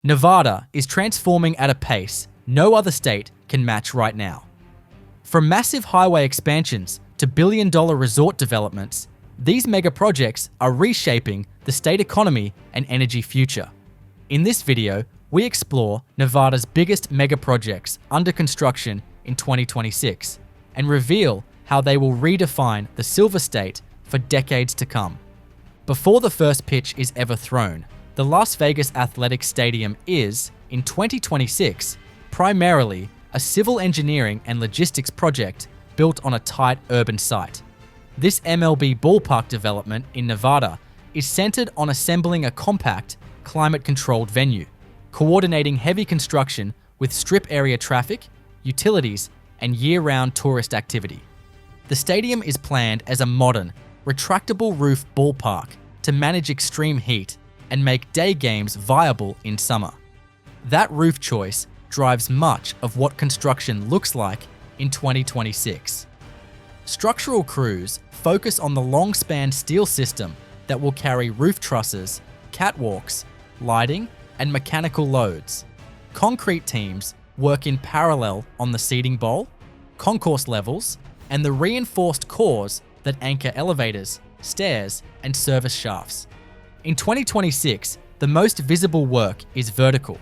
Nevada is transforming at a pace no other state can match right now. From massive highway expansions to billion-dollar resort developments, these megaprojects are reshaping the state economy and energy future. In this video, we explore Nevada's biggest megaprojects under construction in 2026 and reveal how they will redefine the Silver State for decades to come. Before the first pitch is ever thrown, the Las Vegas Athletics Stadium is, in 2026, primarily a civil engineering and logistics project built on a tight urban site. This MLB ballpark development in Nevada is centered on assembling a compact, climate-controlled venue, coordinating heavy construction with strip area traffic, utilities, and year-round tourist activity. The stadium is planned as a modern, retractable roof ballpark to manage extreme heat and make day games viable in summer. That roof choice drives much of what construction looks like in 2026. Structural crews focus on the long-span steel system that will carry roof trusses, catwalks, lighting, and mechanical loads. Concrete teams work in parallel on the seating bowl, concourse levels, and the reinforced cores that anchor elevators, stairs, and service shafts. In 2026, the most visible work is vertical.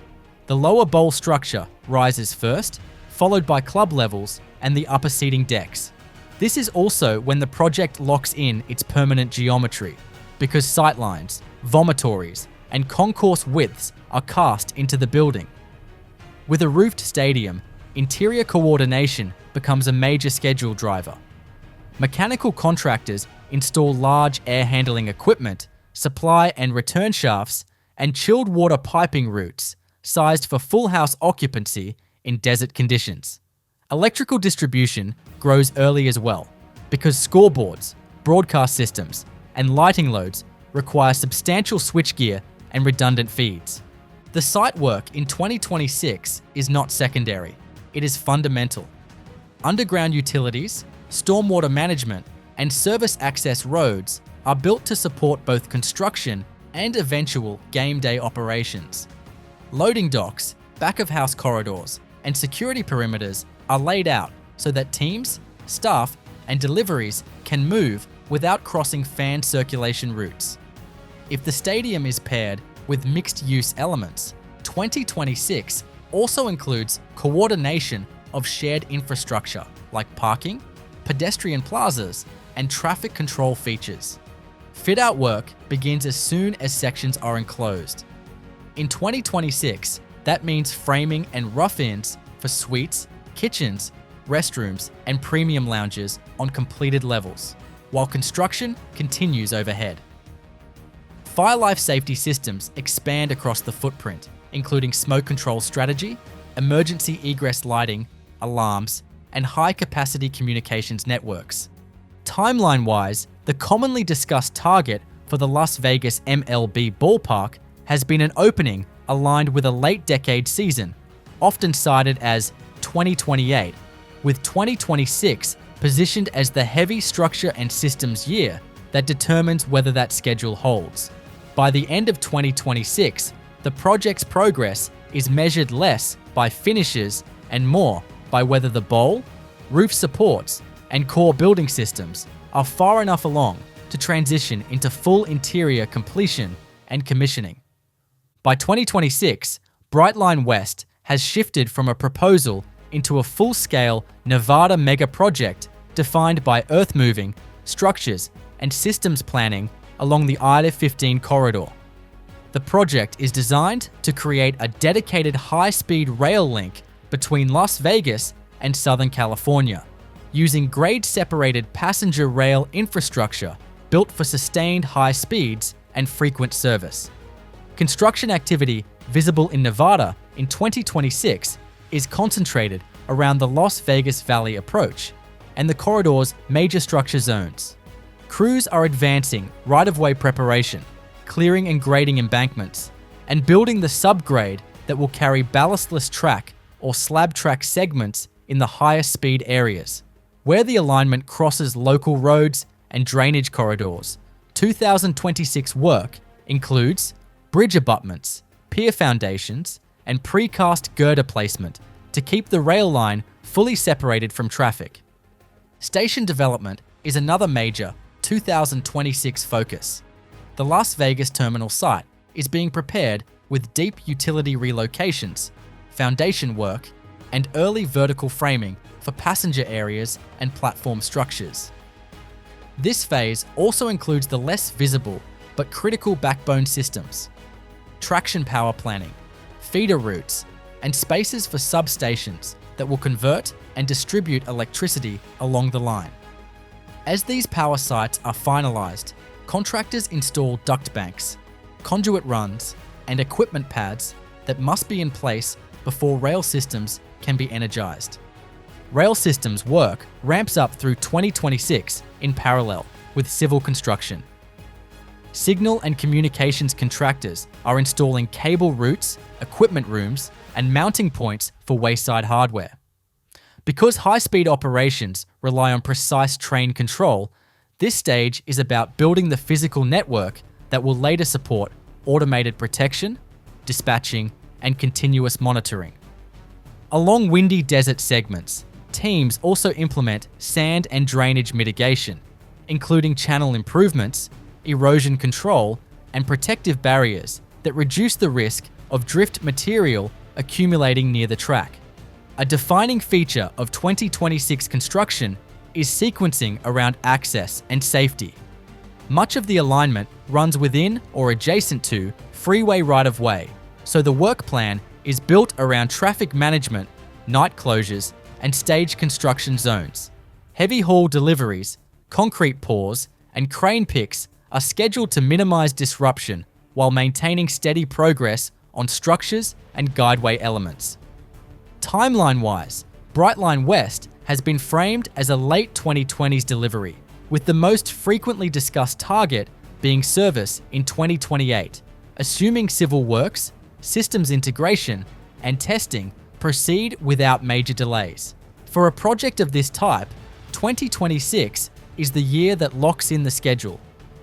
The lower bowl structure rises first, followed by club levels and the upper seating decks. This is also when the project locks in its permanent geometry, because sightlines, vomitories, and concourse widths are cast into the building. With a roofed stadium, interior coordination becomes a major schedule driver. Mechanical contractors install large air handling equipment, supply and return shafts, and chilled water piping routes, sized for full house occupancy in desert conditions. Electrical distribution grows early as well, because scoreboards, broadcast systems, and lighting loads require substantial switchgear and redundant feeds. The site work in 2026 is not secondary, it is fundamental. Underground utilities, stormwater management, and service access roads are built to support both construction and eventual game day operations. Loading docks, back-of-house corridors, and security perimeters are laid out so that teams, staff, and deliveries can move without crossing fan circulation routes. If the stadium is paired with mixed-use elements, 2026 also includes coordination of shared infrastructure like parking, pedestrian plazas, and traffic control features. Fit-out work begins as soon as sections are enclosed. In 2026, that means framing and rough-ins for suites, kitchens, restrooms, and premium lounges on completed levels, while construction continues overhead. Fire life safety systems expand across the footprint, including smoke control strategy, emergency egress lighting, alarms, and high-capacity communications networks. Timeline-wise, the commonly discussed target for the Las Vegas MLB ballpark has been an opening aligned with a late-decade season, often cited as 2028, with 2026 positioned as the heavy structure and systems year that determines whether that schedule holds. By the end of 2026, the project's progress is measured less by finishes and more by whether the bowl, roof supports, and core building systems are far enough along to transition into full interior completion and commissioning. By 2026, Brightline West has shifted from a proposal into a full-scale Nevada megaproject defined by earth-moving, structures, and systems planning along the I-15 corridor. The project is designed to create a dedicated high-speed rail link between Las Vegas and Southern California, using grade-separated passenger rail infrastructure built for sustained high speeds and frequent service. Construction activity visible in Nevada in 2026 is concentrated around the Las Vegas Valley approach and the corridor's major structure zones. Crews are advancing right-of-way preparation, clearing and grading embankments, and building the subgrade that will carry ballastless track or slab track segments in the higher speed areas. Where the alignment crosses local roads and drainage corridors, 2026 work includes bridge abutments, pier foundations, and precast girder placement to keep the rail line fully separated from traffic. Station development is another major 2026 focus. The Las Vegas terminal site is being prepared with deep utility relocations, foundation work, and early vertical framing for passenger areas and platform structures. This phase also includes the less visible but critical backbone systems, traction power planning, feeder routes, and spaces for substations that will convert and distribute electricity along the line. As these power sites are finalized, contractors install duct banks, conduit runs, and equipment pads that must be in place before rail systems can be energized. Rail systems work ramps up through 2026 in parallel with civil construction. Signal and communications contractors are installing cable routes, equipment rooms, and mounting points for wayside hardware. Because high-speed operations rely on precise train control, this stage is about building the physical network that will later support automated protection, dispatching, and continuous monitoring. Along windy desert segments, teams also implement sand and drainage mitigation, including channel improvements, erosion control, and protective barriers that reduce the risk of drift material accumulating near the track. A defining feature of 2026 construction is sequencing around access and safety. Much of the alignment runs within or adjacent to freeway right-of-way, so the work plan is built around traffic management, night closures, and stage construction zones. Heavy haul deliveries, concrete pours, and crane picks are scheduled to minimize disruption while maintaining steady progress on structures and guideway elements. Timeline-wise, Brightline West has been framed as a late 2020s delivery, with the most frequently discussed target being service in 2028, assuming civil works, systems integration, and testing proceed without major delays. For a project of this type, 2026 is the year that locks in the schedule.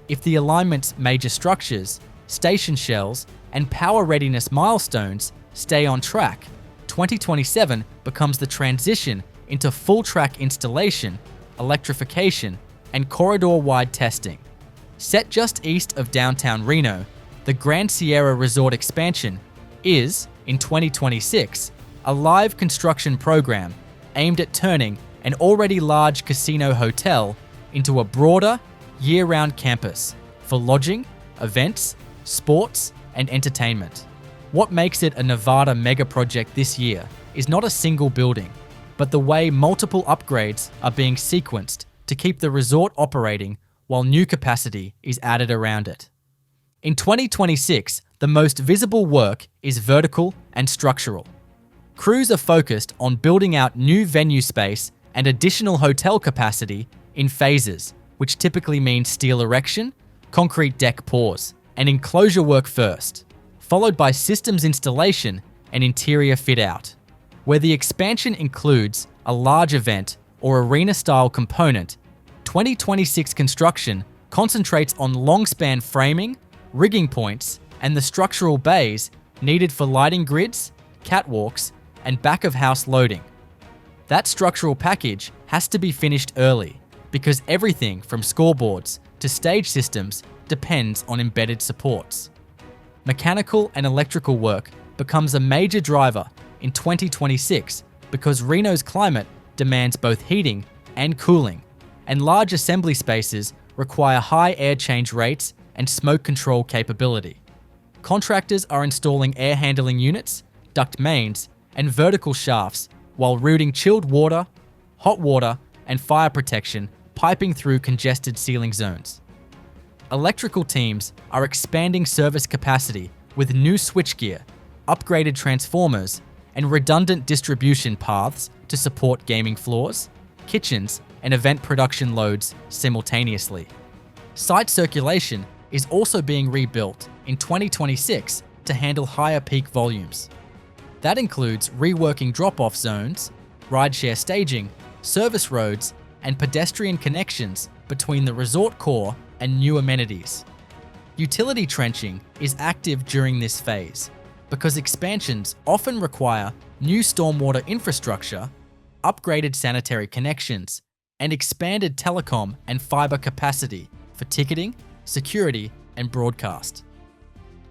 If the alignment's major structures, station shells, and power readiness milestones stay on track, 2027 becomes the transition into full track installation, electrification, and corridor-wide testing. Set just east of downtown Reno, the Grand Sierra Resort expansion is, in 2026, a live construction program aimed at turning an already large casino hotel into a broader, year-round campus for lodging, events, sports, and entertainment. What makes it a Nevada megaproject this year is not a single building, but the way multiple upgrades are being sequenced to keep the resort operating while new capacity is added around it. In 2026, the most visible work is vertical and structural. Crews are focused on building out new venue space and additional hotel capacity in phases, which typically means steel erection, concrete deck pours, and enclosure work first, followed by systems installation and interior fit-out. Where the expansion includes a large event or arena-style component, 2026 construction concentrates on long-span framing, rigging points, and the structural bays needed for lighting grids, catwalks, and back-of-house loading. That structural package has to be finished early because everything from scoreboards to stage systems depends on embedded supports. Mechanical and electrical work becomes a major driver in 2026 because Reno's climate demands both heating and cooling, and large assembly spaces require high air change rates and smoke control capability. Contractors are installing air handling units, duct mains, and vertical shafts while routing chilled water, hot water, and fire protection piping through congested ceiling zones. Electrical teams are expanding service capacity with new switchgear, upgraded transformers, and redundant distribution paths to support gaming floors, kitchens, and event production loads simultaneously. Site circulation is also being rebuilt in 2026 to handle higher peak volumes. That includes reworking drop-off zones, rideshare staging, service roads, and pedestrian connections between the resort core and new amenities. Utility trenching is active during this phase, because expansions often require new stormwater infrastructure, upgraded sanitary connections, and expanded telecom and fiber capacity for ticketing, security, and broadcast.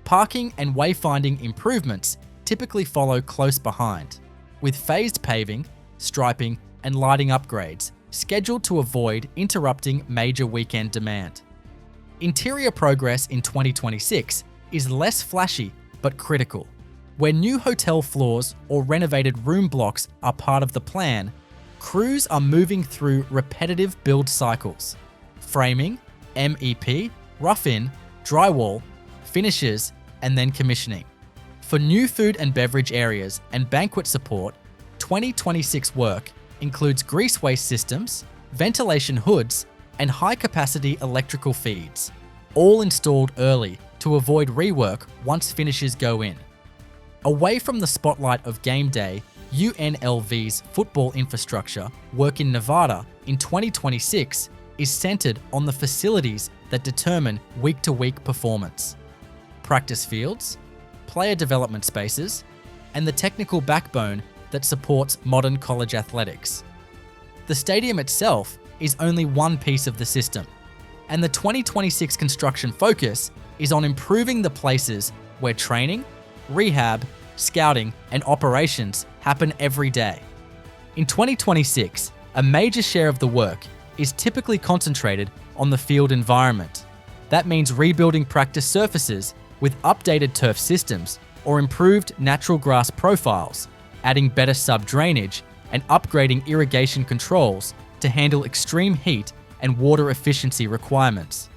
Parking and wayfinding improvements typically follow close behind, with phased paving, striping, and lighting upgrades scheduled to avoid interrupting major weekend demand. Interior progress in 2026 is less flashy but critical. Where new hotel floors or renovated room blocks are part of the plan, crews are moving through repetitive build cycles: framing, MEP, rough-in, drywall, finishes, and then commissioning. For new food and beverage areas and banquet support, 2026 work includes grease waste systems, ventilation hoods, and high-capacity electrical feeds, all installed early to avoid rework once finishes go in. Away from the spotlight of game day, UNLV's football infrastructure work in Nevada in 2026 is centered on the facilities that determine week-to-week performance: practice fields, player development spaces, and the technical backbone that supports modern college athletics. The stadium itself is only one piece of the system, and the 2026 construction focus is on improving the places where training, rehab, scouting, and operations happen every day. In 2026, a major share of the work is typically concentrated on the field environment. That means rebuilding practice surfaces with updated turf systems or improved natural grass profiles, adding better sub-drainage, and upgrading irrigation controls to handle extreme heat and water efficiency requirements.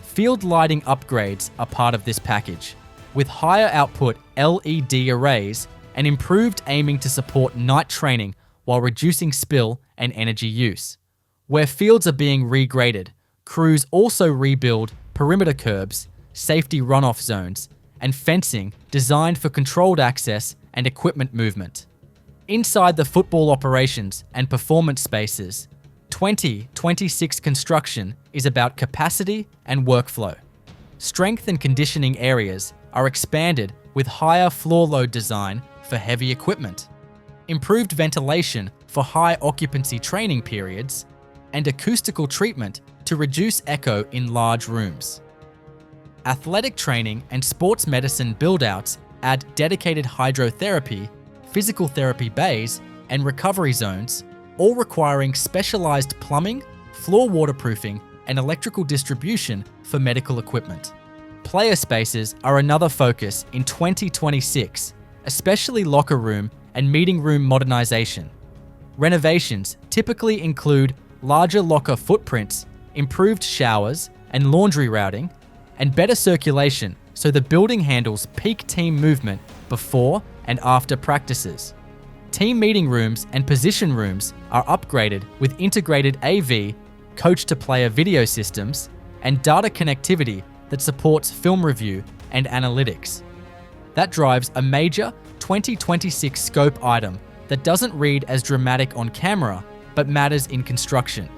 Field lighting upgrades are part of this package, with higher output LED arrays and improved aiming to support night training while reducing spill and energy use. Where fields are being regraded, crews also rebuild perimeter curbs, safety runoff zones, and fencing designed for controlled access and equipment movement. Inside the football operations and performance spaces, 2026 construction is about capacity and workflow. Strength and conditioning areas are expanded with higher floor load design for heavy equipment, improved ventilation for high occupancy training periods, and acoustical treatment to reduce echo in large rooms. Athletic training and sports medicine build-outs add dedicated hydrotherapy, physical therapy bays, and recovery zones, all requiring specialized plumbing, floor waterproofing, and electrical distribution for medical equipment. Player spaces are another focus in 2026, especially locker room and meeting room modernization. Renovations typically include larger locker footprints, improved showers and laundry routing, and better circulation so the building handles peak team movement before and after practices. Team meeting rooms and position rooms are upgraded with integrated AV, coach-to-player video systems, and data connectivity that supports film review and analytics. That drives a major 2026 scope item that doesn't read as dramatic on camera, but matters in construction: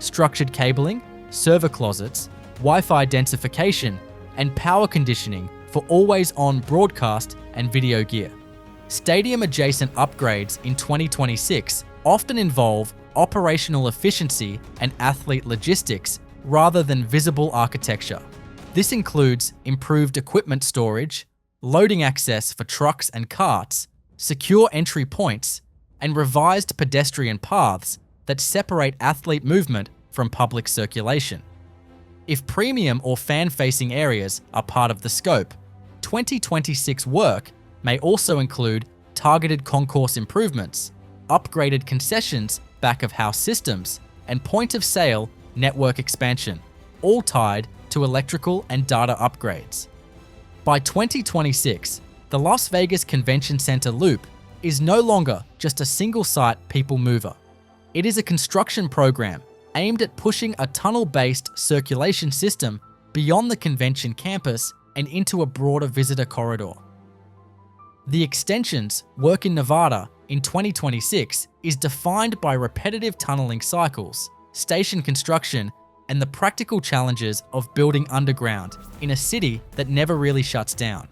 structured cabling, server closets, Wi-Fi densification, and power conditioning for always-on broadcast and video gear. Stadium-adjacent upgrades in 2026 often involve operational efficiency and athlete logistics rather than visible architecture. This includes improved equipment storage, loading access for trucks and carts, secure entry points, and revised pedestrian paths that separate athlete movement from public circulation. If premium or fan-facing areas are part of the scope, 2026 work may also include targeted concourse improvements, upgraded concessions, back-of-house systems, and point-of-sale network expansion, all tied to electrical and data upgrades. By 2026, the Las Vegas Convention Center Loop is no longer just a single-site people mover. It is a construction program aimed at pushing a tunnel-based circulation system beyond the convention campus and into a broader visitor corridor. The extensions work in Nevada in 2026 is defined by repetitive tunneling cycles, station construction, and the practical challenges of building underground in a city that never really shuts down.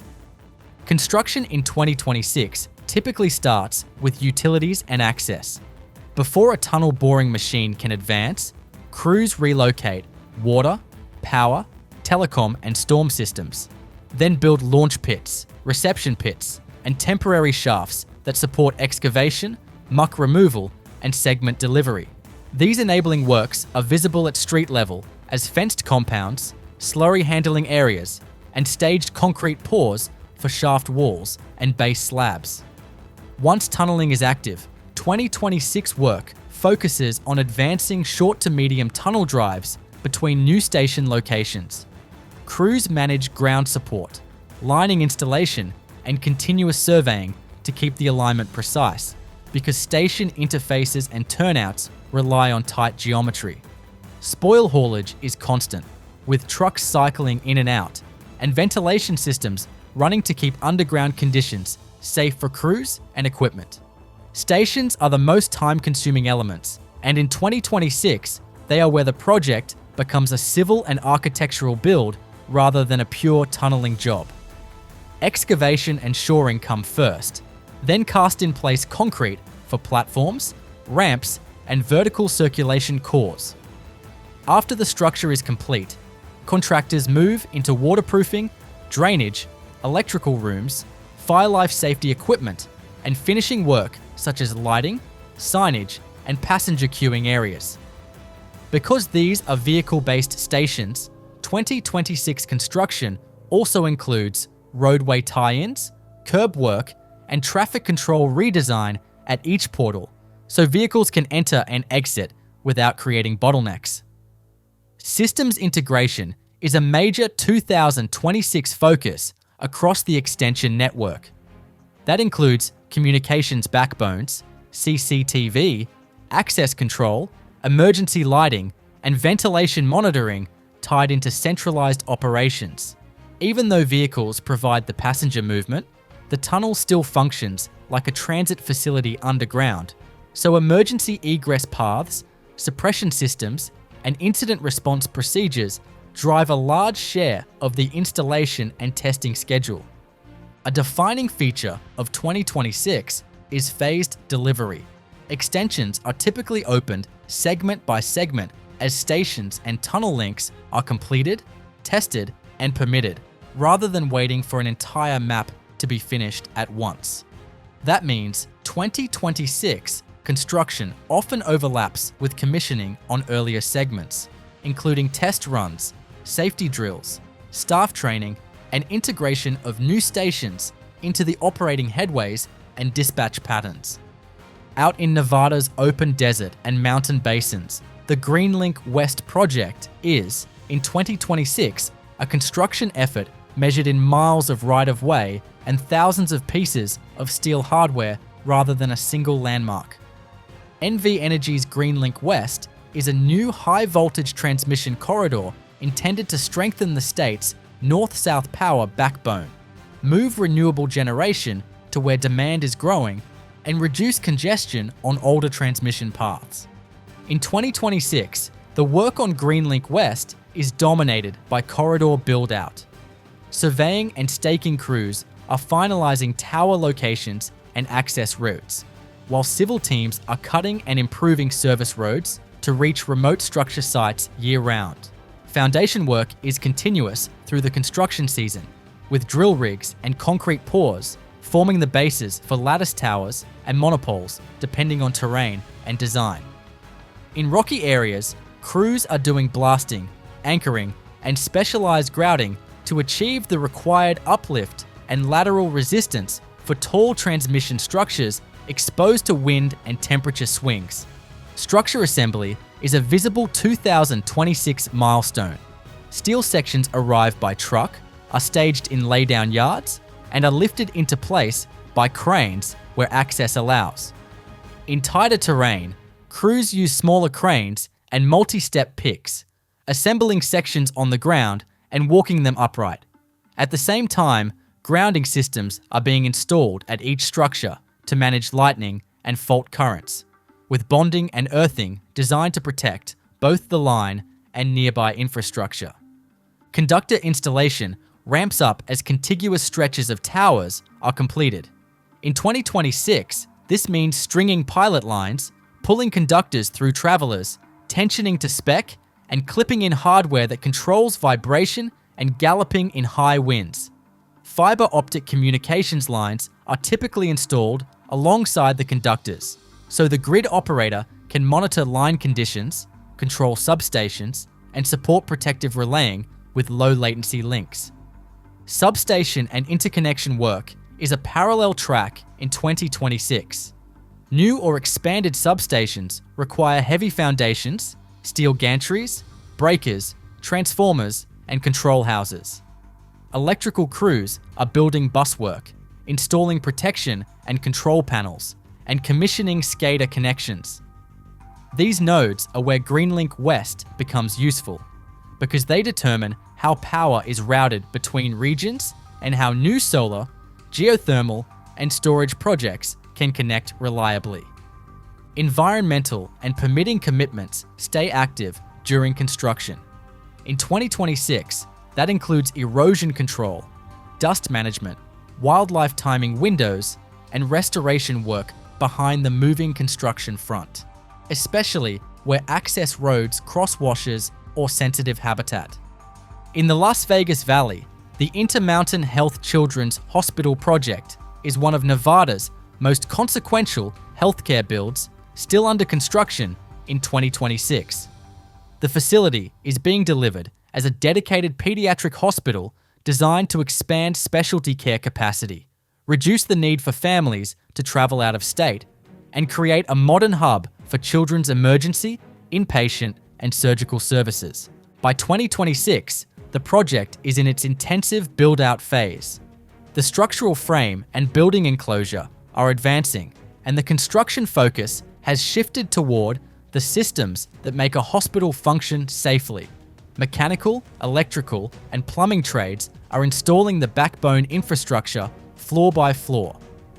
Construction in 2026 typically starts with utilities and access. Before a tunnel boring machine can advance, crews relocate water, power, telecom, and storm systems, then build launch pits, reception pits, and temporary shafts that support excavation, muck removal, and segment delivery. These enabling works are visible at street level as fenced compounds, slurry handling areas, and staged concrete pours for shaft walls and base slabs. Once tunneling is active, 2026 work focuses on advancing short to medium tunnel drives between new station locations. Crews manage ground support, lining installation, and continuous surveying to keep the alignment precise, because station interfaces and turnouts rely on tight geometry. Spoil haulage is constant, with trucks cycling in and out, and ventilation systems running to keep underground conditions safe for crews and equipment. Stations are the most time-consuming elements, and in 2026, they are where the project becomes a civil and architectural build rather than a pure tunneling job. Excavation and shoring come first, then cast in place concrete for platforms, ramps, and vertical circulation cores. After the structure is complete, contractors move into waterproofing, drainage, electrical rooms, fire life safety equipment, and finishing work such as lighting, signage, and passenger queuing areas. Because these are vehicle-based stations, 2026 construction also includes roadway tie-ins, curb work, and traffic control redesign at each portal, so vehicles can enter and exit without creating bottlenecks. Systems integration is a major 2026 focus across the extension network. That includes communications backbones, CCTV, access control, emergency lighting, and ventilation monitoring tied into centralized operations. Even though vehicles provide the passenger movement, the tunnel still functions like a transit facility underground, so emergency egress paths, suppression systems, and incident response procedures drive a large share of the installation and testing schedule. A defining feature of 2026 is phased delivery. Extensions are typically opened segment by segment as stations and tunnel links are completed, tested, and permitted, rather than waiting for an entire map to be finished at once. That means 2026 construction often overlaps with commissioning on earlier segments, including test runs, safety drills, staff training, and integration of new stations into the operating headways and dispatch patterns. Out in Nevada's open desert and mountain basins, the GreenLink West project is, in 2026, a construction effort measured in miles of right-of-way and thousands of pieces of steel hardware rather than a single landmark. NV Energy's GreenLink West is a new high-voltage transmission corridor intended to strengthen the state's north-south power backbone, move renewable generation to where demand is growing, and reduce congestion on older transmission paths. In 2026, the work on GreenLink West is dominated by corridor build-out. Surveying and staking crews are finalizing tower locations and access routes, while civil teams are cutting and improving service roads to reach remote structure sites year-round. Foundation work is continuous through the construction season, with drill rigs and concrete pours forming the bases for lattice towers and monopoles depending on terrain and design. In rocky areas, crews are doing blasting, anchoring, and specialized grouting to achieve the required uplift and lateral resistance for tall transmission structures exposed to wind and temperature swings. Structure assembly is a visible 2026 milestone. Steel sections arrive by truck, are staged in laydown yards, and are lifted into place by cranes where access allows. In tighter terrain, crews use smaller cranes and multi-step picks, assembling sections on the ground and walking them upright. At the same time, grounding systems are being installed at each structure to manage lightning and fault currents, with bonding and earthing designed to protect both the line and nearby infrastructure. Conductor installation ramps up as contiguous stretches of towers are completed. In 2026, this means stringing pilot lines, pulling conductors through travelers, tensioning to spec, and clipping in hardware that controls vibration and galloping in high winds. Fiber optic communications lines are typically installed alongside the conductors, so the grid operator can monitor line conditions, control substations, and support protective relaying with low latency links. Substation and interconnection work is a parallel track in 2026. New or expanded substations require heavy foundations, steel gantries, breakers, transformers, and control houses. Electrical crews are building buswork, installing protection and control panels, and commissioning SCADA connections. These nodes are where Greenlink West becomes useful, because they determine how power is routed between regions and how new solar, geothermal, and storage projects can connect reliably. Environmental and permitting commitments stay active during construction. In 2026, that includes erosion control, dust management, wildlife timing windows, and restoration work behind the moving construction front, especially where access roads cross washes or sensitive habitat. In the Las Vegas Valley, the Intermountain Health Children's Hospital project is one of Nevada's most consequential healthcare builds still under construction in 2026. The facility is being delivered as a dedicated pediatric hospital designed to expand specialty care capacity, reduce the need for families to travel out of state, and create a modern hub for children's emergency, inpatient, and surgical services. By 2026, the project is in its intensive build-out phase. The structural frame and building enclosure are advancing, and the construction focus has shifted toward the systems that make a hospital function safely. Mechanical, electrical, and plumbing trades are installing the backbone infrastructure floor by floor: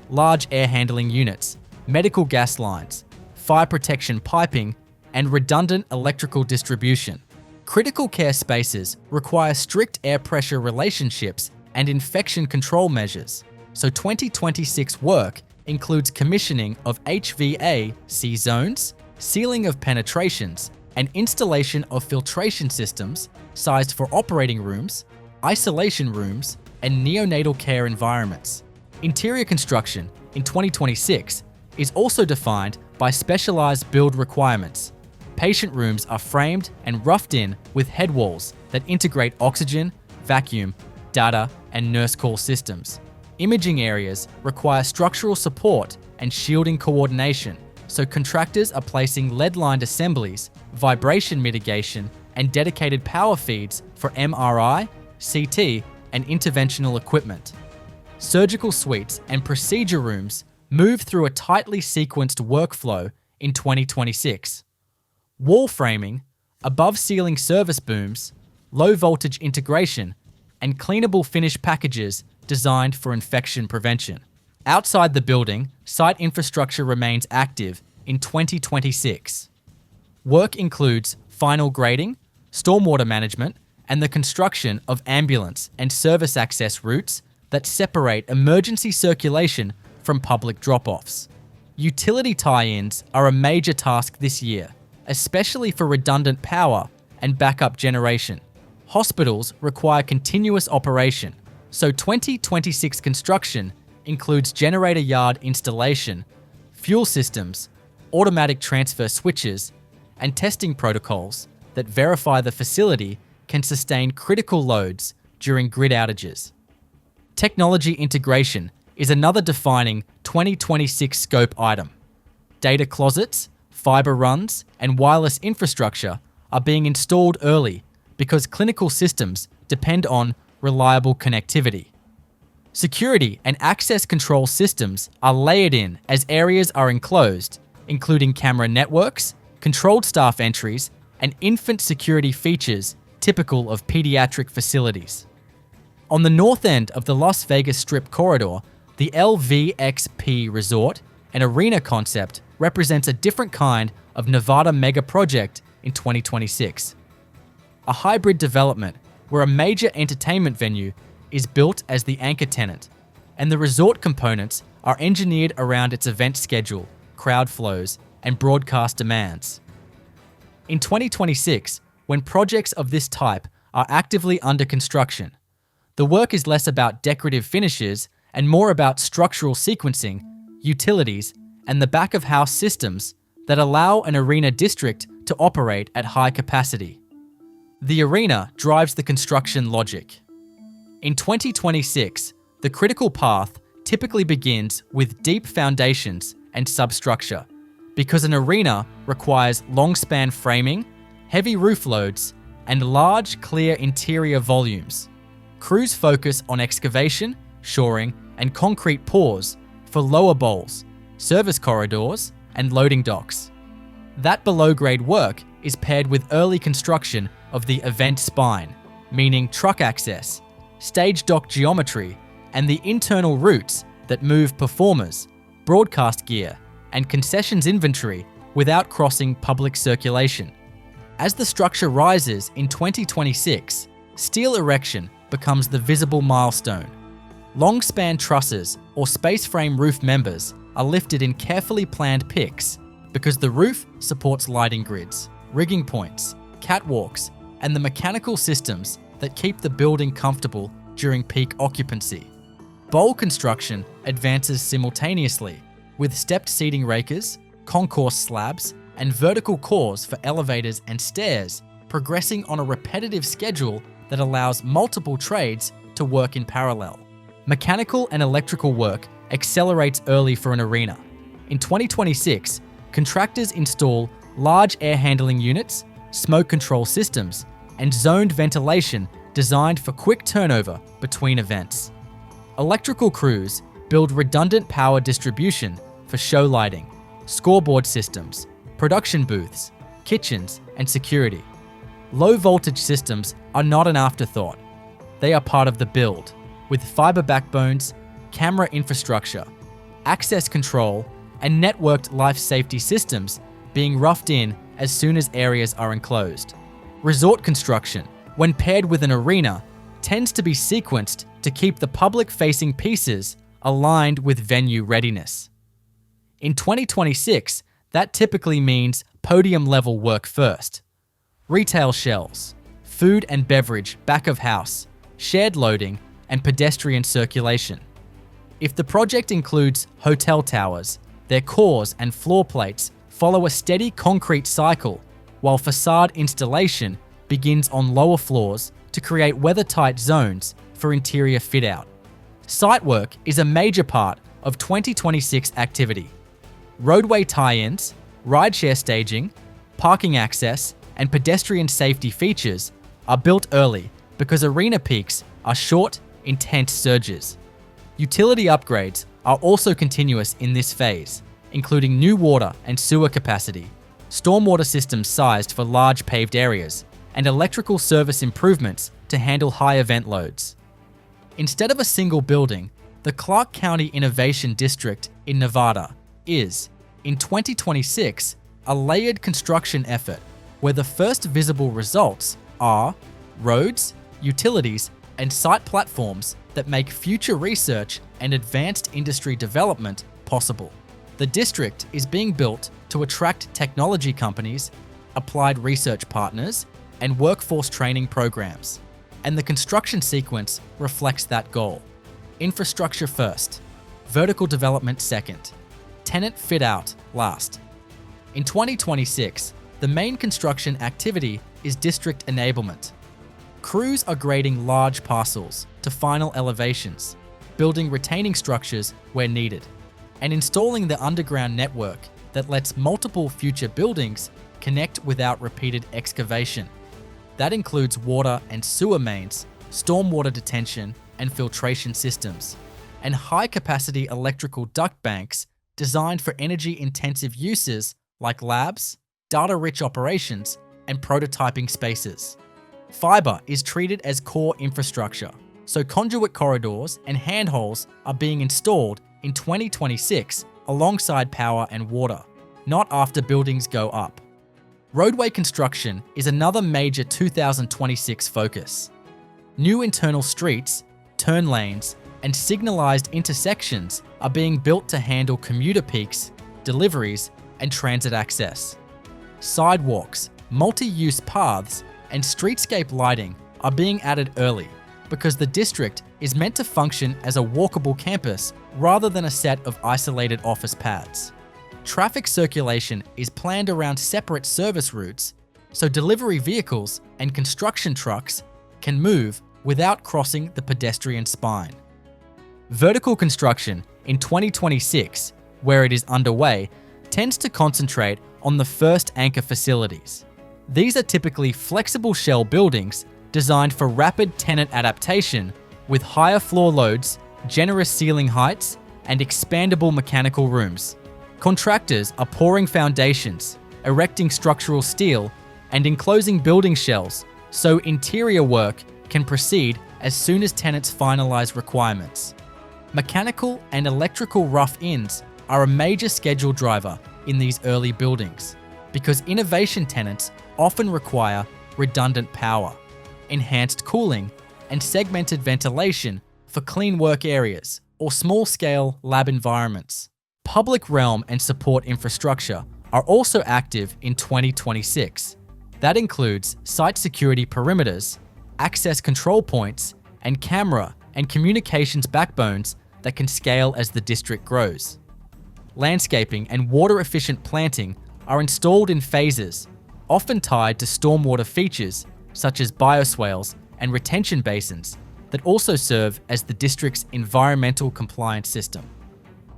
large air handling units, medical gas lines, fire protection piping, and redundant electrical distribution. Critical care spaces require strict air pressure relationships and infection control measures, so 2026 work includes commissioning of HVAC zones, sealing of penetrations, and installation of filtration systems sized for operating rooms, isolation rooms, and neonatal care environments. Interior construction in 2026 is also defined by specialized build requirements. Patient rooms are framed and roughed in with head walls that integrate oxygen, vacuum, data, and nurse call systems. Imaging areas require structural support and shielding coordination, so contractors are placing lead-lined assemblies, vibration mitigation, and dedicated power feeds for MRI, CT, and interventional equipment. Surgical suites and procedure rooms move through a tightly sequenced workflow in 2026. Wall framing, above-ceiling service booms, low-voltage integration, and cleanable finish packages designed for infection prevention. Outside the building, site infrastructure remains active in 2026. Work includes final grading, stormwater management, and the construction of ambulance and service access routes that separate emergency circulation from public drop-offs. Utility tie-ins are a major task this year, especially for redundant power and backup generation. Hospitals require continuous operation, so 2026 construction includes generator yard installation, fuel systems, automatic transfer switches, and testing protocols that verify the facility can sustain critical loads during grid outages. Technology integration is another defining 2026 scope item. Data closets, fiber runs, and wireless infrastructure are being installed early because clinical systems depend on reliable connectivity. Security and access control systems are layered in as areas are enclosed, including camera networks, controlled staff entries, and infant security features typical of pediatric facilities. On the north end of the Las Vegas Strip corridor, the LVXP resort and arena concept represents a different kind of Nevada megaproject in 2026. A hybrid development where a major entertainment venue is built as the anchor tenant, and the resort components are engineered around its event schedule, crowd flows, and broadcast demands. In 2026, when projects of this type are actively under construction, the work is less about decorative finishes and more about structural sequencing, utilities, and the back-of-house systems that allow an arena district to operate at high capacity. The arena drives the construction logic. In 2026, the critical path typically begins with deep foundations and substructure, because an arena requires long-span framing, heavy roof loads, and large, clear interior volumes. Crews focus on excavation, shoring, and concrete pours for lower bowls, service corridors, and loading docks. That below-grade work is paired with early construction of the event spine, meaning truck access, stage dock geometry, and the internal routes that move performers, broadcast gear, and concessions inventory without crossing public circulation. As the structure rises in 2026, steel erection becomes the visible milestone. Long-span trusses or space frame roof members are lifted in carefully planned picks because the roof supports lighting grids, rigging points, catwalks, and the mechanical systems that keep the building comfortable during peak occupancy. Bowl construction advances simultaneously with stepped seating rakers, concourse slabs, and vertical cores for elevators and stairs progressing on a repetitive schedule that allows multiple trades to work in parallel. Mechanical and electrical work accelerates early for an arena. In 2026, contractors install large air handling units, smoke control systems, and zoned ventilation designed for quick turnover between events. Electrical crews build redundant power distribution for show lighting, scoreboard systems, production booths, kitchens, and security. Low voltage systems are not an afterthought. They are part of the build, with fiber backbones, camera infrastructure, access control, and networked life safety systems being roughed in as soon as areas are enclosed. Resort construction, when paired with an arena, tends to be sequenced to keep the public-facing pieces aligned with venue readiness. In 2026, that typically means podium-level work first. Retail shells, food and beverage back of house, shared loading, and pedestrian circulation. If the project includes hotel towers, their cores and floor plates follow a steady concrete cycle, while facade installation begins on lower floors to create weather-tight zones for interior fit-out. Site work is a major part of 2026 activity. Roadway tie-ins, rideshare staging, parking access, and pedestrian safety features are built early because arena peaks are short, intense surges. Utility upgrades are also continuous in this phase, including new water and sewer capacity, stormwater systems sized for large paved areas, and electrical service improvements to handle high event loads. Instead of a single building, the Clark County Innovation District in Nevada is, in 2026, a layered construction effort where the first visible results are roads, utilities, and site platforms that make future research and advanced industry development possible. The district is being built to attract technology companies, applied research partners, and workforce training programs, and the construction sequence reflects that goal. Infrastructure first, vertical development second, tenant fit-out last. In 2026, the main construction activity is district enablement. Crews are grading large parcels to final elevations, building retaining structures where needed, and installing the underground network that lets multiple future buildings connect without repeated excavation. That includes water and sewer mains, stormwater detention and filtration systems, and high-capacity electrical duct banks designed for energy-intensive uses like labs, data-rich operations, and prototyping spaces. Fiber is treated as core infrastructure, so conduit corridors and handholds are being installed in 2026 alongside power and water, not after buildings go up. Roadway construction is another major 2026 focus. New internal streets, turn lanes, and signalized intersections are being built to handle commuter peaks, deliveries, and transit access. Sidewalks, multi-use paths, and streetscape lighting are being added early because the district is meant to function as a walkable campus rather than a set of isolated office pads. Traffic circulation is planned around separate service routes, so delivery vehicles and construction trucks can move without crossing the pedestrian spine. Vertical construction in 2026, where it is underway, tends to concentrate on the first anchor facilities. These are typically flexible shell buildings designed for rapid tenant adaptation with higher floor loads, generous ceiling heights, and expandable mechanical rooms. Contractors are pouring foundations, erecting structural steel, and enclosing building shells so interior work can proceed as soon as tenants finalize requirements. Mechanical and electrical rough-ins are a major schedule driver in these early buildings because innovation tenants often require redundant power, enhanced cooling, and segmented ventilation for clean work areas or small-scale lab environments. Public realm and support infrastructure are also active in 2026. That includes site security perimeters, access control points, and camera and communications backbones that can scale as the district grows. Landscaping and water-efficient planting are installed in phases, often tied to stormwater features such as bioswales and retention basins that also serve as the district's environmental compliance system.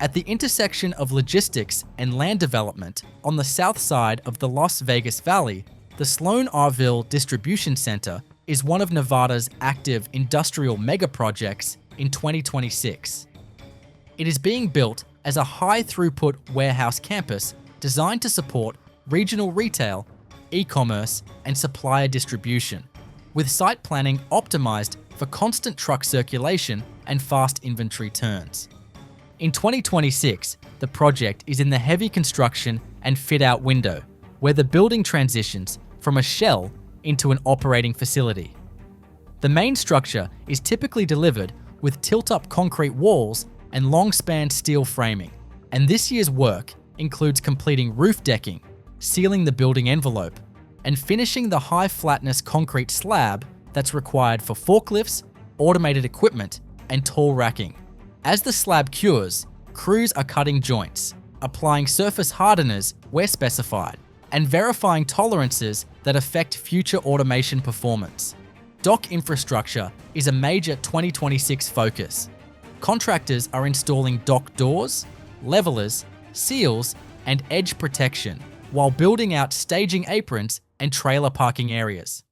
At the intersection of logistics and land development on the south side of the Las Vegas Valley, the Sloan Arville Distribution Center is one of Nevada's active industrial megaprojects in 2026. It is being built as a high-throughput warehouse campus designed to support regional retail, e-commerce, and supplier distribution, with site planning optimized for constant truck circulation and fast inventory turns. In 2026, the project is in the heavy construction and fit-out window, where the building transitions from a shell into an operating facility. The main structure is typically delivered with tilt-up concrete walls and long-span steel framing, and this year's work includes completing roof decking, sealing the building envelope, and finishing the high-flatness concrete slab that's required for forklifts, automated equipment, and tall racking. As the slab cures, crews are cutting joints, applying surface hardeners where specified, and verifying tolerances that affect future automation performance. Dock infrastructure is a major 2026 focus. Contractors are installing dock doors, levelers, seals, and edge protection, while building out staging aprons and trailer parking areas.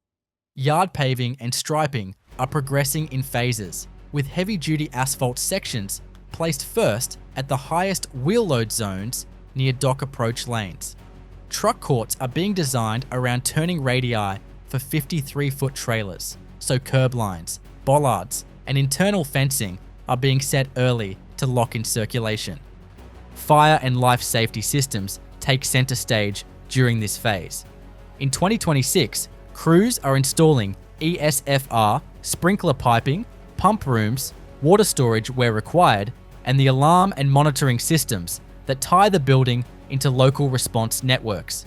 Yard paving and striping are progressing in phases, with heavy-duty asphalt sections placed first at the highest wheel load zones near dock approach lanes. Truck courts are being designed around turning radii for 53-foot trailers, so curb lines, bollards, and internal fencing are being set early to lock in circulation. Fire and life safety systems take center stage during this phase. In 2026, crews are installing ESFR, sprinkler piping, pump rooms, water storage where required, and the alarm and monitoring systems that tie the building into local response networks.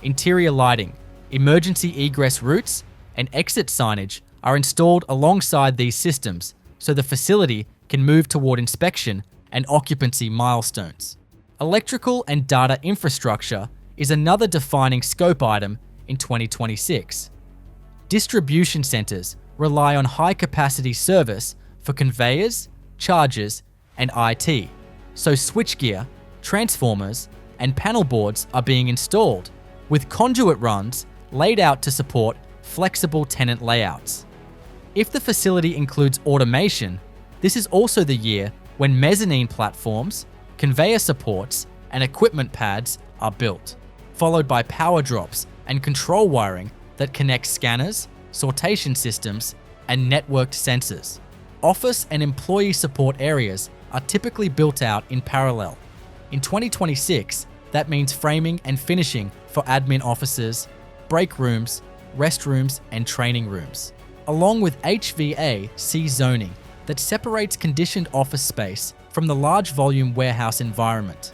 Interior lighting, emergency egress routes, and exit signage are installed alongside these systems so the facility can move toward inspection and occupancy milestones. Electrical and data infrastructure is another defining scope item in 2026. Distribution centers rely on high-capacity service for conveyors, chargers, and IT, so switchgear, transformers, and panel boards are being installed, with conduit runs laid out to support flexible tenant layouts. If the facility includes automation, this is also the year when mezzanine platforms, conveyor supports, and equipment pads are built, followed by power drops and control wiring that connects scanners, sortation systems, and networked sensors. Office and employee support areas are typically built out in parallel. In 2026, that means framing and finishing for admin offices, break rooms, restrooms, and training rooms, along with HVAC zoning that separates conditioned office space from the large volume warehouse environment.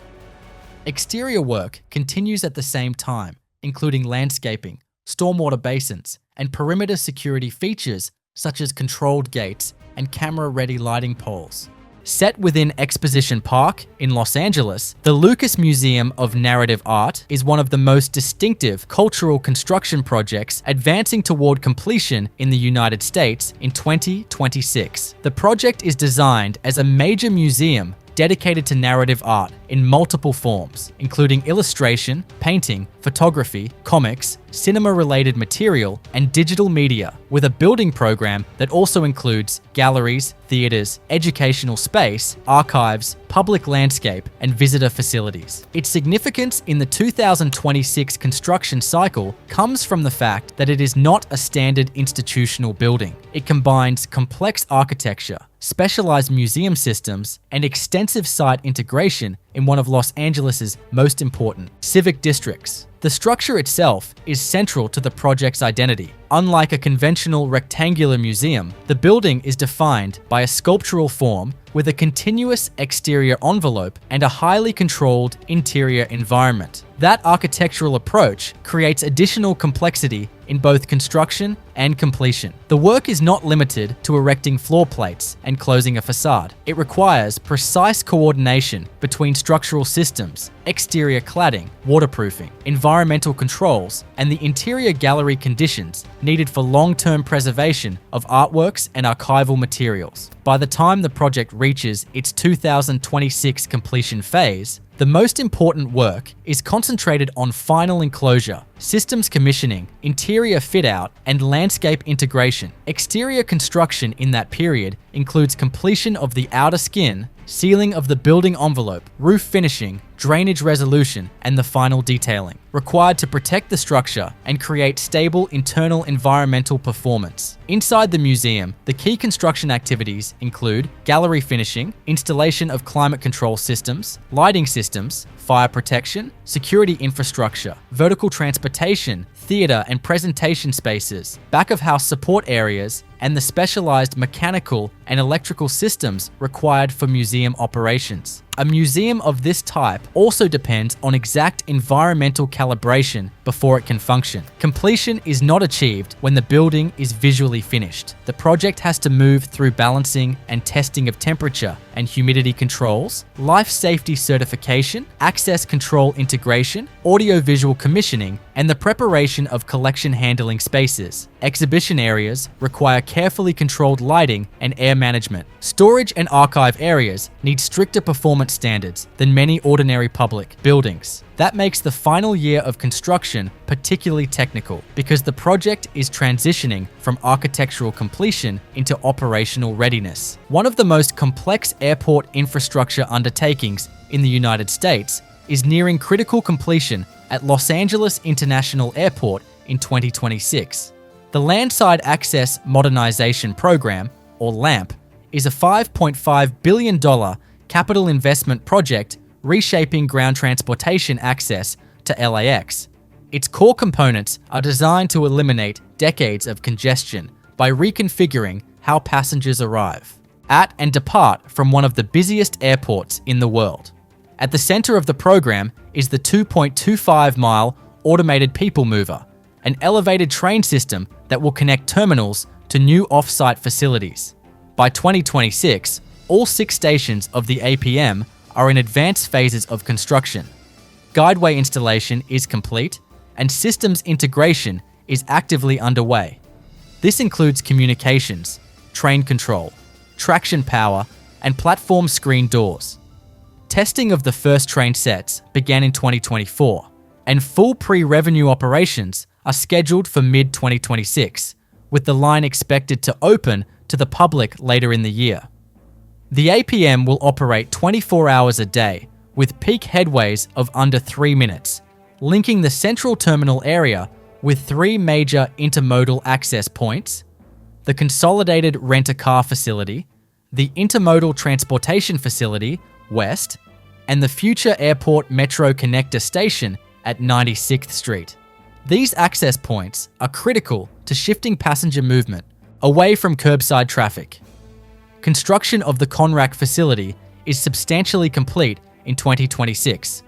Exterior work continues at the same time, including landscaping, stormwater basins, and perimeter security features such as controlled gates and camera-ready lighting poles. Set within Exposition Park in Los Angeles, the Lucas Museum of Narrative Art is one of the most distinctive cultural construction projects advancing toward completion in the United States in 2026. The project is designed as a major museum dedicated to narrative art in multiple forms, including illustration, painting, photography, comics, cinema-related material, and digital media, with a building program that also includes galleries, theaters, educational space, archives, public landscape, and visitor facilities. Its significance in the 2026 construction cycle comes from the fact that it is not a standard institutional building. It combines complex architecture, specialized museum systems, and extensive site integration in one of Los Angeles' most important civic districts. The structure itself is central to the project's identity. Unlike a conventional rectangular museum, the building is defined by a sculptural form with a continuous exterior envelope and a highly controlled interior environment. That architectural approach creates additional complexity in both construction and completion. The work is not limited to erecting floor plates and closing a facade. It requires precise coordination between structural systems, exterior cladding, waterproofing, environmental controls, and the interior gallery conditions needed for long-term preservation of artworks and archival materials. By the time the project reaches its 2026 completion phase, the most important work is concentrated on final enclosure, systems commissioning, interior fit-out, and landscape integration. Exterior construction in that period includes completion of the outer skin, sealing of the building envelope, roof finishing, drainage resolution, and the final detailing, required to protect the structure and create stable internal environmental performance. Inside the museum, the key construction activities include gallery finishing, installation of climate control systems, lighting systems, fire protection, security infrastructure, vertical transportation, theater and presentation spaces, back-of-house support areas, and the specialized mechanical and electrical systems required for museum operations. A museum of this type also depends on exact environmental calibration before it can function. Completion is not achieved when the building is visually finished. The project has to move through balancing and testing of temperature and humidity controls, life safety certification, access control integration, audio-visual commissioning, and the preparation of collection handling spaces. Exhibition areas require carefully controlled lighting and air management. Storage and archive areas need stricter performance standards than many ordinary public buildings. That makes the final year of construction particularly technical because the project is transitioning from architectural completion into operational readiness. One of the most complex airport infrastructure undertakings in the United States is nearing critical completion at Los Angeles International Airport in 2026. The Landside Access Modernization Program, or LAMP, is a $5.5 billion capital investment project reshaping ground transportation access to LAX. Its core components are designed to eliminate decades of congestion by reconfiguring how passengers arrive at and depart from one of the busiest airports in the world. At the center of the program is the 2.25-mile automated people mover, an elevated train system that will connect terminals to new off-site facilities. By 2026, all 6 stations of the APM are in advanced phases of construction. Guideway installation is complete, and systems integration is actively underway. This includes communications, train control, traction power, and platform screen doors. Testing of the first train sets began in 2024, and full pre-revenue operations are scheduled for mid-2026, with the line expected to open to the public later in the year. The APM will operate 24 hours a day, with peak headways of under 3 minutes, linking the central terminal area with 3 major intermodal access points: the Consolidated Rent-A-Car Facility, the Intermodal Transportation Facility, West, and the future Airport Metro Connector Station at 96th Street. These access points are critical to shifting passenger movement away from curbside traffic. Construction of the Conrack facility is substantially complete in 2026.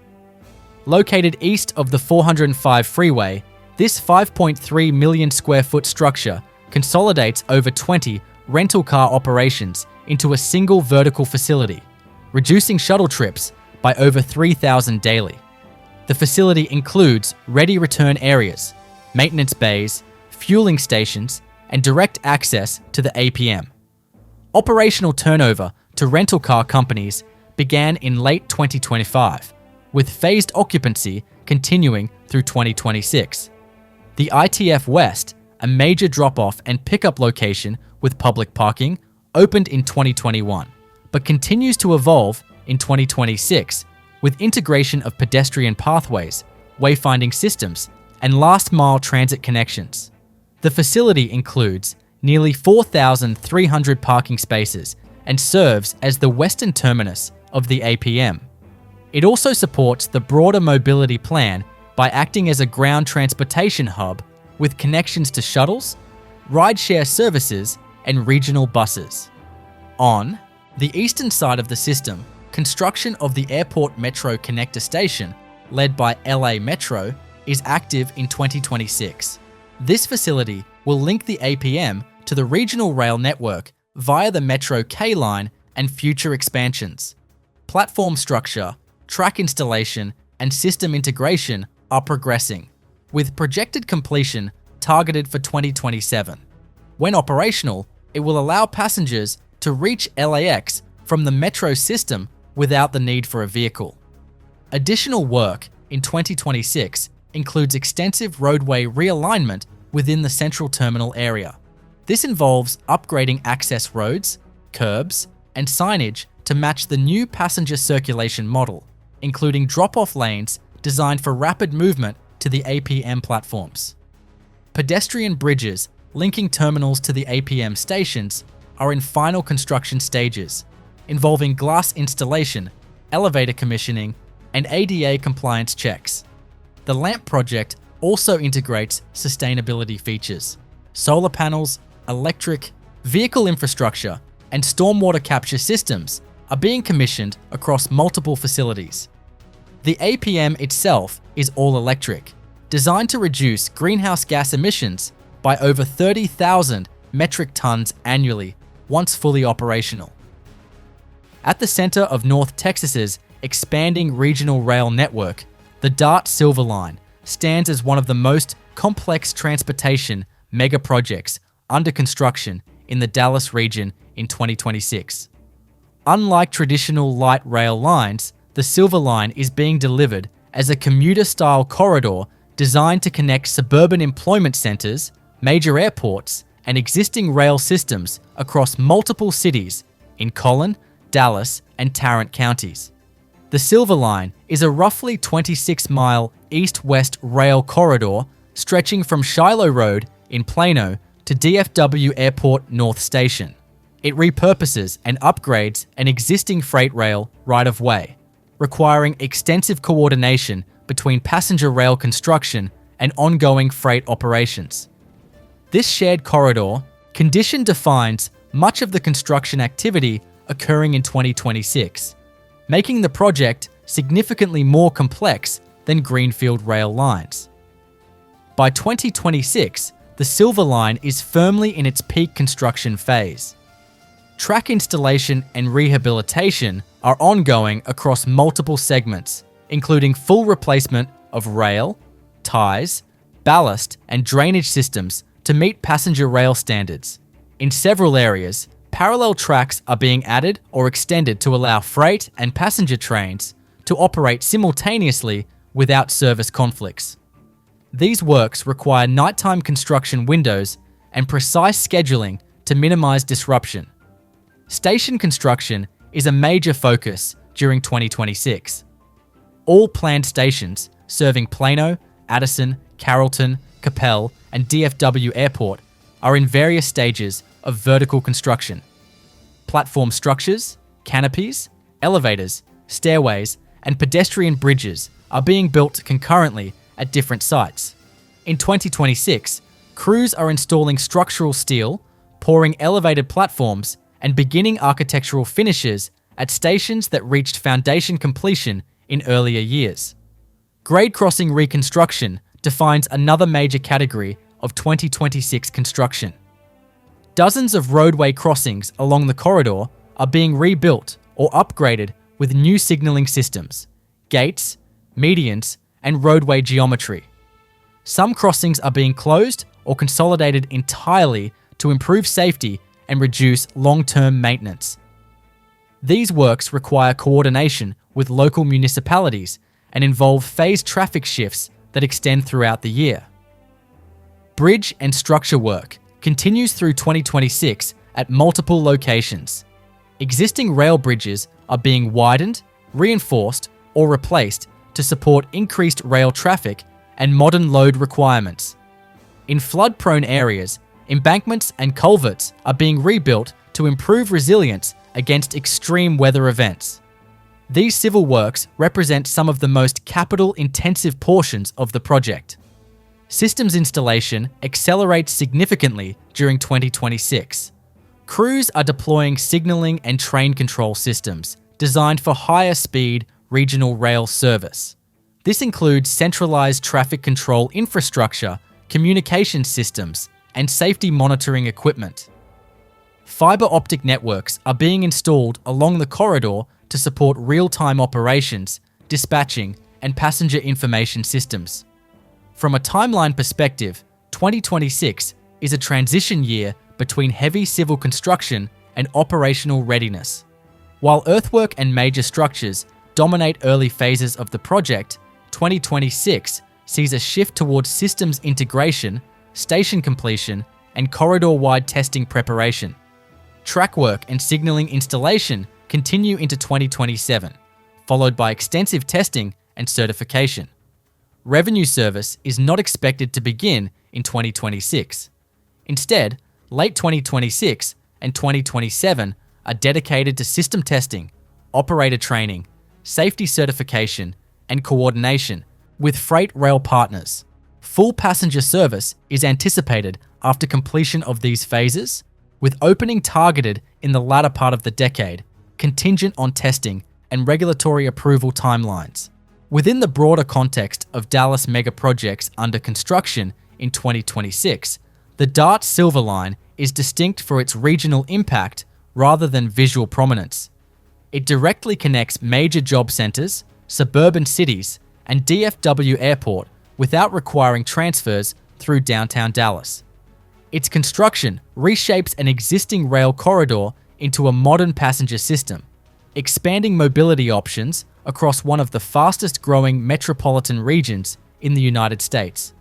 Located east of the 405 freeway, this 5.3 million square foot structure consolidates over 20 rental car operations into a single vertical facility, reducing shuttle trips by over 3,000 daily. The facility includes ready return areas, maintenance bays, fueling stations, and direct access to the APM. Operational turnover to rental car companies began in late 2025, with phased occupancy continuing through 2026. The ITF West, a major drop-off and pickup location with public parking, opened in 2021, but continues to evolve in 2026 with integration of pedestrian pathways, wayfinding systems, and last-mile transit connections. The facility includes nearly 4,300 parking spaces and serves as the western terminus of the APM. It also supports the broader mobility plan by acting as a ground transportation hub with connections to shuttles, rideshare services, and regional buses. On the eastern side of the system, construction of the Airport Metro Connector Station, led by LA Metro, is active in 2026. This facility will link the APM to the regional rail network via the Metro K line and future expansions. Platform structure, track installation, and system integration are progressing, with projected completion targeted for 2027. When operational, it will allow passengers to reach LAX from the metro system without the need for a vehicle. Additional work in 2026 includes extensive roadway realignment within the central terminal area. This involves upgrading access roads, curbs, and signage to match the new passenger circulation model, including drop-off lanes designed for rapid movement to the APM platforms. Pedestrian bridges linking terminals to the APM stations are in final construction stages, involving glass installation, elevator commissioning, and ADA compliance checks. The LAMP project also integrates sustainability features. Solar panels, electric, vehicle infrastructure, and stormwater capture systems are being commissioned across multiple facilities. The APM itself is all electric, designed to reduce greenhouse gas emissions by over 30,000 metric tons annually once fully operational. At the center of North Texas's expanding regional rail network, the DART Silver Line stands as one of the most complex transportation megaprojects under construction in the Dallas region in 2026. Unlike traditional light rail lines, the Silver Line is being delivered as a commuter-style corridor designed to connect suburban employment centers, major airports, and existing rail systems across multiple cities in Collin, Dallas, and Tarrant counties. The Silver Line is a roughly 26-mile east-west rail corridor stretching from Shiloh Road in Plano to DFW Airport North Station. It repurposes and upgrades an existing freight rail right-of-way, requiring extensive coordination between passenger rail construction and ongoing freight operations. This shared corridor condition defines much of the construction activity occurring in 2026, making the project significantly more complex than greenfield rail lines. By 2026, the Silver Line is firmly in its peak construction phase. Track installation and rehabilitation are ongoing across multiple segments, including full replacement of rail, ties, ballast, and drainage systems to meet passenger rail standards. In several areas, parallel tracks are being added or extended to allow freight and passenger trains to operate simultaneously without service conflicts. These works require nighttime construction windows and precise scheduling to minimize disruption. Station construction is a major focus during 2026. All planned stations serving Plano, Addison, Carrollton, Capel, and DFW Airport are in various stages of vertical construction. Platform structures, canopies, elevators, stairways, and pedestrian bridges are being built concurrently at different sites. In 2026, crews are installing structural steel, pouring elevated platforms, and beginning architectural finishes at stations that reached foundation completion in earlier years. Grade crossing reconstruction defines another major category of 2026 construction. Dozens of roadway crossings along the corridor are being rebuilt or upgraded with new signaling systems, gates, medians, and roadway geometry. Some crossings are being closed or consolidated entirely to improve safety and reduce long-term maintenance. These works require coordination with local municipalities and involve phased traffic shifts that extend throughout the year. Bridge and structure work continues through 2026 at multiple locations. Existing rail bridges are being widened, reinforced, or replaced to support increased rail traffic and modern load requirements. In flood-prone areas, embankments and culverts are being rebuilt to improve resilience against extreme weather events. These civil works represent some of the most capital-intensive portions of the project. Systems installation accelerates significantly during 2026. Crews are deploying signaling and train control systems designed for higher speed regional rail service. This includes centralized traffic control infrastructure, communication systems, and safety monitoring equipment. Fiber optic networks are being installed along the corridor to support real-time operations, dispatching, and passenger information systems. From a timeline perspective, 2026 is a transition year between heavy civil construction and operational readiness. While earthwork and major structures dominate early phases of the project, 2026 sees a shift towards systems integration, station completion, and corridor-wide testing preparation. Track work and signaling installation continue into 2027, followed by extensive testing and certification. Revenue service is not expected to begin in 2026. Instead, late 2026 and 2027 are dedicated to system testing, operator training, safety certification, and coordination with freight rail partners. Full passenger service is anticipated after completion of these phases, with opening targeted in the latter part of the decade, contingent on testing and regulatory approval timelines. Within the broader context of Dallas megaprojects under construction in 2026, the DART Silver Line is distinct for its regional impact rather than visual prominence. It directly connects major job centers, suburban cities, and DFW Airport without requiring transfers through downtown Dallas. Its construction reshapes an existing rail corridor into a modern passenger system, expanding mobility options across one of the fastest growing metropolitan regions in the United States.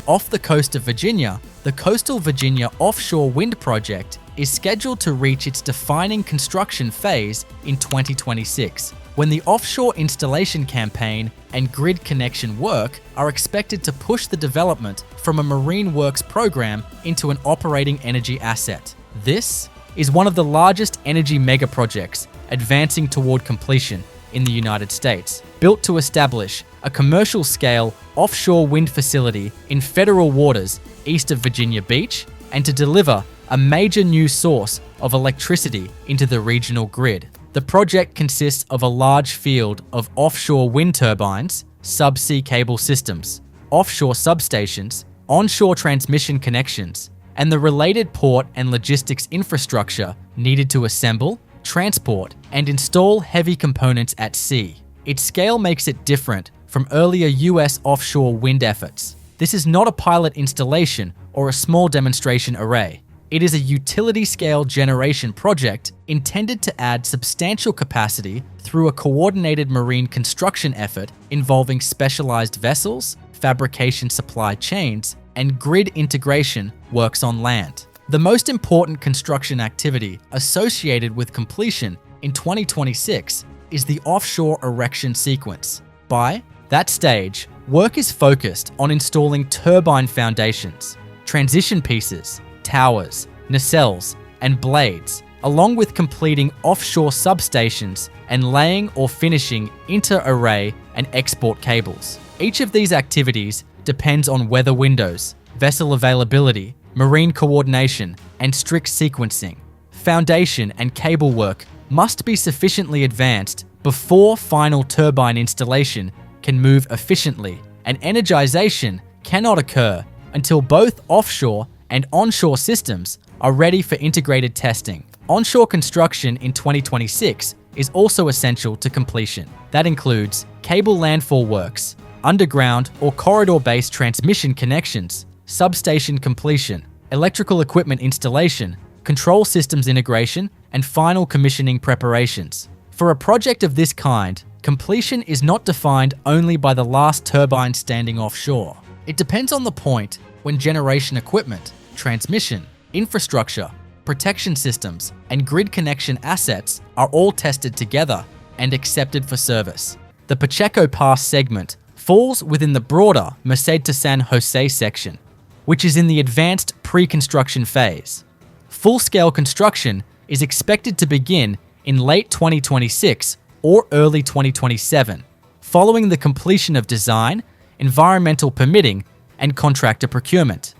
Off the coast of Virginia, the Coastal Virginia Offshore Wind Project is scheduled to reach its defining construction phase in 2026, when the offshore installation campaign and grid connection work are expected to push the development from a marine works program into an operating energy asset. This is one of the largest energy megaprojects advancing toward completion in the United States, built to establish a commercial-scale offshore wind facility in federal waters east of Virginia Beach and to deliver a major new source of electricity into the regional grid. The project consists of a large field of offshore wind turbines, subsea cable systems, offshore substations, onshore transmission connections, and the related port and logistics infrastructure needed to assemble, transport, and install heavy components at sea. Its scale makes it different from earlier US offshore wind efforts. This is not a pilot installation or a small demonstration array. It is a utility-scale generation project intended to add substantial capacity through a coordinated marine construction effort involving specialized vessels, fabrication supply chains, and grid integration works on land. The most important construction activity associated with completion in 2026 is the offshore erection sequence. By that stage, work is focused on installing turbine foundations, transition pieces, towers, nacelles, and blades, along with completing offshore substations and laying or finishing inter-array and export cables. Each of these activities depends on weather windows, vessel availability, marine coordination, and strict sequencing. Foundation and cable work must be sufficiently advanced before final turbine installation can move efficiently, and energization cannot occur until both offshore and onshore systems are ready for integrated testing. Onshore construction in 2026 is also essential to completion. That includes cable landfall works, underground or corridor-based transmission connections, substation completion, electrical equipment installation, control systems integration, and final commissioning preparations. For a project of this kind, completion is not defined only by the last turbine standing offshore. It depends on the point when generation equipment, transmission, infrastructure, protection systems, and grid connection assets are all tested together and accepted for service. The Pacheco Pass segment falls within the broader Merced to San Jose section, which is in the advanced pre-construction phase. Full-scale construction is expected to begin in late 2026 or early 2027, following the completion of design, environmental permitting, and contractor procurement.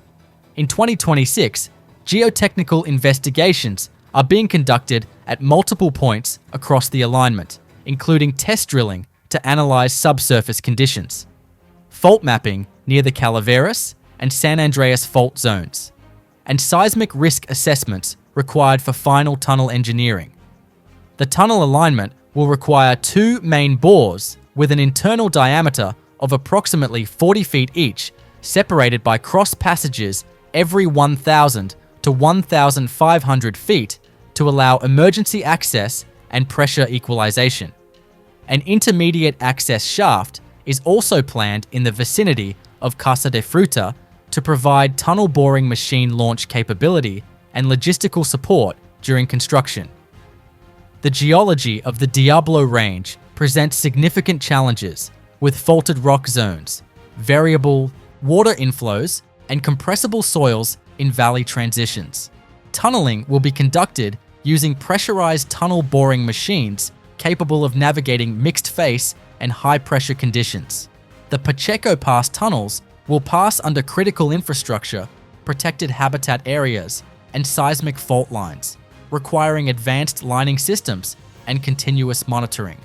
In 2026, geotechnical investigations are being conducted at multiple points across the alignment, including test drilling to analyze subsurface conditions, fault mapping near the Calaveras and San Andreas fault zones, and seismic risk assessments required for final tunnel engineering. The tunnel alignment will require 2 main bores with an internal diameter of approximately 40 feet each, separated by cross passages every 1,000 to 1,500 feet to allow emergency access and pressure equalization. An intermediate access shaft is also planned in the vicinity of Casa de Fruta to provide tunnel boring machine launch capability and logistical support during construction. The geology of the Diablo Range presents significant challenges with faulted rock zones, variable water inflows, and compressible soils in valley transitions. Tunneling will be conducted using pressurized tunnel boring machines capable of navigating mixed face and high pressure conditions. The Pacheco Pass tunnels will pass under critical infrastructure, protected habitat areas, and seismic fault lines, requiring advanced lining systems and continuous monitoring.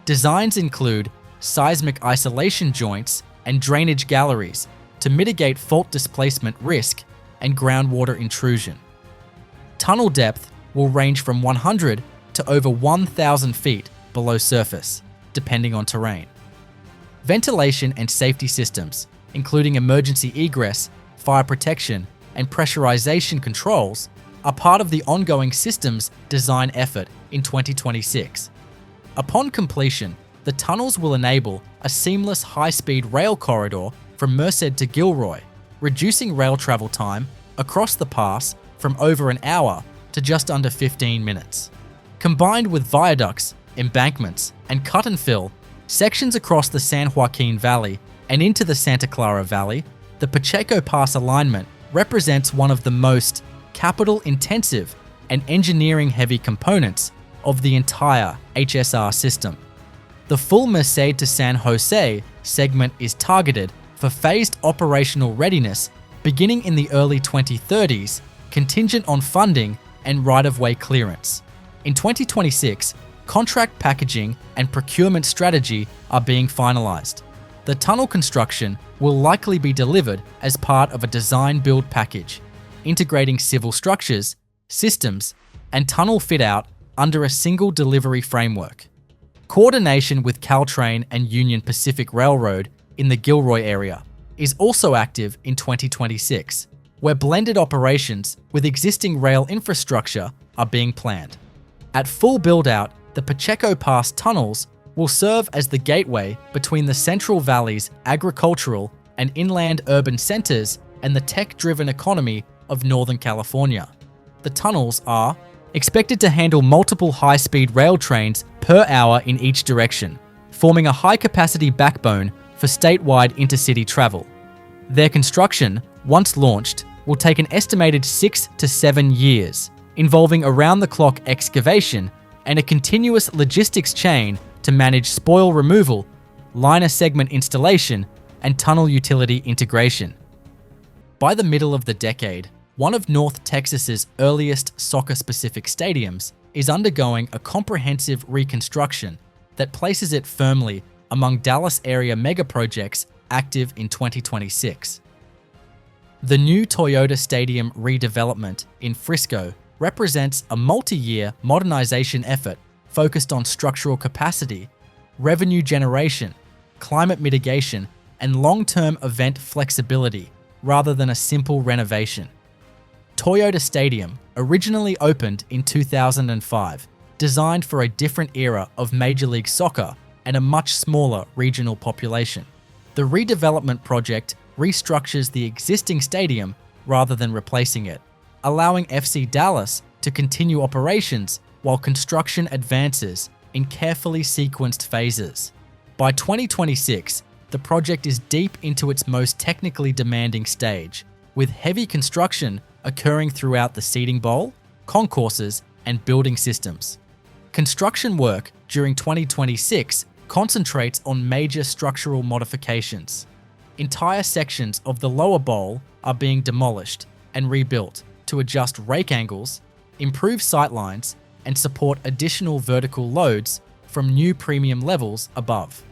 Designs include seismic isolation joints and drainage galleries to mitigate fault displacement risk and groundwater intrusion. Tunnel depth will range from 100 to over 1,000 feet below surface, depending on terrain. Ventilation and safety systems, including emergency egress, fire protection, and pressurization controls, are part of the ongoing systems design effort in 2026. Upon completion, the tunnels will enable a seamless high-speed rail corridor from Merced to Gilroy, reducing rail travel time across the pass from over an hour to just under 15 minutes. Combined with viaducts, embankments, and cut and fill sections across the San Joaquin Valley and into the Santa Clara Valley, the Pacheco Pass alignment represents one of the most capital-intensive and engineering-heavy components of the entire HSR system. The full Merced to San Jose segment is targeted for phased operational readiness beginning in the early 2030s, contingent on funding and right-of-way clearance. In 2026, contract packaging and procurement strategy are being finalized. The tunnel construction will likely be delivered as part of a design-build package, integrating civil structures, systems, and tunnel fit-out under a single delivery framework. Coordination with Caltrain and Union Pacific Railroad in the Gilroy area is also active in 2026, where blended operations with existing rail infrastructure are being planned. At full build-out, the Pacheco Pass tunnels will serve as the gateway between the Central Valley's agricultural and inland urban centers and the tech-driven economy of Northern California. The tunnels are expected to handle multiple high-speed rail trains per hour in each direction, forming a high-capacity backbone for statewide intercity travel. Their construction, once launched, will take an estimated 6 to 7 years, involving around-the-clock excavation and a continuous logistics chain to manage spoil removal, liner segment installation, and tunnel utility integration. By the middle of the decade, one of North Texas's earliest soccer-specific stadiums is undergoing a comprehensive reconstruction that places it firmly among Dallas area megaprojects active in 2026. The new Toyota Stadium redevelopment in Frisco represents a multi-year modernization effort focused on structural capacity, revenue generation, climate mitigation, and long-term event flexibility rather than a simple renovation. Toyota Stadium originally opened in 2005, designed for a different era of Major League Soccer and a much smaller regional population. The redevelopment project restructures the existing stadium rather than replacing it, allowing FC Dallas to continue operations while construction advances in carefully sequenced phases. By 2026, the project is deep into its most technically demanding stage, with heavy construction occurring throughout the seating bowl, concourses, and building systems. Construction work during 2026 concentrates on major structural modifications. Entire sections of the lower bowl are being demolished and rebuilt to adjust rake angles, improve sightlines, and support additional vertical loads from new premium levels above.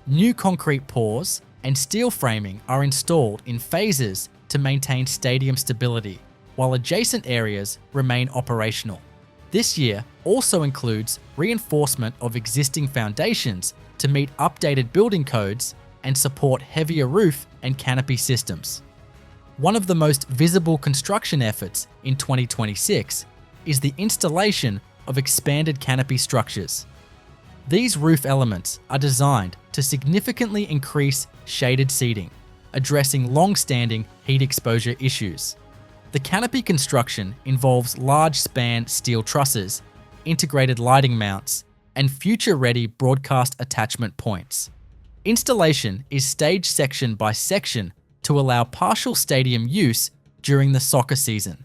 New concrete pours and steel framing are installed in phases to maintain stadium stability, while adjacent areas remain operational. This year also includes reinforcement of existing foundations to meet updated building codes and support heavier roof and canopy systems. One of the most visible construction efforts in 2026 is the installation of expanded canopy structures. These roof elements are designed to significantly increase shaded seating, addressing long-standing heat exposure issues. The canopy construction involves large-span steel trusses, integrated lighting mounts, and future-ready broadcast attachment points. Installation is staged section by section to allow partial stadium use during the soccer season.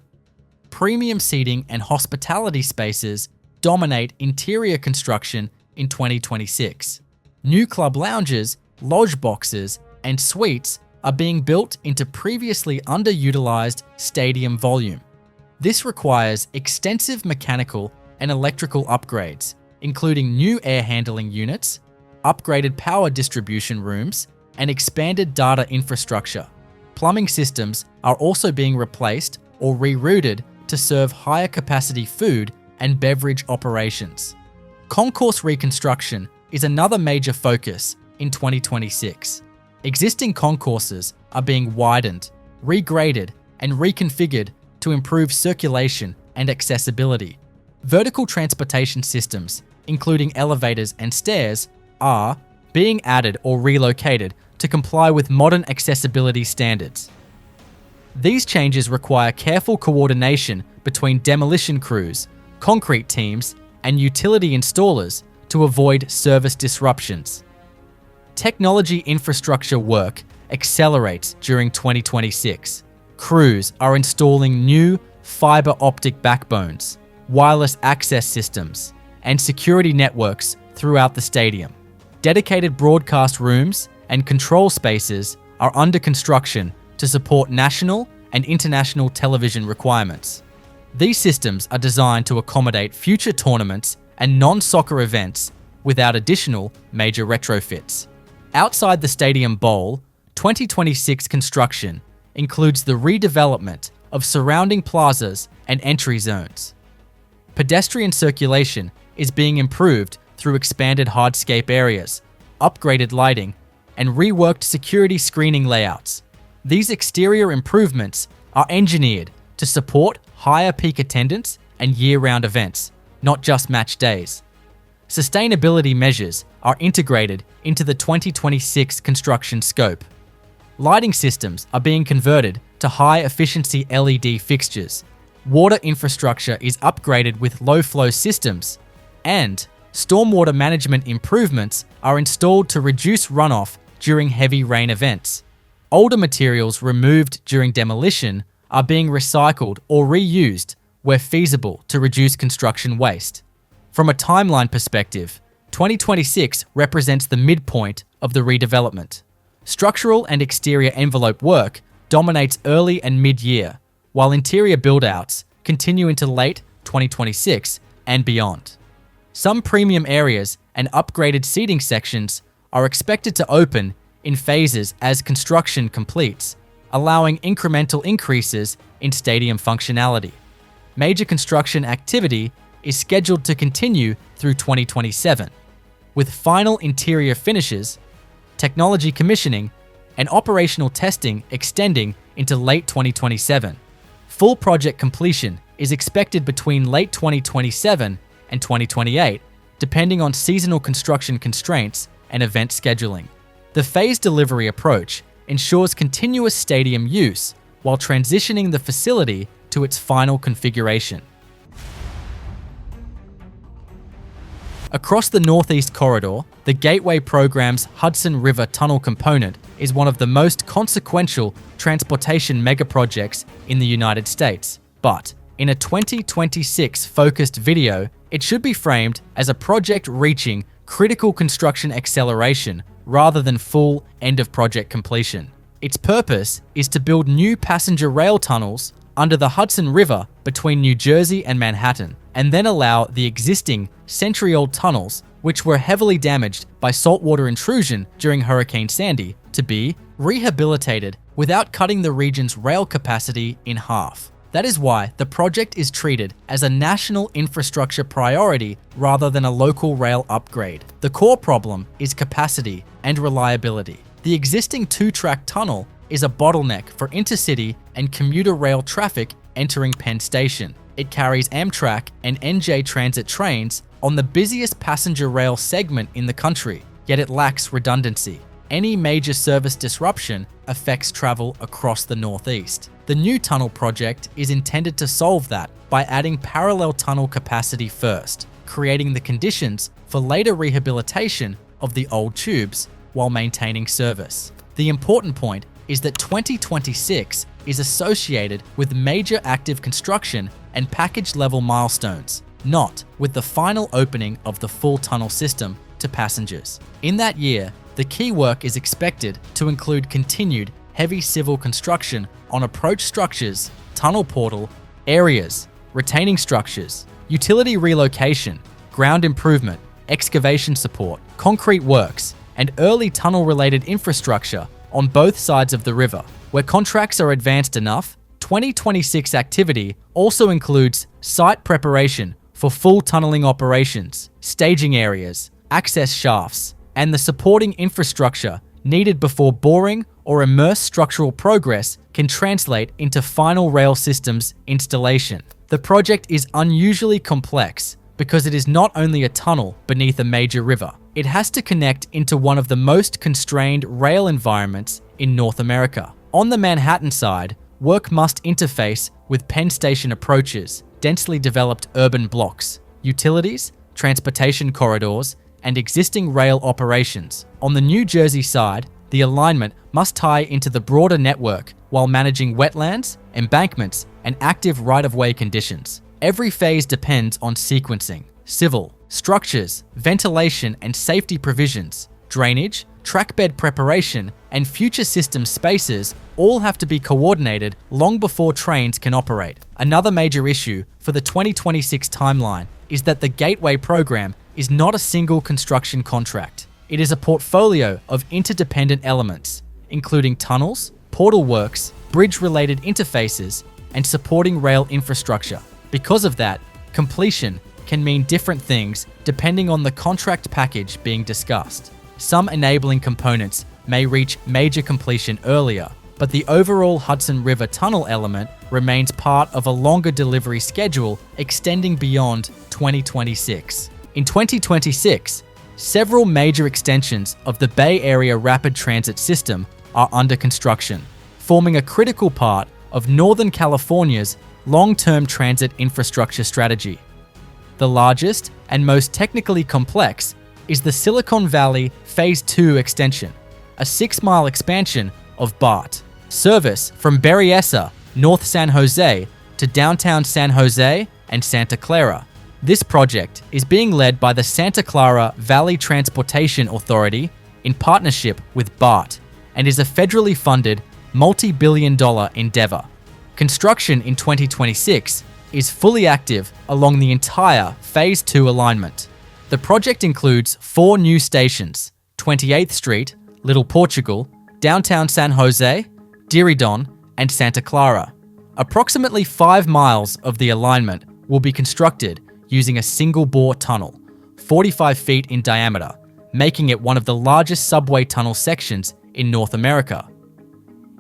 Premium seating and hospitality spaces dominate interior construction in 2026. New club lounges, lodge boxes, and suites are being built into previously underutilized stadium volume. This requires extensive mechanical and electrical upgrades, including new air handling units, upgraded power distribution rooms, and expanded data infrastructure. Plumbing systems are also being replaced or rerouted to serve higher capacity food and beverage operations. Concourse reconstruction is another major focus in 2026. Existing concourses are being widened, regraded, and reconfigured to improve circulation and accessibility. Vertical transportation systems, including elevators and stairs, are being added or relocated to comply with modern accessibility standards. These changes require careful coordination between demolition crews, concrete teams, and utility installers to avoid service disruptions. Technology infrastructure work accelerates during 2026. Crews are installing new fiber optic backbones, wireless access systems, and security networks throughout the stadium. Dedicated broadcast rooms and control spaces are under construction to support national and international television requirements. These systems are designed to accommodate future tournaments and non-soccer events without additional major retrofits. Outside the stadium bowl, 2026 construction includes the redevelopment of surrounding plazas and entry zones. Pedestrian circulation is being improved through expanded hardscape areas, upgraded lighting, and reworked security screening layouts. These exterior improvements are engineered to support higher peak attendance and year-round events, not just match days. Sustainability measures are integrated into the 2026 construction scope. Lighting systems are being converted to high-efficiency LED fixtures. Water infrastructure is upgraded with low-flow systems, and stormwater management improvements are installed to reduce runoff during heavy rain events. Older materials removed during demolition are being recycled or reused where feasible to reduce construction waste. From a timeline perspective, 2026 represents the midpoint of the redevelopment. Structural and exterior envelope work dominates early and mid-year, while interior build-outs continue into late 2026 and beyond. Some premium areas and upgraded seating sections are expected to open in phases as construction completes, allowing incremental increases in stadium functionality. Major construction activity is scheduled to continue through 2027, with final interior finishes, technology commissioning, and operational testing extending into late 2027. Full project completion is expected between late 2027 and 2028, depending on seasonal construction constraints and event scheduling. The phased delivery approach ensures continuous stadium use while transitioning the facility to its final configuration. Across the Northeast Corridor, the Gateway program's Hudson River Tunnel component is one of the most consequential transportation megaprojects in the United States. But in a 2026 focused video, it should be framed as a project reaching critical construction acceleration rather than full end-of-project completion. Its purpose is to build new passenger rail tunnels under the Hudson River between New Jersey and Manhattan, and then allow the existing century-old tunnels, which were heavily damaged by saltwater intrusion during Hurricane Sandy, to be rehabilitated without cutting the region's rail capacity in half. That is why the project is treated as a national infrastructure priority rather than a local rail upgrade. The core problem is capacity and reliability. The existing two-track tunnel is a bottleneck for intercity and commuter rail traffic entering Penn Station. It carries Amtrak and NJ Transit trains on the busiest passenger rail segment in the country, yet it lacks redundancy. Any major service disruption affects travel across the Northeast. The new tunnel project is intended to solve that by adding parallel tunnel capacity first, creating the conditions for later rehabilitation of the old tubes while maintaining service. The important point is that 2026 is associated with major active construction and package-level milestones, not with the final opening of the full tunnel system to passengers. In that year, the key work is expected to include continued heavy civil construction on approach structures, tunnel portal, areas, retaining structures, utility relocation, ground improvement, excavation support, concrete works, and early tunnel-related infrastructure on both sides of the river. Where contracts are advanced enough, 2026 activity also includes site preparation for full tunneling operations, staging areas, access shafts, and the supporting infrastructure needed before boring or immersed structural progress can translate into final rail systems installation. The project is unusually complex because it is not only a tunnel beneath a major river. It has to connect into one of the most constrained rail environments in North America. On the Manhattan side, work must interface with Penn Station approaches, densely developed urban blocks, utilities, transportation corridors, and existing rail operations. On the New Jersey side, the alignment must tie into the broader network while managing wetlands, embankments, and active right-of-way conditions. Every phase depends on sequencing, civil, structures, ventilation and safety provisions, drainage, trackbed preparation, and future system spaces all have to be coordinated long before trains can operate. Another major issue for the 2026 timeline is that the Gateway program is not a single construction contract. It is a portfolio of interdependent elements, including tunnels, portal works, bridge-related interfaces, and supporting rail infrastructure. Because of that, completion can mean different things depending on the contract package being discussed. Some enabling components may reach major completion earlier, but the overall Hudson River Tunnel element remains part of a longer delivery schedule extending beyond 2026. In 2026, several major extensions of the Bay Area Rapid Transit System are under construction, forming a critical part of Northern California's long-term transit infrastructure strategy. The largest and most technically complex is the Silicon Valley Phase 2 extension, a 6-mile expansion of BART. Service from Berryessa, North San Jose, to downtown San Jose and Santa Clara. This project is being led by the Santa Clara Valley Transportation Authority in partnership with BART and is a federally funded multi-billion-dollar endeavor. Construction in 2026 is fully active along the entire Phase 2 alignment. The project includes 4 new stations: 28th Street, Little Portugal, downtown San Jose, Diridon, and Santa Clara. Approximately 5 miles of the alignment will be constructed using a single-bore tunnel, 45 feet in diameter, making it one of the largest subway tunnel sections in North America.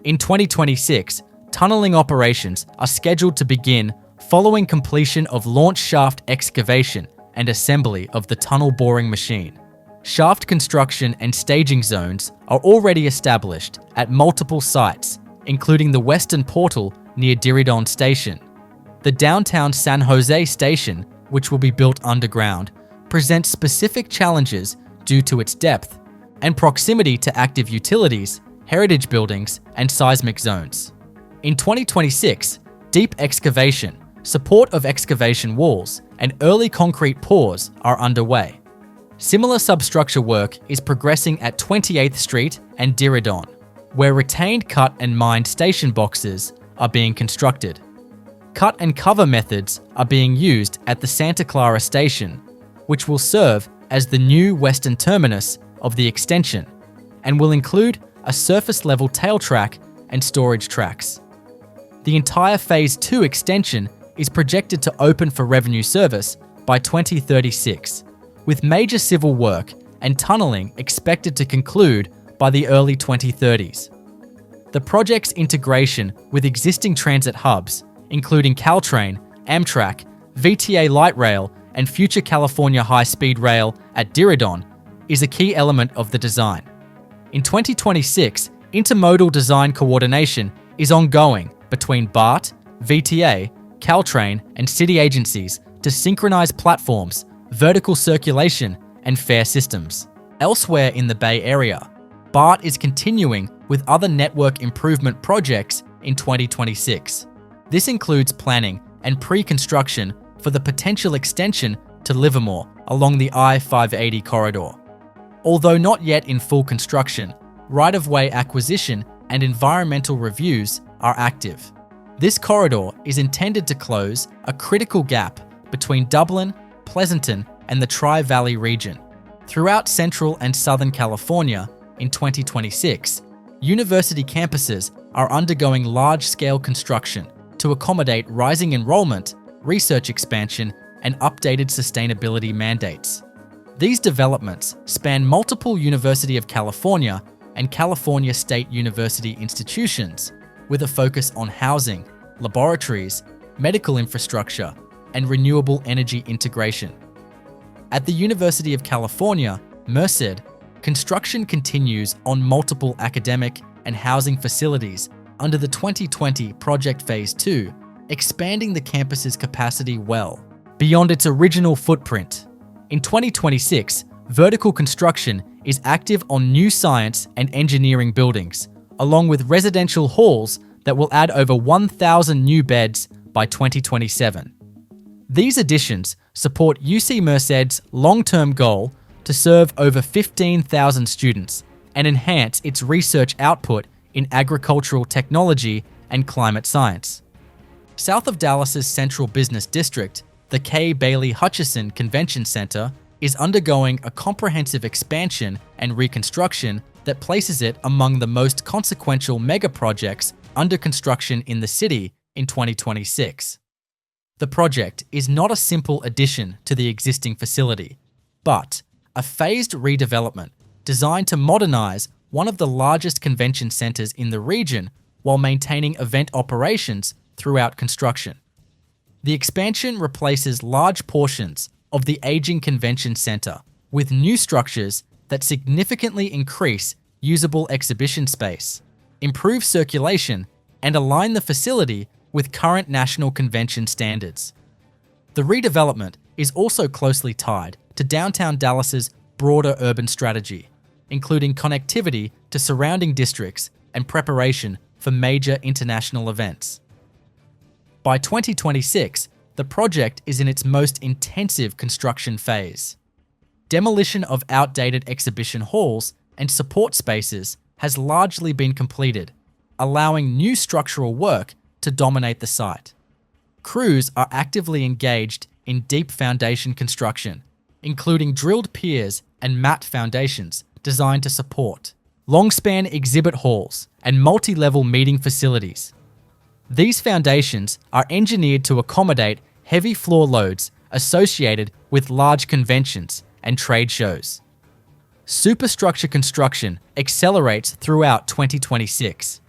In 2026, tunneling operations are scheduled to begin following completion of launch shaft excavation and assembly of the tunnel boring machine. Shaft construction and staging zones are already established at multiple sites, including the western portal near Diridon Station. The downtown San Jose station, which will be built underground, presents specific challenges due to its depth and proximity to active utilities, heritage buildings, and seismic zones. In 2026, deep excavation, support of excavation walls, and early concrete pours are underway. Similar substructure work is progressing at 28th Street and Diridon, where retained cut and mined station boxes are being constructed. Cut and cover methods are being used at the Santa Clara station, which will serve as the new western terminus of the extension and will include a surface-level tail track and storage tracks. The entire Phase 2 extension is projected to open for revenue service by 2036, with major civil work and tunneling expected to conclude by the early 2030s. The project's integration with existing transit hubs, including Caltrain, Amtrak, VTA Light Rail, and future California High-Speed Rail at Diridon, is a key element of the design. In 2026, intermodal design coordination is ongoing between BART, VTA, Caltrain, and city agencies to synchronize platforms, vertical circulation, and fare systems. Elsewhere in the Bay Area, BART is continuing with other network improvement projects in 2026. This includes planning and pre-construction for the potential extension to Livermore along the I-580 corridor. Although not yet in full construction, right-of-way acquisition and environmental reviews are active. This corridor is intended to close a critical gap between Dublin, Pleasanton, and the Tri-Valley region. Throughout Central and Southern California in 2026, university campuses are undergoing large-scale construction to accommodate rising enrollment, research expansion, and updated sustainability mandates. These developments span multiple University of California and California State University institutions, with a focus on housing, laboratories, medical infrastructure, and renewable energy integration. At the University of California, Merced, construction continues on multiple academic and housing facilities under the 2020 Project Phase 2, expanding the campus's capacity well beyond its original footprint. In 2026, vertical construction is active on new science and engineering buildings, along with residential halls that will add over 1,000 new beds by 2027. These additions support UC Merced's long-term goal to serve over 15,000 students and enhance its research output in agricultural technology and climate science. South of Dallas's central business district, the K. Bailey Hutcherson Convention Center is undergoing a comprehensive expansion and reconstruction that places it among the most consequential megaprojects under construction in the city in 2026. The project is not a simple addition to the existing facility, but a phased redevelopment designed to modernize one of the largest convention centers in the region while maintaining event operations throughout construction. The expansion replaces large portions of the aging convention center with new structures that significantly increase usable exhibition space, improve circulation, and align the facility with current national convention standards. The redevelopment is also closely tied to downtown Dallas's broader urban strategy, including connectivity to surrounding districts and preparation for major international events. By 2026, the project is in its most intensive construction phase. Demolition of outdated exhibition halls and support spaces has largely been completed, allowing new structural work to dominate the site. Crews are actively engaged in deep foundation construction, including drilled piers and mat foundations designed to support long-span exhibit halls and multi-level meeting facilities. These foundations are engineered to accommodate heavy floor loads associated with large conventions and trade shows. Superstructure construction accelerates throughout 2026.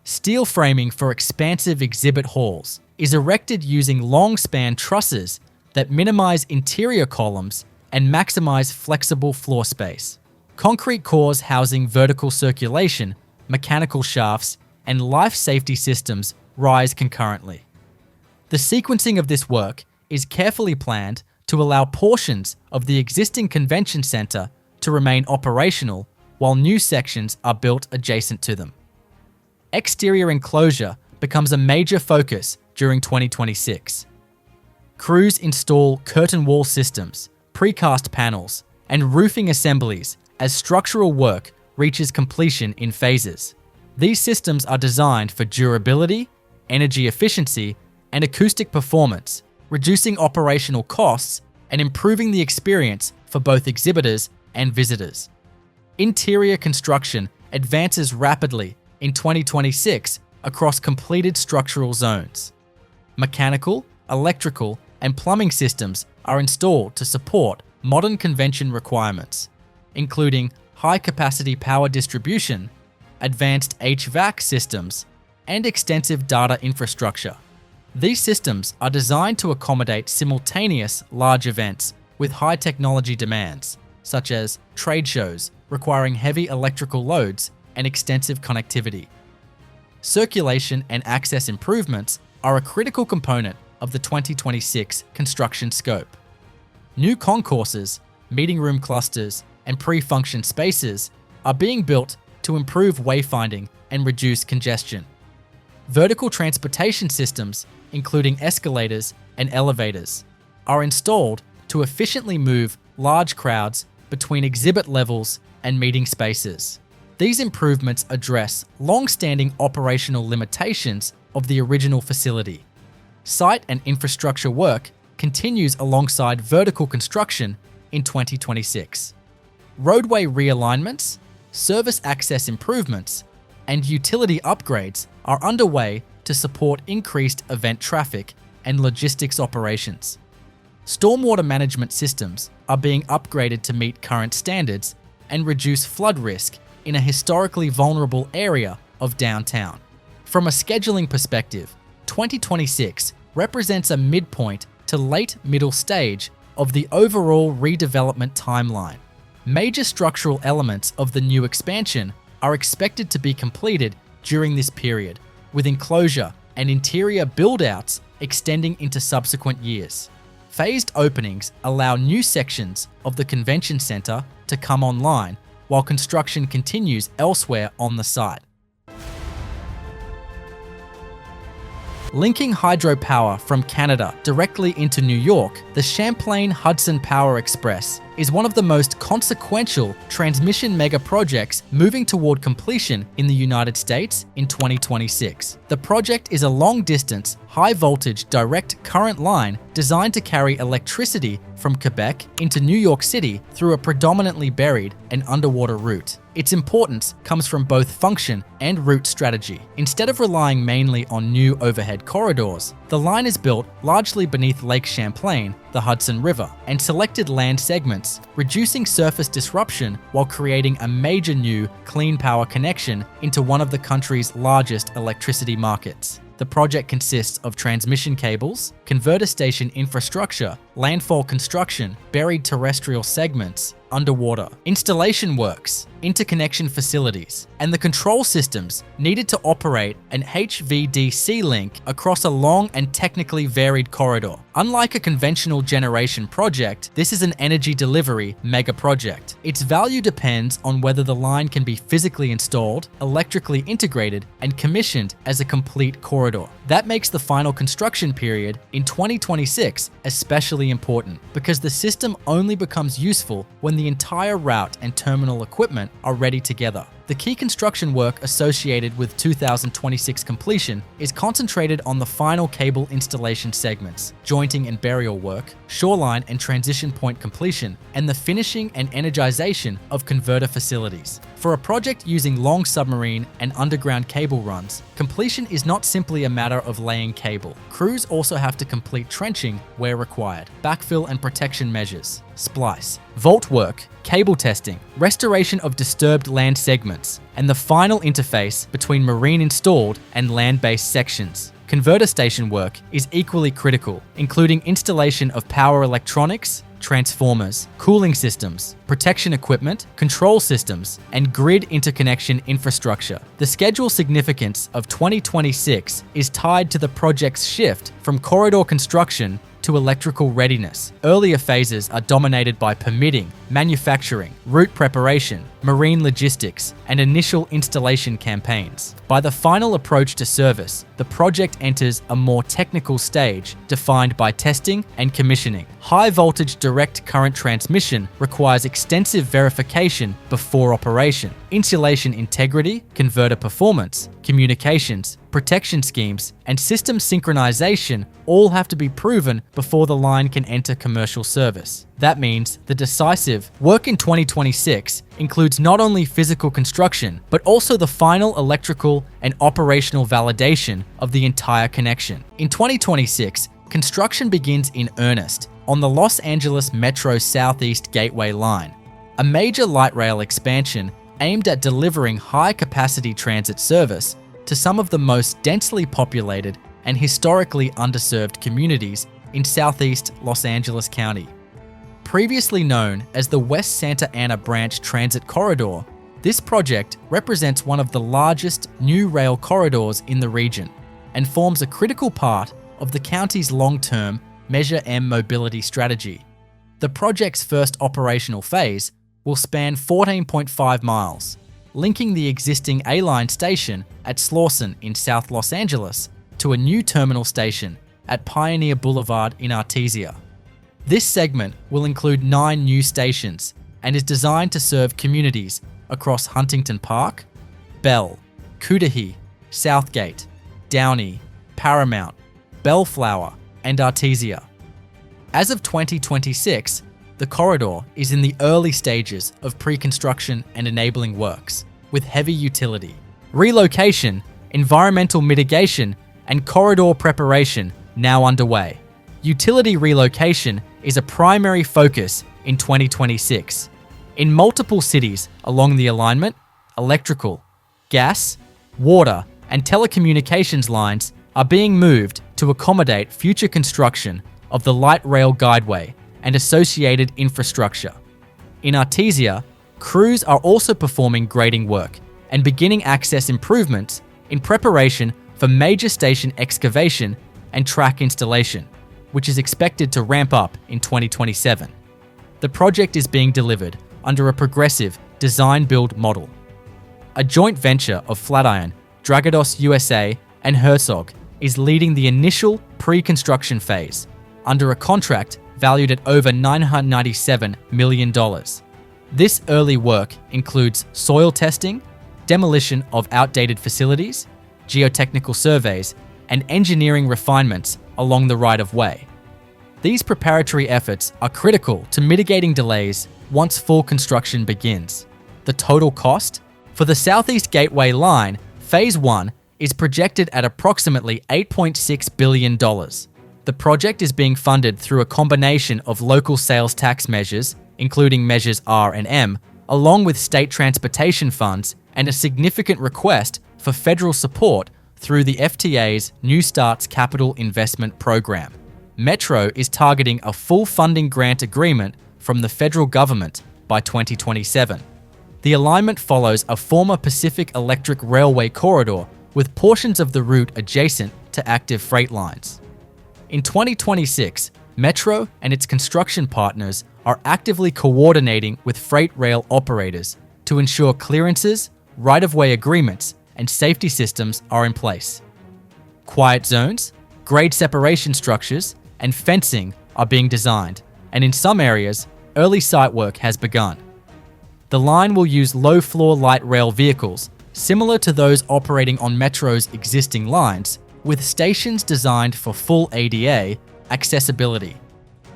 Steel framing for expansive exhibit halls is erected using long-span trusses that minimize interior columns and maximize flexible floor space. Concrete cores housing vertical circulation, mechanical shafts, and life safety systems rise concurrently. The sequencing of this work is carefully planned to allow portions of the existing convention center to remain operational while new sections are built adjacent to them. Exterior enclosure becomes a major focus during 2026. Crews install curtain wall systems, precast panels, and roofing assemblies as structural work reaches completion in phases. These systems are designed for durability, energy efficiency, and acoustic performance, reducing operational costs and improving the experience for both exhibitors and visitors. Interior construction advances rapidly in 2026 across completed structural zones. Mechanical, electrical, and plumbing systems are installed to support modern convention requirements, including high-capacity power distribution, advanced HVAC systems, and extensive data infrastructure. These systems are designed to accommodate simultaneous large events with high technology demands, such as trade shows requiring heavy electrical loads and extensive connectivity. Circulation and access improvements are a critical component of the 2026 construction scope. New concourses, meeting room clusters, and pre-function spaces are being built to improve wayfinding and reduce congestion. Vertical transportation systems, including escalators and elevators, are installed to efficiently move large crowds between exhibit levels and meeting spaces. These improvements address long-standing operational limitations of the original facility. Site and infrastructure work continues alongside vertical construction in 2026. Roadway realignments, service access improvements, and utility upgrades are underway to support increased event traffic and logistics operations. Stormwater management systems are being upgraded to meet current standards and reduce flood risk in a historically vulnerable area of downtown. From a scheduling perspective, 2026 represents a midpoint to late middle stage of the overall redevelopment timeline. Major structural elements of the new expansion are expected to be completed during this period, with enclosure and interior build-outs extending into subsequent years. Phased openings allow new sections of the convention center to come online while construction continues elsewhere on the site. Linking hydropower from Canada directly into New York, the Champlain Hudson Power Express is one of the most consequential transmission megaprojects moving toward completion in the United States in 2026. The project is a long-distance, high-voltage direct current line designed to carry electricity from Quebec into New York City through a predominantly buried and underwater route. Its importance comes from both function and route strategy. Instead of relying mainly on new overhead corridors, the line is built largely beneath Lake Champlain, the Hudson River, and selected land segments, reducing surface disruption while creating a major new clean power connection into one of the country's largest electricity markets. The project consists of transmission cables, converter station infrastructure, landfall construction, buried terrestrial segments, underwater, installation works, interconnection facilities, and the control systems needed to operate an HVDC link across a long and technically varied corridor. Unlike a conventional generation project, this is an energy delivery mega project. Its value depends on whether the line can be physically installed, electrically integrated, and commissioned as a complete corridor. That makes the final construction period in 2026 especially important, because the system only becomes useful when the entire route and terminal equipment are ready together. The key construction work associated with 2026 completion is concentrated on the final cable installation segments, jointing and burial work, shoreline and transition point completion, and the finishing and energization of converter facilities. For a project using long submarine and underground cable runs, completion is not simply a matter of laying cable. Crews also have to complete trenching where required, backfill and protection measures, splice, vault work, cable testing, restoration of disturbed land segments, and the final interface between marine installed and land-based sections. Converter station work is equally critical, including installation of power electronics, transformers, cooling systems, protection equipment, control systems, and grid interconnection infrastructure. The schedule significance of 2026 is tied to the project's shift from corridor construction to electrical readiness. Earlier phases are dominated by permitting, manufacturing, route preparation, marine logistics, and initial installation campaigns. By the final approach to service, the project enters a more technical stage defined by testing and commissioning. High voltage direct current transmission requires extensive verification before operation. Insulation integrity, converter performance, communications, protection schemes, and system synchronization all have to be proven before the line can enter commercial service. That means the decisive work in 2026 includes not only physical construction, but also the final electrical and operational validation of the entire connection. In 2026, construction begins in earnest on the Los Angeles Metro Southeast Gateway Line, a major light rail expansion aimed at delivering high-capacity transit service to some of the most densely populated and historically underserved communities in southeast Los Angeles County. Previously known as the West Santa Ana Branch Transit Corridor, this project represents one of the largest new rail corridors in the region and forms a critical part of the county's long-term Measure M mobility strategy. The project's first operational phase will span 14.5 miles, linking the existing A-Line station at Slauson in South Los Angeles to a new terminal station at Pioneer Boulevard in Artesia. This segment will include 9 new stations and is designed to serve communities across Huntington Park, Bell, Cudahy, Southgate, Downey, Paramount, Bellflower, and Artesia. As of 2026, the corridor is in the early stages of pre-construction and enabling works, with heavy utility, relocation, environmental mitigation, and corridor preparation now underway. Utility relocation is a primary focus in 2026. In multiple cities along the alignment, electrical, gas, water, and telecommunications lines are being moved to accommodate future construction of the light rail guideway and associated infrastructure. In Artesia, crews are also performing grading work and beginning access improvements in preparation for major station excavation and track installation, which is expected to ramp up in 2027. The project is being delivered under a progressive design-build model. A joint venture of Flatiron, Dragados USA, and Herzog is leading the initial pre-construction phase under a contract valued at over $997 million. This early work includes soil testing, demolition of outdated facilities, geotechnical surveys, and engineering refinements along the right-of-way. These preparatory efforts are critical to mitigating delays once full construction begins. The total cost? For the Southeast Gateway Line, Phase 1 is projected at approximately $8.6 billion. The project is being funded through a combination of local sales tax measures, including Measures R and M, along with state transportation funds and a significant request for federal support through the FTA's New Starts Capital Investment Program. Metro is targeting a full funding grant agreement from the federal government by 2027. The alignment follows a former Pacific Electric Railway corridor with portions of the route adjacent to active freight lines. In 2026, Metro and its construction partners are actively coordinating with freight rail operators to ensure clearances, right-of-way agreements, and safety systems are in place. Quiet zones, grade separation structures, and fencing are being designed, and in some areas, early site work has begun. The line will use low-floor light rail vehicles, similar to those operating on Metro's existing lines, with stations designed for full ADA accessibility.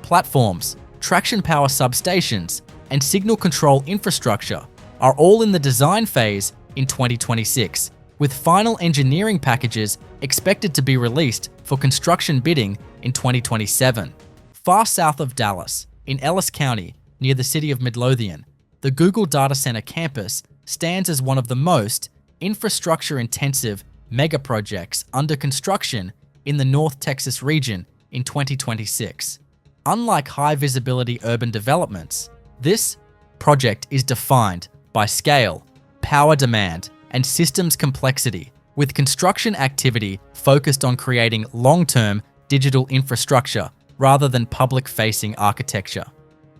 Platforms, traction power substations, and signal control infrastructure are all in the design phase in 2026, with final engineering packages expected to be released for construction bidding in 2027. Far south of Dallas, in Ellis County, near the city of Midlothian, the Google Data Center campus stands as one of the most infrastructure-intensive megaprojects under construction in the North Texas region in 2026. Unlike high-visibility urban developments, this project is defined by scale, power demand, and systems complexity, with construction activity focused on creating long-term digital infrastructure rather than public-facing architecture.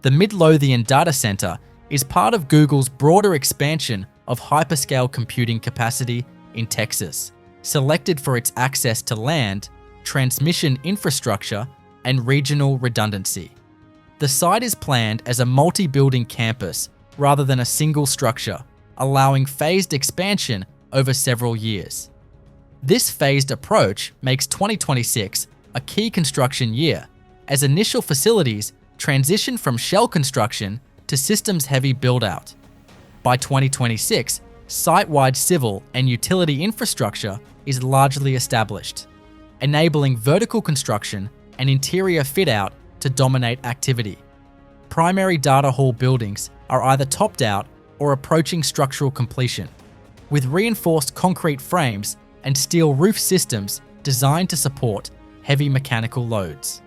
The Midlothian Data Center is part of Google's broader expansion of hyperscale computing capacity in Texas, selected for its access to land, transmission infrastructure, and regional redundancy. The site is planned as a multi-building campus rather than a single structure, allowing phased expansion over several years. This phased approach makes 2026 a key construction year, as initial facilities transition from shell construction to systems-heavy build-out. By 2026, site-wide civil and utility infrastructure is largely established, enabling vertical construction and interior fit-out to dominate activity. Primary data hall buildings are either topped out or approaching structural completion, with reinforced concrete frames and steel roof systems designed to support heavy mechanical loads.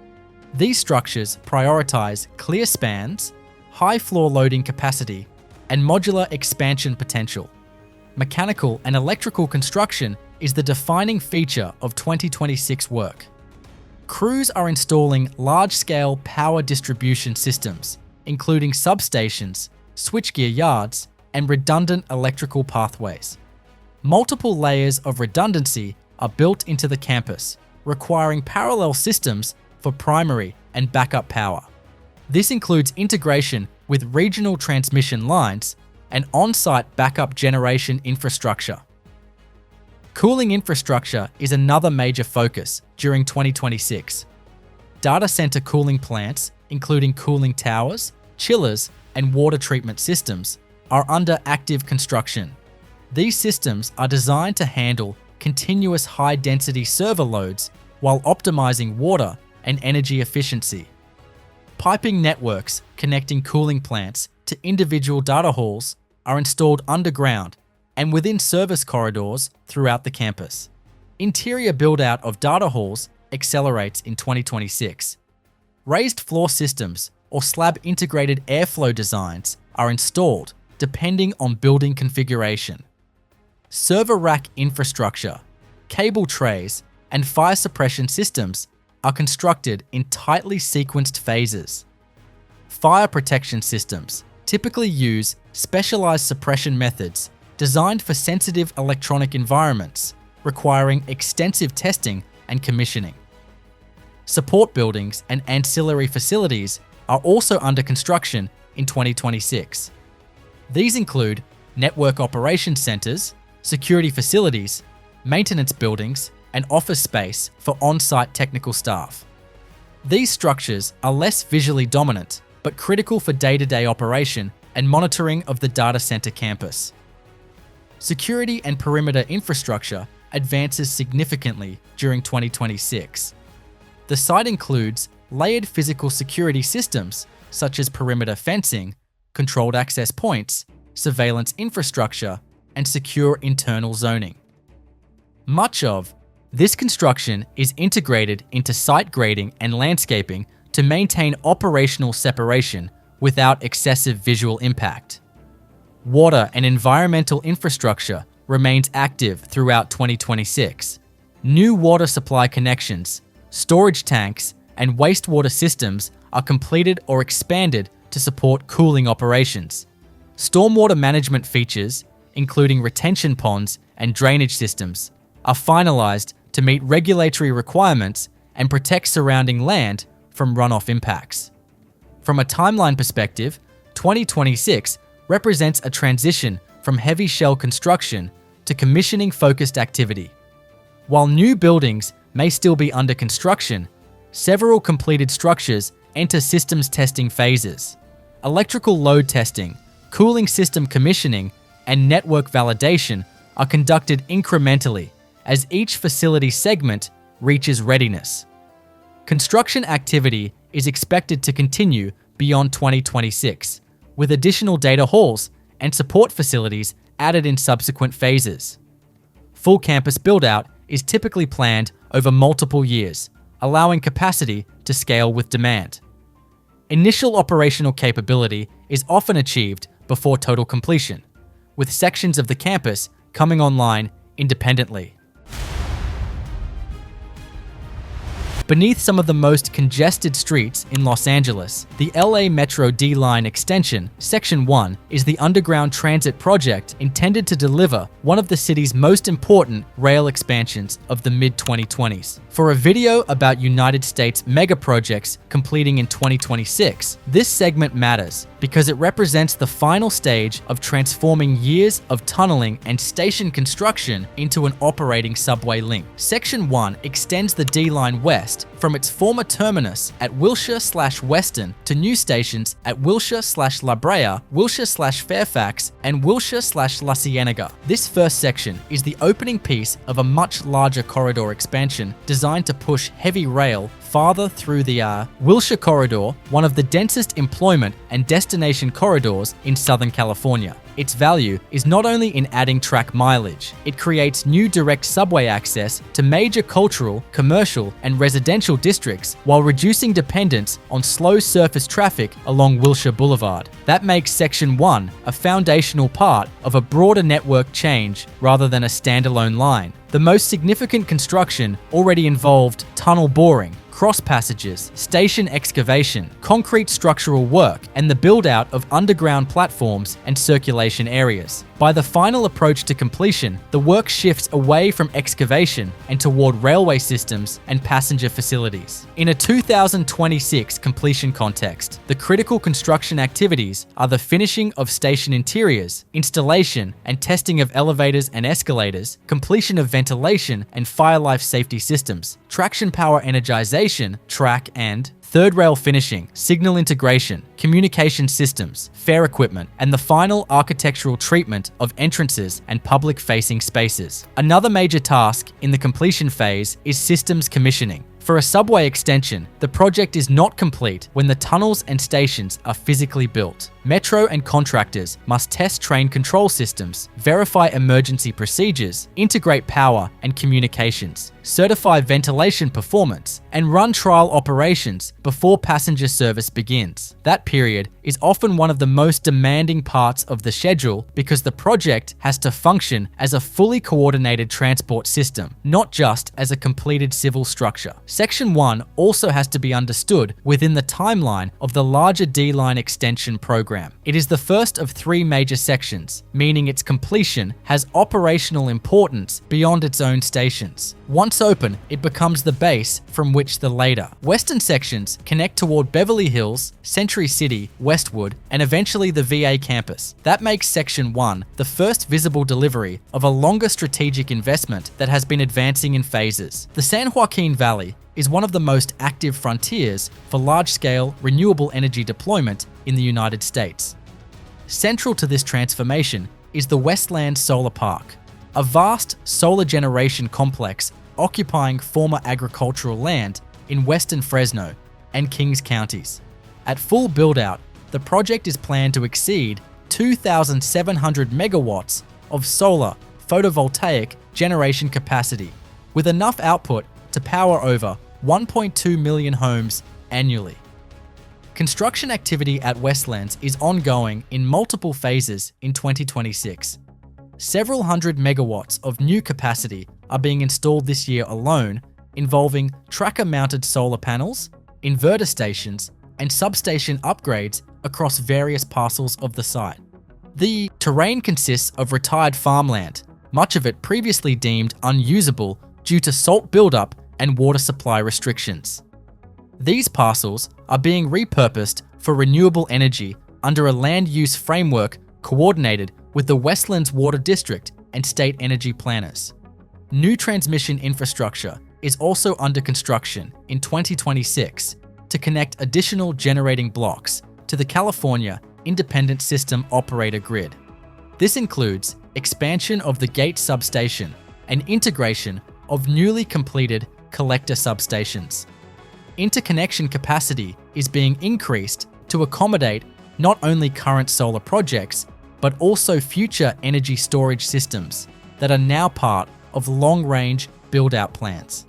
These structures prioritize clear spans, high floor loading capacity, and modular expansion potential. Mechanical and electrical construction is the defining feature of 2026 work. Crews are installing large-scale power distribution systems, including substations, switchgear yards, and redundant electrical pathways. Multiple layers of redundancy are built into the campus, requiring parallel systems for primary and backup power. This includes integration with regional transmission lines and on-site backup generation infrastructure. Cooling infrastructure is another major focus during 2026. Data center cooling plants, including cooling towers, chillers, and water treatment systems, are under active construction. These systems are designed to handle continuous high-density server loads while optimizing water and energy efficiency. Piping networks connecting cooling plants to individual data halls are installed underground and within service corridors throughout the campus. Interior build-out of data halls accelerates in 2026. Raised floor systems or slab-integrated airflow designs are installed depending on building configuration. Server rack infrastructure, cable trays, and fire suppression systems are constructed in tightly sequenced phases. Fire protection systems typically use specialized suppression methods designed for sensitive electronic environments, requiring extensive testing and commissioning. Support buildings and ancillary facilities are also under construction in 2026. These include network operations centers, security facilities, maintenance buildings, and office space for on-site technical staff. These structures are less visually dominant, but critical for day-to-day operation and monitoring of the data center campus. Security and perimeter infrastructure advances significantly during 2026. The site includes layered physical security systems such as perimeter fencing, controlled access points, surveillance infrastructure, and secure internal zoning. Much of this construction is integrated into site grading and landscaping to maintain operational separation without excessive visual impact. Water and environmental infrastructure remains active throughout 2026. New water supply connections, storage tanks, and wastewater systems are completed or expanded to support cooling operations. Stormwater management features, including retention ponds and drainage systems, are finalized to meet regulatory requirements and protect surrounding land from runoff impacts. From a timeline perspective, 2026 represents a transition from heavy shell construction to commissioning-focused activity. While new buildings may still be under construction, several completed structures enter systems testing phases. Electrical load testing, cooling system commissioning, and network validation are conducted incrementally as each facility segment reaches readiness. Construction activity is expected to continue beyond 2026, with additional data halls and support facilities added in subsequent phases. Full campus build-out is typically planned over multiple years, allowing capacity to scale with demand. Initial operational capability is often achieved before total completion, with sections of the campus coming online independently. Beneath some of the most congested streets in Los Angeles, the LA Metro D-Line extension, Section 1, is the underground transit project intended to deliver one of the city's most important rail expansions of the mid-2020s. For a video about United States megaprojects completing in 2026, this segment matters because it represents the final stage of transforming years of tunneling and station construction into an operating subway link. Section 1 extends the D-Line west from its former terminus at Wilshire/Weston to new stations at Wilshire/La Brea, Wilshire/Fairfax, and Wilshire/La Cienega. This first section is the opening piece of a much larger corridor expansion designed to push heavy rail farther through the Wilshire Corridor, one of the densest employment and destination corridors in Southern California. Its value is not only in adding track mileage, it creates new direct subway access to major cultural, commercial, and residential districts while reducing dependence on slow surface traffic along Wilshire Boulevard. That makes Section 1 a foundational part of a broader network change rather than a standalone line. The most significant construction already involved tunnel boring, cross passages, station excavation, concrete structural work, and the build-out of underground platforms and circulation areas. By the final approach to completion, the work shifts away from excavation and toward railway systems and passenger facilities. In a 2026 completion context, the critical construction activities are the finishing of station interiors, installation and testing of elevators and escalators, completion of ventilation and fire life safety systems, traction power energization, track and third rail finishing, signal integration, communication systems, fare equipment, and the final architectural treatment of entrances and public-facing spaces. Another major task in the completion phase is systems commissioning. For a subway extension, the project is not complete when the tunnels and stations are physically built. Metro and contractors must test train control systems, verify emergency procedures, integrate power and communications, certify ventilation performance, and run trial operations before passenger service begins. That period is often one of the most demanding parts of the schedule because the project has to function as a fully coordinated transport system, not just as a completed civil structure. Section 1 also has to be understood within the timeline of the larger D-Line extension program. It is the first of 3 major sections, meaning its completion has operational importance beyond its own stations. Once open, it becomes the base from which the later western sections connect toward Beverly Hills, Century City, Westwood, and eventually the VA campus. That makes Section 1 the first visible delivery of a longer strategic investment that has been advancing in phases. The San Joaquin Valley is one of the most active frontiers for large-scale renewable energy deployment in the United States. Central to this transformation is the Westlands Solar Park, a vast solar generation complex occupying former agricultural land in western Fresno and Kings counties. At full build-out, the project is planned to exceed 2,700 megawatts of solar photovoltaic generation capacity, with enough output to power over 1.2 million homes annually. Construction activity at Westlands is ongoing in multiple phases in 2026. Several hundred megawatts of new capacity are being installed this year alone, involving tracker-mounted solar panels, inverter stations, and substation upgrades across various parcels of the site. The terrain consists of retired farmland, much of it previously deemed unusable due to salt buildup and water supply restrictions. These parcels are being repurposed for renewable energy under a land use framework coordinated with the Westlands Water District and state energy planners. New transmission infrastructure is also under construction in 2026 to connect additional generating blocks to the California Independent System Operator grid. This includes expansion of the Gate substation and integration of newly completed collector substations. Interconnection capacity is being increased to accommodate not only current solar projects, but also future energy storage systems that are now part of long-range build-out plans.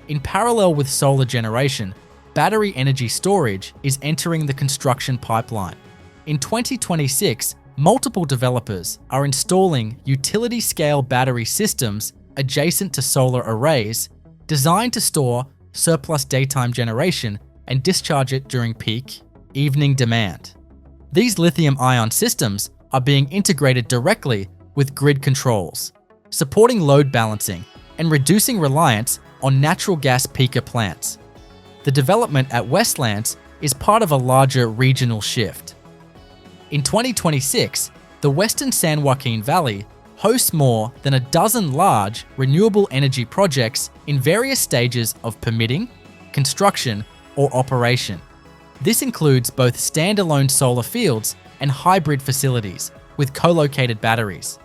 In parallel with solar generation, battery energy storage is entering the construction pipeline. In 2026, multiple developers are installing utility-scale battery systems adjacent to solar arrays designed to store surplus daytime generation and discharge it during peak evening demand. These lithium-ion systems are being integrated directly with grid controls, supporting load balancing and reducing reliance on natural gas peaker plants. The development at Westlands is part of a larger regional shift. In 2026, the Western San Joaquin Valley hosts more than a dozen large renewable energy projects in various stages of permitting, construction, or operation. This includes both standalone solar fields and hybrid facilities with co-located batteries.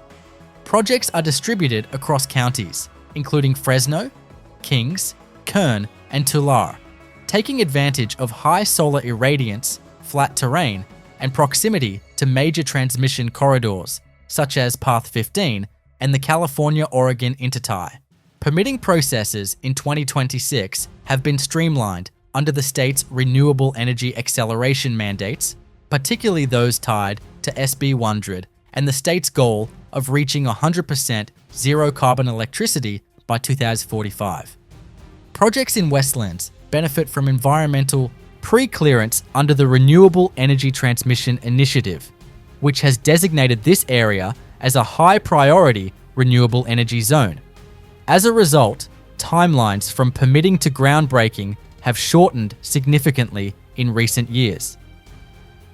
Projects are distributed across counties, including Fresno, Kings, Kern, and Tulare, taking advantage of high solar irradiance, flat terrain, and proximity to major transmission corridors, such as Path 15 and the California-Oregon intertie. Permitting processes in 2026 have been streamlined under the state's renewable energy acceleration mandates, particularly those tied to SB 100 and the state's goal of reaching 100% zero-carbon electricity by 2045. Projects in Westlands benefit from environmental pre-clearance under the Renewable Energy Transmission Initiative, which has designated this area as a high-priority renewable energy zone. As a result, timelines from permitting to groundbreaking have shortened significantly in recent years.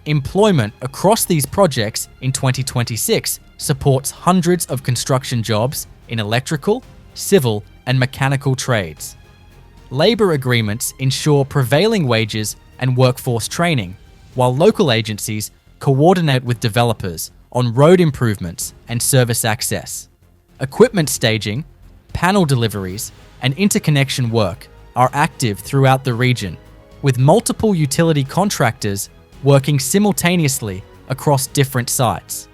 Employment across these projects in 2026 supports hundreds of construction jobs in electrical, civil, and mechanical trades. Labor agreements ensure prevailing wages and workforce training, while local agencies coordinate with developers on road improvements and service access. Equipment staging, panel deliveries, and interconnection work are active throughout the region, with multiple utility contractors working simultaneously across different sites.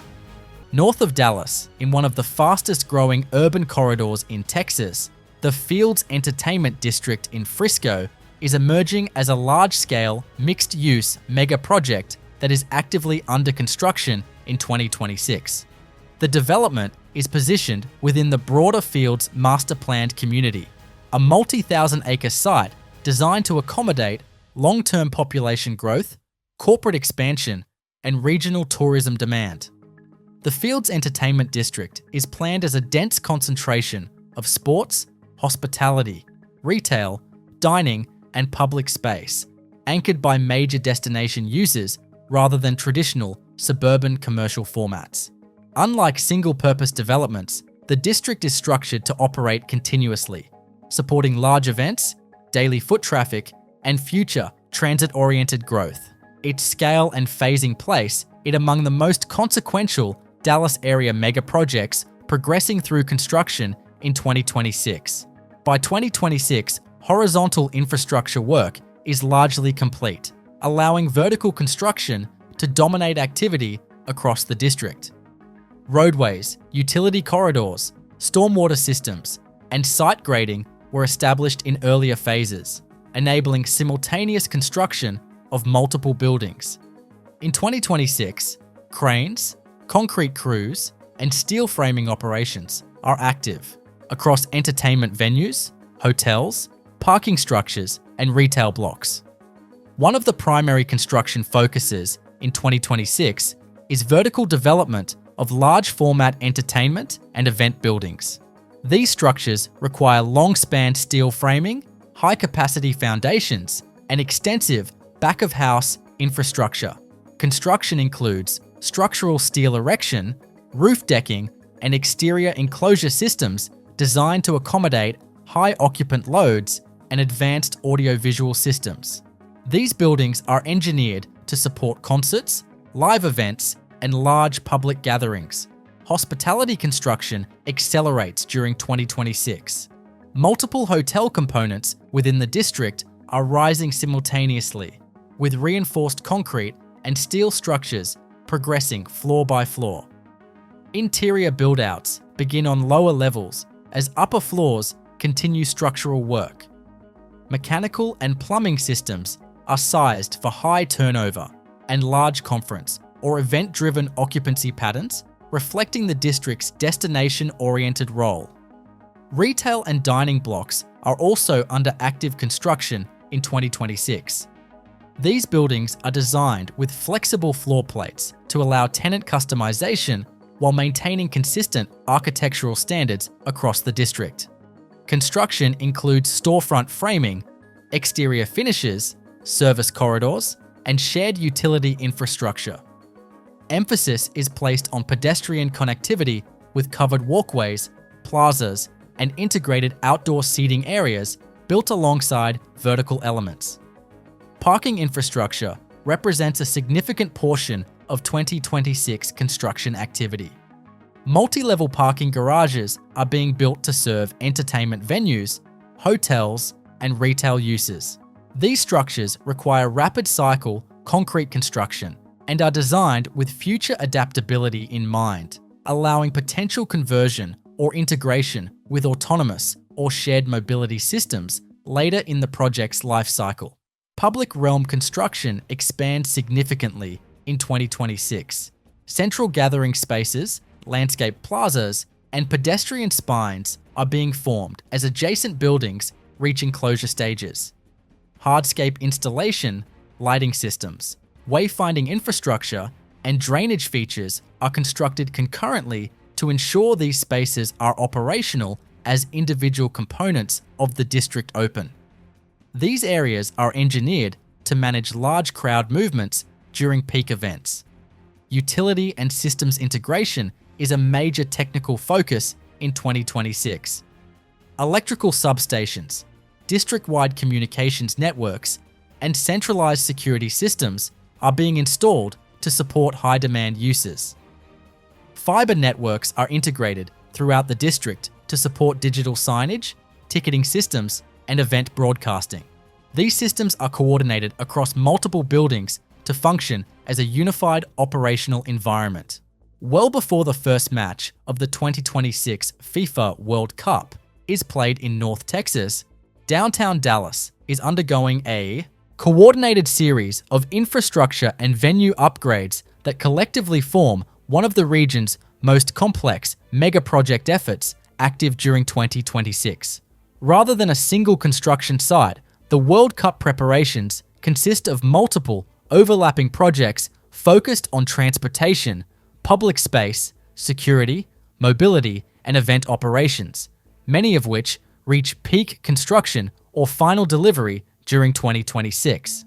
North of Dallas, in one of the fastest growing urban corridors in Texas, the Fields Entertainment District in Frisco is emerging as a large-scale, mixed-use mega project that is actively under construction in 2026. The development is positioned within the broader Fields master-planned community, a multi-thousand-acre site designed to accommodate long-term population growth, corporate expansion, and regional tourism demand. The Fields Entertainment District is planned as a dense concentration of sports, hospitality, retail, dining, and public space, anchored by major destination users rather than traditional suburban commercial formats. Unlike single-purpose developments, the district is structured to operate continuously, supporting large events, daily foot traffic, and future transit-oriented growth. Its scale and phasing place it among the most consequential Dallas area mega projects progressing through construction in 2026. By 2026, horizontal infrastructure work is largely complete, allowing vertical construction to dominate activity across the district. Roadways, utility corridors, stormwater systems, and site grading were established in earlier phases, enabling simultaneous construction of multiple buildings. In 2026, cranes, concrete crews, and steel framing operations are active across entertainment venues, hotels, parking structures, and retail blocks. One of the primary construction focuses in 2026 is vertical development of large format entertainment and event buildings. These structures require long-span steel framing, high-capacity foundations, and extensive back-of-house infrastructure. Construction includes structural steel erection, roof decking, and exterior enclosure systems designed to accommodate high occupant loads and advanced audiovisual systems. These buildings are engineered to support concerts, live events, and large public gatherings. Hospitality construction accelerates during 2026. Multiple hotel components within the district are rising simultaneously, with reinforced concrete and steel structures progressing floor by floor. Interior build-outs begin on lower levels as upper floors continue structural work. Mechanical and plumbing systems are sized for high turnover and large conference or event-driven occupancy patterns, reflecting the district's destination-oriented role. Retail and dining blocks are also under active construction in 2026. These buildings are designed with flexible floor plates to allow tenant customization while maintaining consistent architectural standards across the district. Construction includes storefront framing, exterior finishes, service corridors, and shared utility infrastructure. Emphasis is placed on pedestrian connectivity with covered walkways, plazas, and integrated outdoor seating areas built alongside vertical elements. Parking infrastructure represents a significant portion of 2026 construction activity. Multi-level parking garages are being built to serve entertainment venues, hotels, and retail uses. These structures require rapid cycle concrete construction and are designed with future adaptability in mind, allowing potential conversion or integration with autonomous or shared mobility systems later in the project's life cycle. Public realm construction expands significantly in 2026. Central gathering spaces, landscape plazas, and pedestrian spines are being formed as adjacent buildings reach enclosure stages. Hardscape installation, lighting systems, wayfinding infrastructure, and drainage features are constructed concurrently to ensure these spaces are operational as individual components of the district open. These areas are engineered to manage large crowd movements during peak events. Utility and systems integration is a major technical focus in 2026. Electrical substations, district-wide communications networks, and centralized security systems are being installed to support high-demand uses. Fiber networks are integrated throughout the district to support digital signage, ticketing systems, and event broadcasting. These systems are coordinated across multiple buildings to function as a unified operational environment. Well before the first match of the 2026 FIFA World Cup is played in North Texas, downtown Dallas is undergoing a coordinated series of infrastructure and venue upgrades that collectively form one of the region's most complex mega-project efforts active during 2026. Rather than a single construction site, the World Cup preparations consist of multiple overlapping projects focused on transportation, public space, security, mobility, and event operations, many of which reach peak construction or final delivery during 2026.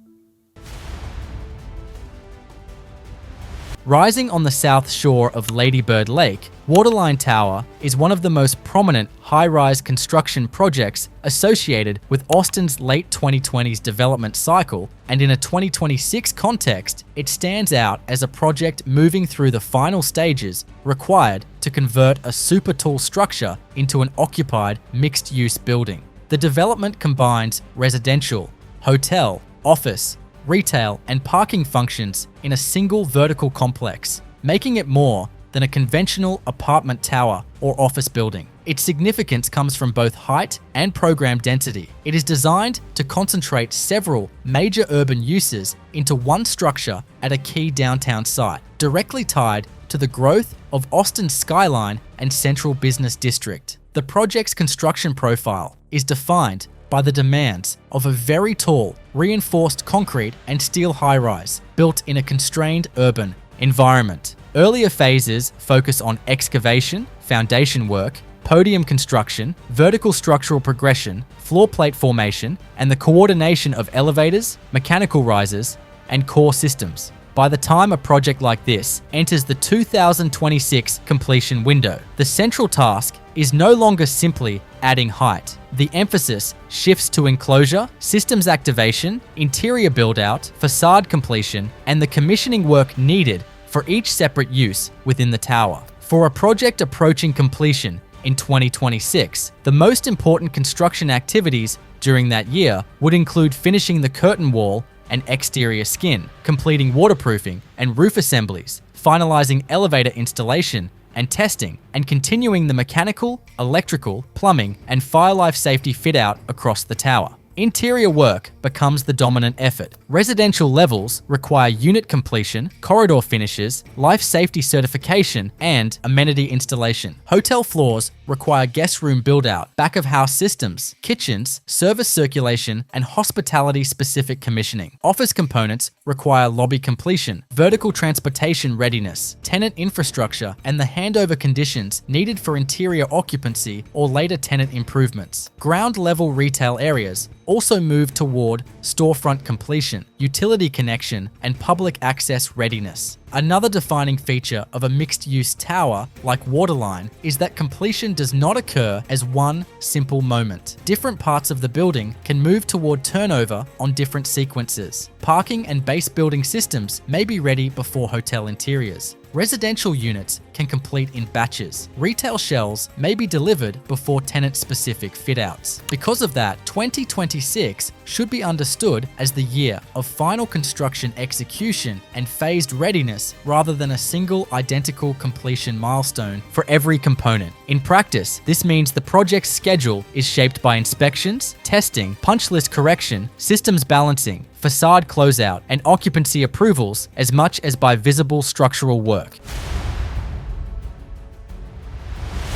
Rising on the south shore of Lady Bird Lake, Waterline Tower is one of the most prominent high-rise construction projects associated with Austin's late 2020s development cycle, and in a 2026 context, it stands out as a project moving through the final stages required to convert a super tall structure into an occupied mixed-use building. The development combines residential, hotel, office, retail, and parking functions in a single vertical complex, making it more than a conventional apartment tower or office building. Its significance comes from both height and program density. It is designed to concentrate several major urban uses into one structure at a key downtown site, directly tied to the growth of Austin's skyline and central business district. The project's construction profile is defined by the demands of a very tall, reinforced concrete and steel high-rise built in a constrained urban environment. Earlier phases focus on excavation, foundation work, podium construction, vertical structural progression, floor plate formation, and the coordination of elevators, mechanical risers, and core systems. by the time a project like this enters the 2026 completion window, the central task is no longer simply adding height. The emphasis shifts to enclosure, systems activation, interior build-out, facade completion, and the commissioning work needed for each separate use within the tower. For a project approaching completion in 2026, the most important construction activities during that year would include finishing the curtain wall and exterior skin, completing waterproofing and roof assemblies, finalizing elevator installation and testing, and continuing the mechanical, electrical, plumbing, and fire life safety fit-out across the tower. Interior work becomes the dominant effort. Residential levels require unit completion, corridor finishes, life safety certification, and amenity installation. Hotel floors require guest room build-out, back-of-house systems, kitchens, service circulation, and hospitality-specific commissioning. Office components require lobby completion, vertical transportation readiness, tenant infrastructure, and the handover conditions needed for interior occupancy or later tenant improvements. Ground-level retail areas also move toward storefront completion, utility connection, and public access readiness. Another defining feature of a mixed-use tower like Waterline is that completion does not occur as one simple moment. Different parts of the building can move toward turnover on different sequences. Parking and base building systems may be ready before hotel interiors. Residential units can complete in batches. Retail shells may be delivered before tenant-specific fit-outs. Because of that, 2026 should be understood as the year of final construction execution and phased readiness rather than a single identical completion milestone for every component. In practice, this means the project's schedule is shaped by inspections, testing, punch list correction, systems balancing, facade closeout, and occupancy approvals as much as by visible structural work.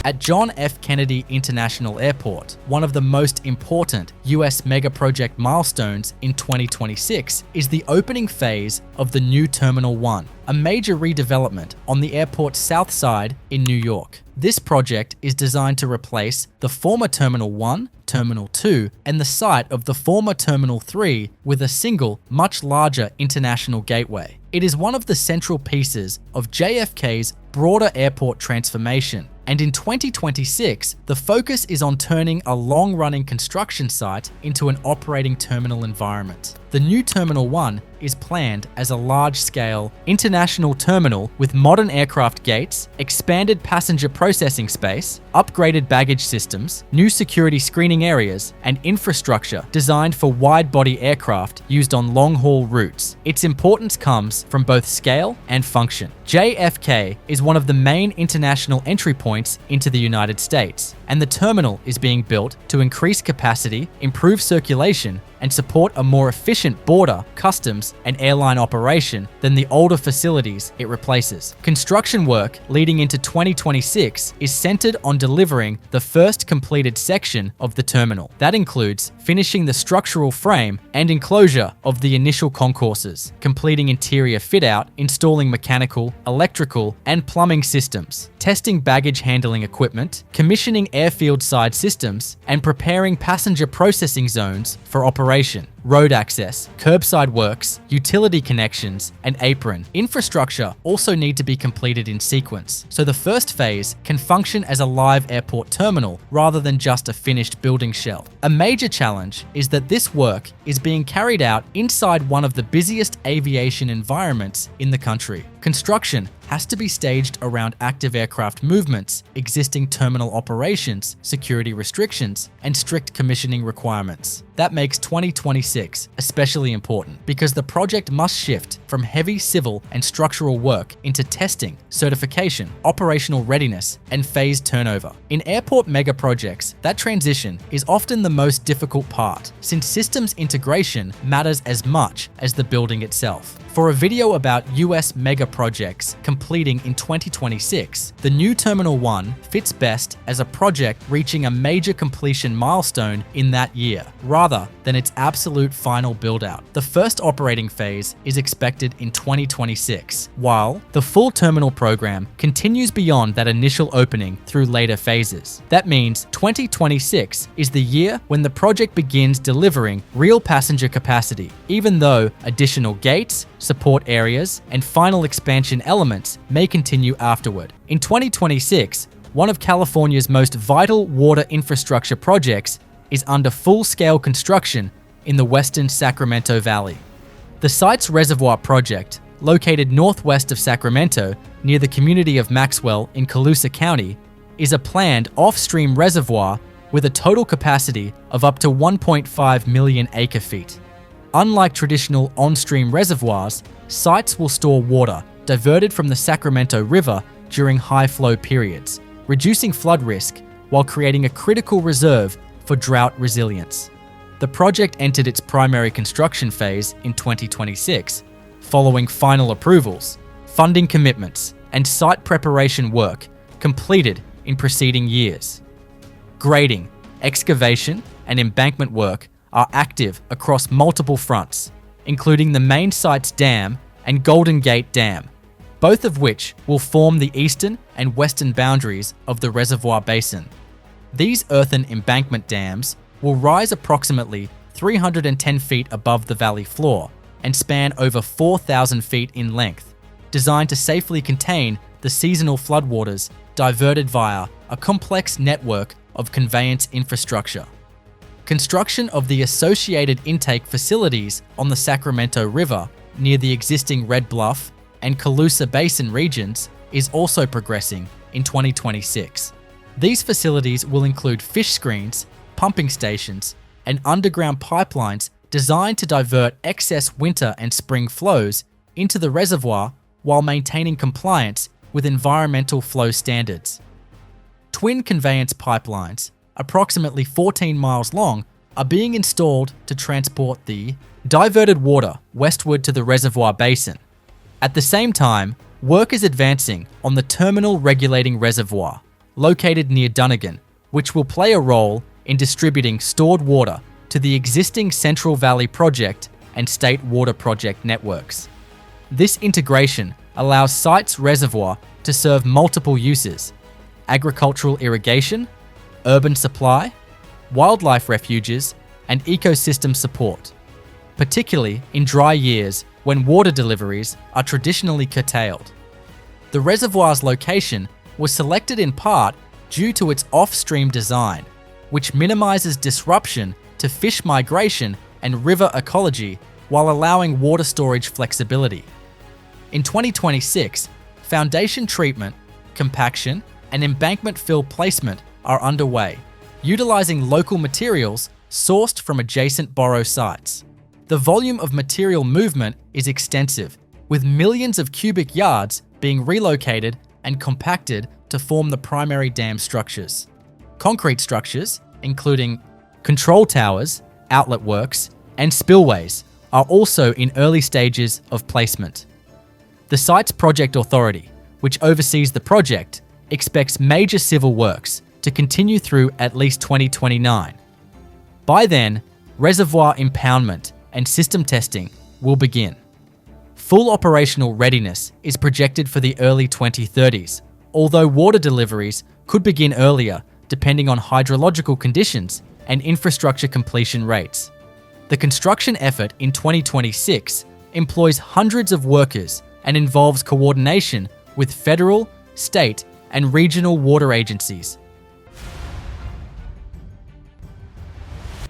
At John F. Kennedy International Airport, one of the most important US megaproject milestones in 2026 is the opening phase of the new Terminal 1, a major redevelopment on the airport's south side in New York. This project is designed to replace the former Terminal 1, Terminal 2, and the site of the former Terminal 3 with a single, much larger international gateway. It is one of the central pieces of JFK's broader airport transformation. And in 2026, the focus is on turning a long-running construction site into an operating terminal environment. The new Terminal 1 is planned as a large-scale international terminal with modern aircraft gates, expanded passenger processing space, upgraded baggage systems, new security screening areas, and infrastructure designed for wide-body aircraft used on long-haul routes. Its importance comes from both scale and function. JFK is one of the main international entry points into the United States, and the terminal is being built to increase capacity, improve circulation, and support a more efficient border, customs, and airline operation than the older facilities it replaces. Construction work leading into 2026 is centered on delivering the first completed section of the terminal. That includes finishing the structural frame and enclosure of the initial concourses, completing interior fit-out, installing mechanical, electrical, and plumbing systems, testing baggage handling equipment, commissioning airfield side systems, and preparing passenger processing zones for operation, road access, curbside works, utility connections, and apron. Infrastructure also need to be completed in sequence, so the first phase can function as a live airport terminal rather than just a finished building shell. A major challenge is that this work is being carried out inside one of the busiest aviation environments in the country. Construction has to be staged around active aircraft movements, existing terminal operations, security restrictions, and strict commissioning requirements. That makes 2026 especially important because the project must shift from heavy civil and structural work into testing, certification, operational readiness, and phased turnover. In airport megaprojects, that transition is often the most difficult part, since systems integration matters as much as the building itself. For a video about US megaprojects completing in 2026, the new Terminal 1 fits best as a project reaching a major completion milestone in that year, rather than its absolute final build-out. The first operating phase is expected in 2026, while the full terminal program continues beyond that initial opening through later phases. That means 2026 is the year when the project begins delivering real passenger capacity, even though additional gates, support areas, and final expansion elements may continue afterward. In 2026, one of California's most vital water infrastructure projects is under full-scale construction in the western Sacramento Valley. The site's Reservoir project, located northwest of Sacramento near the community of Maxwell in Colusa County, is a planned off-stream reservoir with a total capacity of up to 1.5 million acre-feet. Unlike traditional on-stream reservoirs, sites will store water diverted from the Sacramento River during high-flow periods, reducing flood risk while creating a critical reserve for drought resilience. The project entered its primary construction phase in 2026, following final approvals, funding commitments, and site preparation work completed in preceding years. Grading, excavation, and embankment work are active across multiple fronts, including the main site's dam and Golden Gate Dam, both of which will form the eastern and western boundaries of the reservoir basin. These earthen embankment dams will rise approximately 310 feet above the valley floor and span over 4,000 feet in length, designed to safely contain the seasonal floodwaters diverted via a complex network of conveyance infrastructure. Construction of the associated intake facilities on the Sacramento River near the existing Red Bluff and Colusa Basin regions is also progressing in 2026. These facilities will include fish screens, pumping stations, and underground pipelines designed to divert excess winter and spring flows into the reservoir while maintaining compliance with environmental flow standards. Twin conveyance pipelines, approximately 14 miles long, are being installed to transport the diverted water westward to the reservoir basin. At the same time, work is advancing on the terminal regulating reservoir, located near Dunnigan, which will play a role in distributing stored water to the existing Central Valley Project and State Water Project networks. This integration allows site's reservoir to serve multiple uses: agricultural irrigation, urban supply, wildlife refuges, and ecosystem support, particularly in dry years when water deliveries are traditionally curtailed. The reservoir's location was selected in part due to its off-stream design, which minimizes disruption to fish migration and river ecology while allowing water storage flexibility. In 2026, foundation treatment, compaction, and embankment fill placement are underway, utilizing local materials sourced from adjacent borough sites. The volume of material movement is extensive, with millions of cubic yards being relocated and compacted to form the primary dam structures. Concrete structures, including control towers, outlet works, and spillways, are also in early stages of placement. The site's project authority, which oversees the project, expects major civil works to continue through at least 2029. By then, reservoir impoundment and system testing will begin. Full operational readiness is projected for the early 2030s, although water deliveries could begin earlier depending on hydrological conditions and infrastructure completion rates. The construction effort in 2026 employs hundreds of workers and involves coordination with federal, state, and regional water agencies.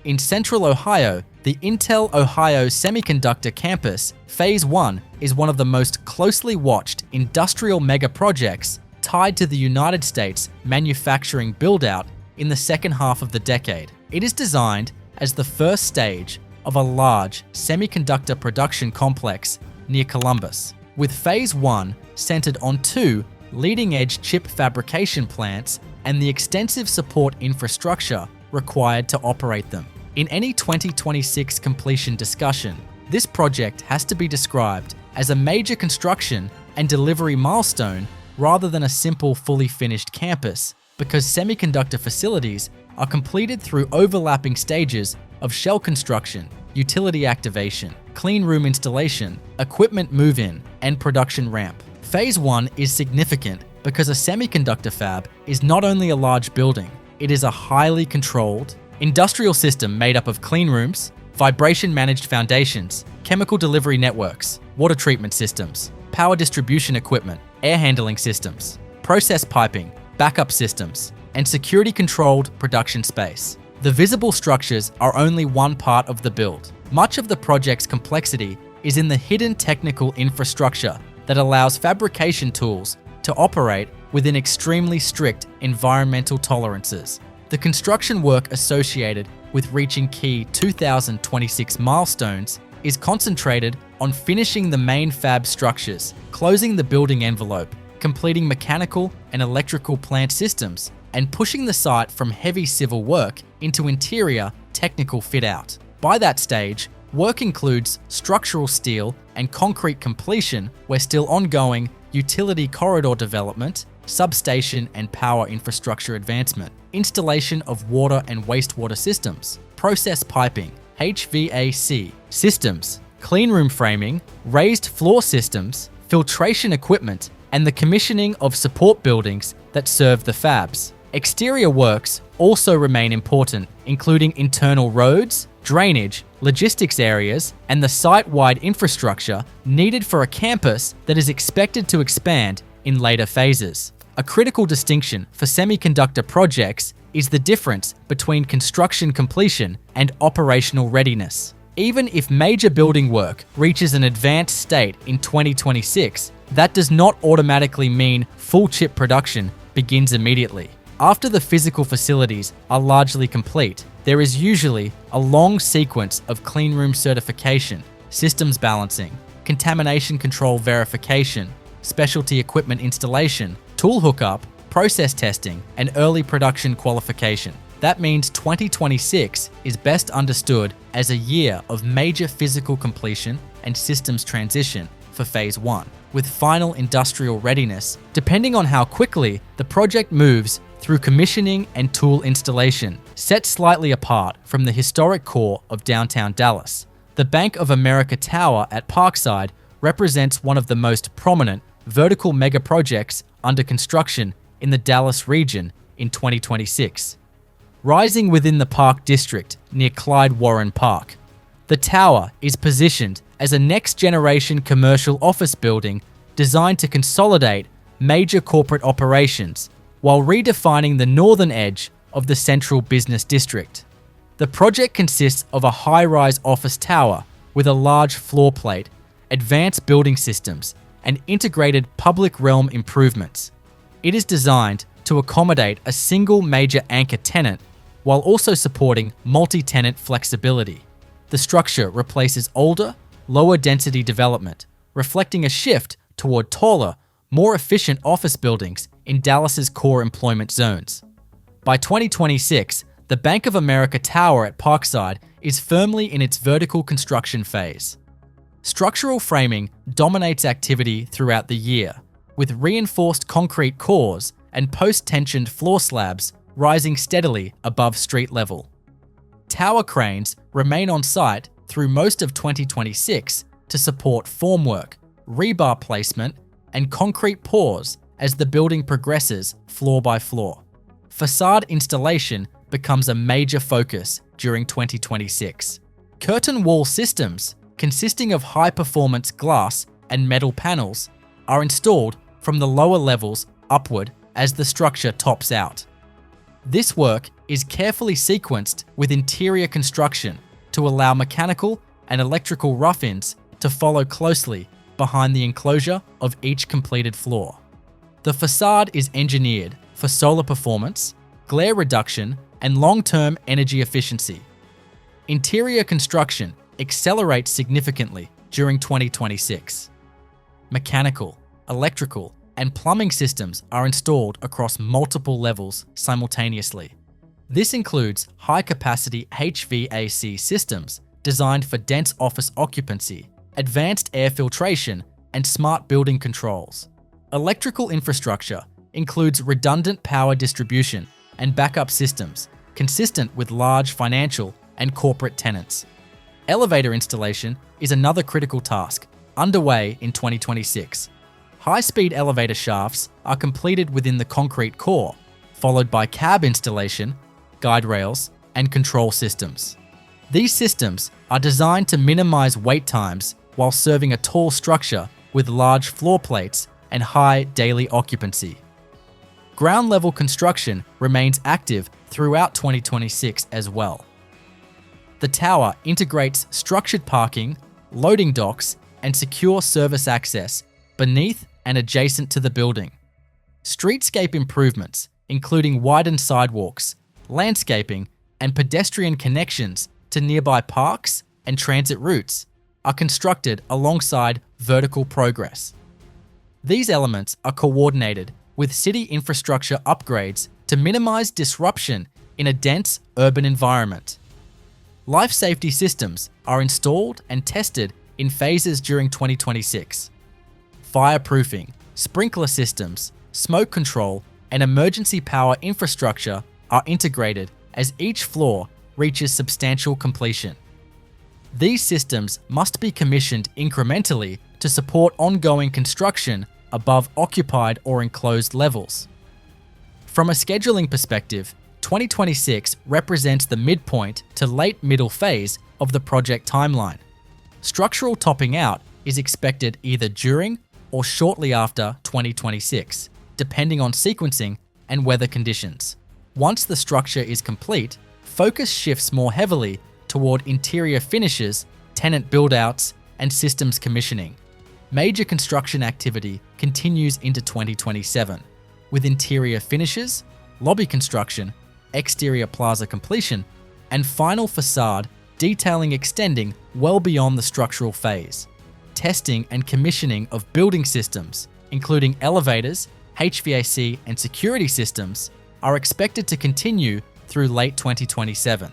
In Central Ohio, the Intel Ohio Semiconductor Campus Phase 1 is one of the most closely watched industrial megaprojects tied to the United States manufacturing build-out in the second half of the decade. It is designed as the first stage of a large semiconductor production complex near Columbus, with Phase 1 centered on 2 leading-edge chip fabrication plants and the extensive support infrastructure required to operate them. In any 2026 completion discussion, this project has to be described as a major construction and delivery milestone rather than a simple fully finished campus, because semiconductor facilities are completed through overlapping stages of shell construction, utility activation, clean room installation, equipment move-in, and production ramp. Phase 1 is significant because a semiconductor fab is not only a large building, it is a highly controlled, industrial system made up of clean rooms, vibration-managed foundations, chemical delivery networks, water treatment systems, power distribution equipment, air handling systems, process piping, backup systems, and security-controlled production space. The visible structures are only one part of the build. Much of the project's complexity is in the hidden technical infrastructure that allows fabrication tools to operate within extremely strict environmental tolerances. The construction work associated with reaching key 2026 milestones is concentrated on finishing the main fab structures, closing the building envelope, completing mechanical and electrical plant systems, and pushing the site from heavy civil work into interior technical fit-out. By that stage, work includes structural steel and concrete completion, where still ongoing utility corridor development, substation and power infrastructure advancement, installation of water and wastewater systems, process piping, HVAC systems, cleanroom framing, raised floor systems, filtration equipment, and the commissioning of support buildings that serve the fabs. Exterior works also remain important, including internal roads, drainage, logistics areas, and the site-wide infrastructure needed for a campus that is expected to expand in later phases. A critical distinction for semiconductor projects is the difference between construction completion and operational readiness. Even if major building work reaches an advanced state in 2026, that does not automatically mean full chip production begins immediately. After the physical facilities are largely complete, there is usually a long sequence of cleanroom certification, systems balancing, contamination control verification, specialty equipment installation, tool hookup, process testing, and early production qualification. That means 2026 is best understood as a year of major physical completion and systems transition for Phase 1, with final industrial readiness depending on how quickly the project moves through commissioning and tool installation. Set slightly apart from the historic core of downtown Dallas, the Bank of America Tower at Parkside represents one of the most prominent vertical megaprojects under construction in the Dallas region in 2026. Rising within the Park District near Clyde Warren Park, the tower is positioned as a next-generation commercial office building designed to consolidate major corporate operations while redefining the northern edge of the central business district. The project consists of a high-rise office tower with a large floor plate, advanced building systems, and integrated public realm improvements. It is designed to accommodate a single major anchor tenant while also supporting multi-tenant flexibility. The structure replaces older, lower-density development, reflecting a shift toward taller, more efficient office buildings in Dallas's core employment zones. By 2026, the Bank of America Tower at Parkside is firmly in its vertical construction phase. Structural framing dominates activity throughout the year, with reinforced concrete cores and post-tensioned floor slabs rising steadily above street level. Tower cranes remain on site through most of 2026 to support formwork, rebar placement, and concrete pours as the building progresses floor by floor. Facade installation becomes a major focus during 2026. Curtain wall systems, consisting of high-performance glass and metal panels, are installed from the lower levels upward as the structure tops out. This work is carefully sequenced with interior construction to allow mechanical and electrical rough-ins to follow closely behind the enclosure of each completed floor. The facade is engineered for solar performance, glare reduction, and long-term energy efficiency. Interior construction accelerates significantly during 2026. Mechanical, electrical, and plumbing systems are installed across multiple levels simultaneously. This includes high-capacity HVAC systems designed for dense office occupancy, advanced air filtration, and smart building controls. Electrical infrastructure includes redundant power distribution and backup systems consistent with large financial and corporate tenants. Elevator installation is another critical task, underway in 2026. High-speed elevator shafts are completed within the concrete core, followed by cab installation, guide rails, and control systems. These systems are designed to minimize wait times while serving a tall structure with large floor plates and high daily occupancy. Ground level construction remains active throughout 2026 as well. The tower integrates structured parking, loading docks, and secure service access beneath and adjacent to the building. Streetscape improvements, including widened sidewalks, landscaping, and pedestrian connections to nearby parks and transit routes, are constructed alongside vertical progress. These elements are coordinated with city infrastructure upgrades to minimize disruption in a dense urban environment. Life safety systems are installed and tested in phases during 2026. Fireproofing, sprinkler systems, smoke control, and emergency power infrastructure are integrated as each floor reaches substantial completion. These systems must be commissioned incrementally to support ongoing construction above occupied or enclosed levels. From a scheduling perspective, 2026 represents the midpoint to late middle phase of the project timeline. Structural topping out is expected either during or shortly after 2026, depending on sequencing and weather conditions. Once the structure is complete, focus shifts more heavily toward interior finishes, tenant build-outs, and systems commissioning. Major construction activity continues into 2027, with interior finishes, lobby construction, exterior plaza completion, and final facade detailing extending well beyond the structural phase. Testing and commissioning of building systems, including elevators, HVAC, and security systems, are expected to continue through late 2027.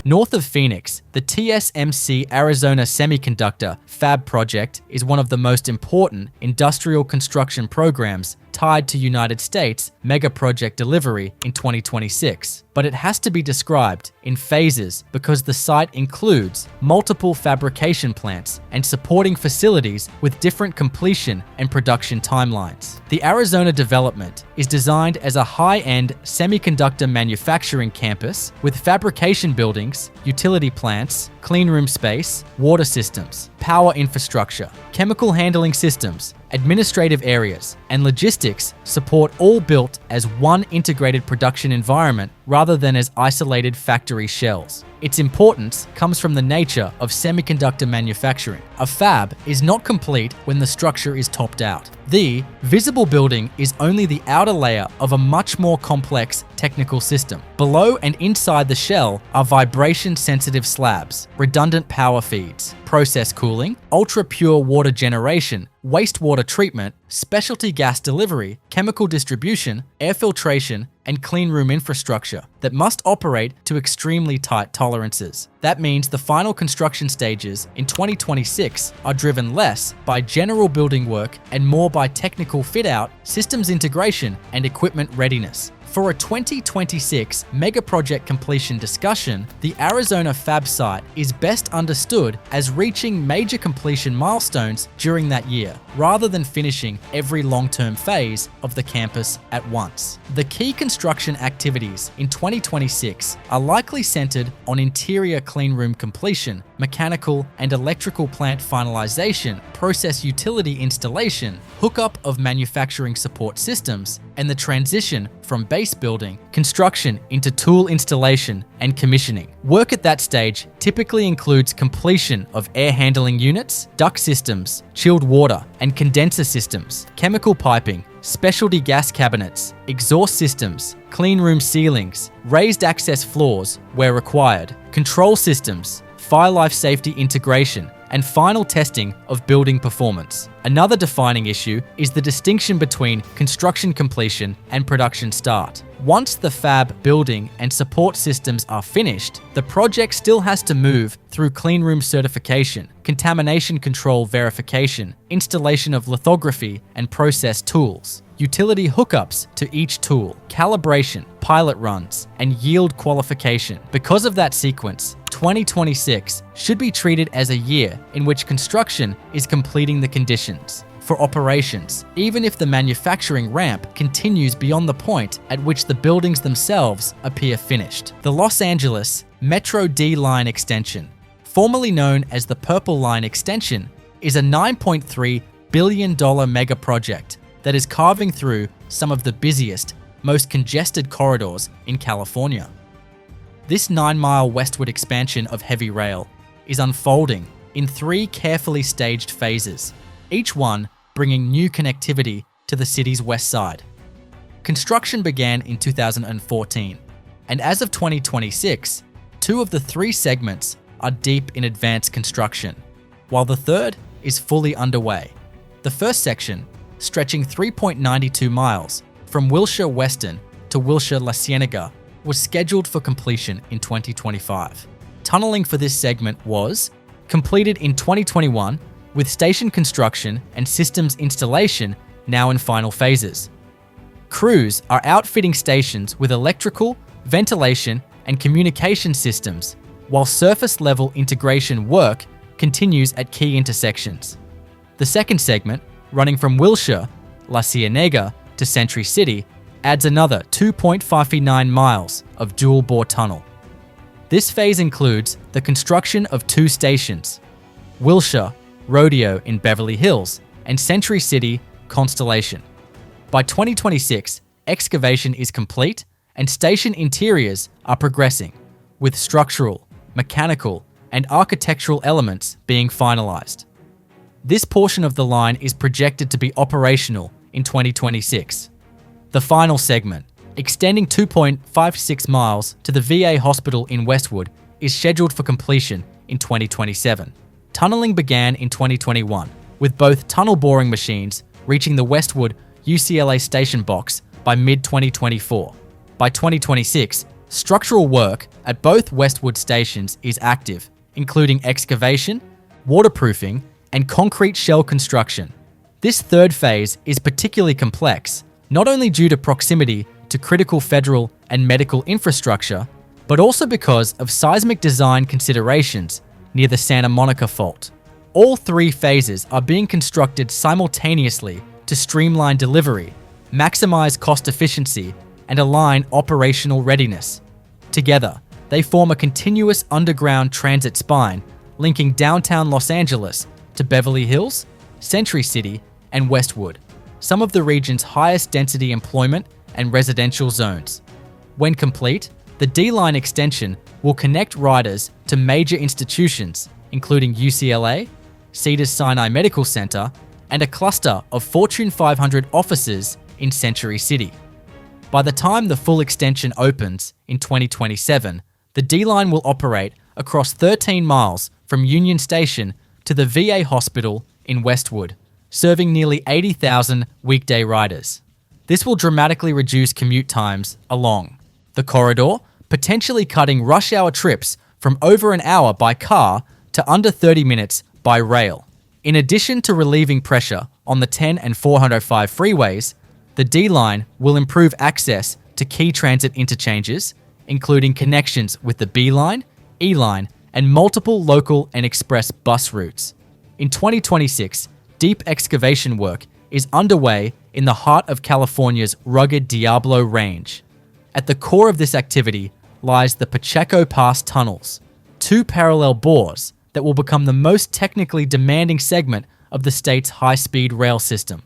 North of Phoenix, the TSMC Arizona Semiconductor Fab project is one of the most important industrial construction programs tied to United States megaproject delivery in 2026. But it has to be described in phases because the site includes multiple fabrication plants and supporting facilities with different completion and production timelines. The Arizona development is designed as a high-end semiconductor manufacturing campus with fabrication buildings, utility plants, clean room space, water systems, power infrastructure, chemical handling systems, administrative areas, and logistics support all built as one integrated production environment rather than as isolated factory shells. Its importance comes from the nature of semiconductor manufacturing. A fab is not complete when the structure is topped out. The visible building is only the outer layer of a much more complex technical system. Below and inside the shell are vibration-sensitive slabs, redundant power feeds, process cooling, ultra-pure water generation, wastewater treatment, specialty gas delivery, chemical distribution, air filtration, and clean room infrastructure that must operate to extremely tight tolerances. That means the final construction stages in 2026 are driven less by general building work and more by technical fit-out, systems integration, and equipment readiness. For a 2026 megaproject completion discussion, the Arizona Fab site is best understood as reaching major completion milestones during that year, rather than finishing every long-term phase of the campus at once. The key construction activities in 2026 are likely centered on interior cleanroom completion, mechanical and electrical plant finalization, process utility installation, hookup of manufacturing support systems, and the transition from base building, construction into tool installation and commissioning. Work at that stage typically includes completion of air handling units, duct systems, chilled water and condenser systems, chemical piping, specialty gas cabinets, exhaust systems, clean room ceilings, raised access floors where required, control systems, fire life safety integration, and final testing of building performance. Another defining issue is the distinction between construction completion and production start. Once the fab building and support systems are finished, the project still has to move through cleanroom certification, contamination control verification, installation of lithography and process tools, utility hookups to each tool, calibration, pilot runs, and yield qualification. Because of that sequence, 2026 should be treated as a year in which construction is completing the conditions. for operations, even if the manufacturing ramp continues beyond the point at which the buildings themselves appear finished. The Los Angeles Metro D Line Extension, formerly known as the Purple Line Extension, is a $9.3 billion mega project that is carving through some of the busiest, most congested corridors in California. This 9-mile westward expansion of heavy rail is unfolding in 3 carefully staged phases, each one bringing new connectivity to the city's west side. Construction began in 2014, and as of 2026, 2 of the 3 segments are deep in advanced construction, while the third is fully underway. The first section, stretching 3.92 miles from Wilshire Weston to Wilshire La Cienega, was scheduled for completion in 2025. Tunneling for this segment was completed in 2021, with station construction and systems installation now in final phases. Crews are outfitting stations with electrical, ventilation, and communication systems, while surface-level integration work continues at key intersections. The second segment, running from Wilshire, La Cienega to Century City, adds another 2.59 miles of dual-bore tunnel. This phase includes the construction of 2 stations, Wilshire Rodeo in Beverly Hills and Century City Constellation. By 2026, excavation is complete and station interiors are progressing, with structural, mechanical, and architectural elements being finalized. This portion of the line is projected to be operational in 2026. The final segment, extending 2.56 miles to the VA hospital in Westwood, is scheduled for completion in 2027. Tunneling began in 2021, with both tunnel boring machines reaching the Westwood UCLA station box by mid-2024. By 2026, structural work at both Westwood stations is active, including excavation, waterproofing, and concrete shell construction. This third phase is particularly complex, not only due to proximity to critical federal and medical infrastructure, but also because of seismic design considerations near the Santa Monica Fault. All 3 phases are being constructed simultaneously to streamline delivery, maximize cost efficiency, and align operational readiness. Together, they form a continuous underground transit spine linking downtown Los Angeles to Beverly Hills, Century City, and Westwood, some of the region's highest density employment and residential zones. When complete, the D-Line extension will connect riders to major institutions, including UCLA, Cedars-Sinai Medical Center, and a cluster of Fortune 500 offices in Century City. By the time the full extension opens in 2027, the D-Line will operate across 13 miles from Union Station to the VA hospital in Westwood, serving nearly 80,000 weekday riders. This will dramatically reduce commute times along the corridor, potentially cutting rush hour trips from over an hour by car to under 30 minutes by rail. In addition to relieving pressure on the 10 and 405 freeways, the D-Line will improve access to key transit interchanges, including connections with the B-Line, E-Line, and multiple local and express bus routes. In 2026, deep excavation work is underway in the heart of California's rugged Diablo Range. At the core of this activity lies the Pacheco Pass tunnels, 2 parallel bores that will become the most technically demanding segment of the state's high-speed rail system.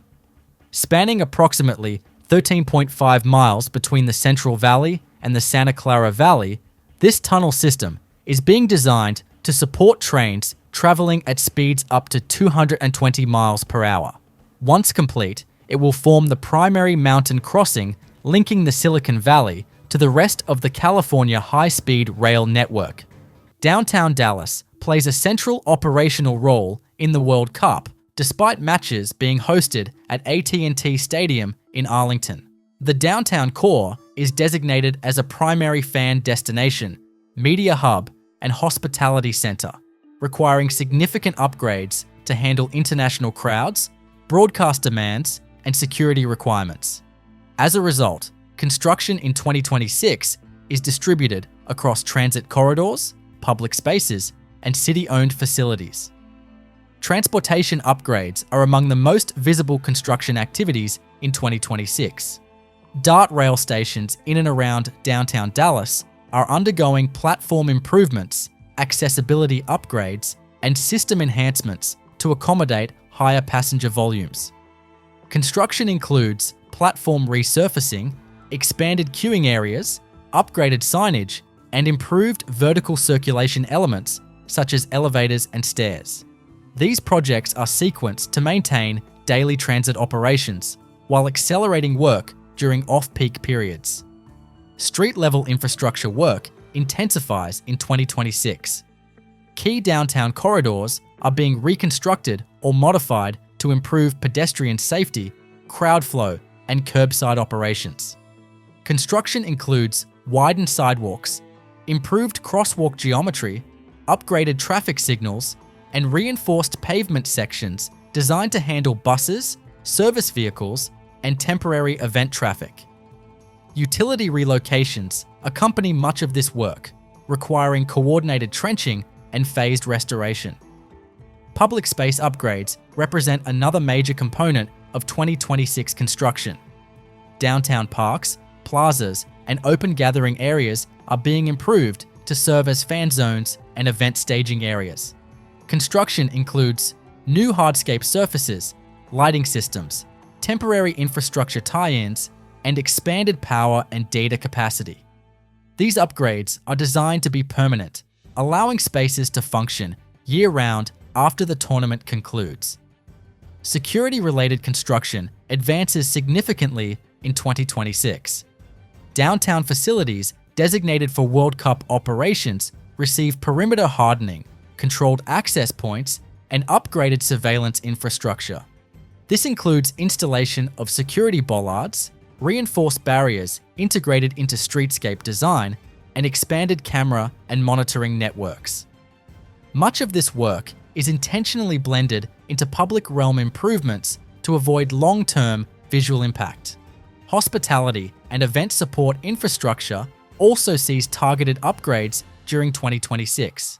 Spanning approximately 13.5 miles between the Central Valley and the Santa Clara Valley, this tunnel system is being designed to support trains traveling at speeds up to 220 miles per hour. Once complete, it will form the primary mountain crossing linking the Silicon Valley to the rest of the California high-speed rail network. Downtown Dallas plays a central operational role in the World Cup, despite matches being hosted at AT&T Stadium in Arlington. The downtown core is designated as a primary fan destination, media hub, and hospitality center, requiring significant upgrades to handle international crowds, broadcast demands, and security requirements. As a result, construction in 2026 is distributed across transit corridors, public spaces, and city-owned facilities. Transportation upgrades are among the most visible construction activities in 2026. DART rail stations in and around downtown Dallas are undergoing platform improvements, accessibility upgrades, and system enhancements to accommodate higher passenger volumes. Construction includes platform resurfacing, expanded queuing areas, upgraded signage, and improved vertical circulation elements such as elevators and stairs. These projects are sequenced to maintain daily transit operations while accelerating work during off-peak periods. Street-level infrastructure work intensifies in 2026. Key downtown corridors are being reconstructed or modified to improve pedestrian safety, crowd flow, and curbside operations. Construction includes widened sidewalks, improved crosswalk geometry, upgraded traffic signals, and reinforced pavement sections designed to handle buses, service vehicles, and temporary event traffic. Utility relocations accompany much of this work, requiring coordinated trenching and phased restoration. Public space upgrades represent another major component of 2026 construction. Downtown parks, plazas, and open gathering areas are being improved to serve as fan zones and event staging areas. Construction includes new hardscape surfaces, lighting systems, temporary infrastructure tie-ins, and expanded power and data capacity. These upgrades are designed to be permanent, allowing spaces to function year-round after the tournament concludes. Security-related construction advances significantly in 2026. Downtown facilities designated for World Cup operations receive perimeter hardening, controlled access points, and upgraded surveillance infrastructure. This includes installation of security bollards, reinforced barriers integrated into streetscape design, and expanded camera and monitoring networks. Much of this work is intentionally blended into public realm improvements to avoid long-term visual impact. Hospitality and event support infrastructure also sees targeted upgrades during 2026.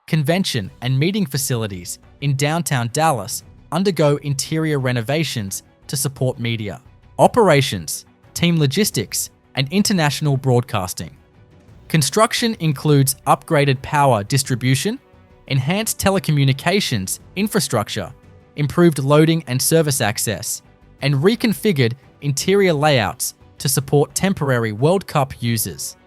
Convention and meeting facilities in downtown Dallas undergo interior renovations to support media, operations, team logistics, and international broadcasting. Construction includes upgraded power distribution, enhanced telecommunications infrastructure, improved loading and service access, and reconfigured interior layouts to support temporary World Cup users.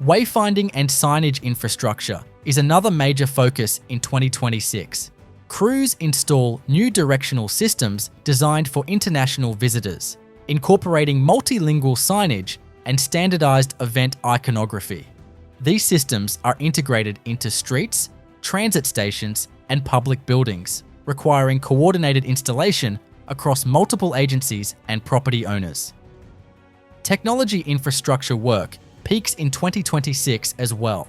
Wayfinding and signage infrastructure is another major focus in 2026. Crews install new directional systems designed for international visitors, incorporating multilingual signage and standardized event iconography. These systems are integrated into streets, transit stations, and public buildings, requiring coordinated installation across multiple agencies and property owners. Technology infrastructure work peaks in 2026 as well.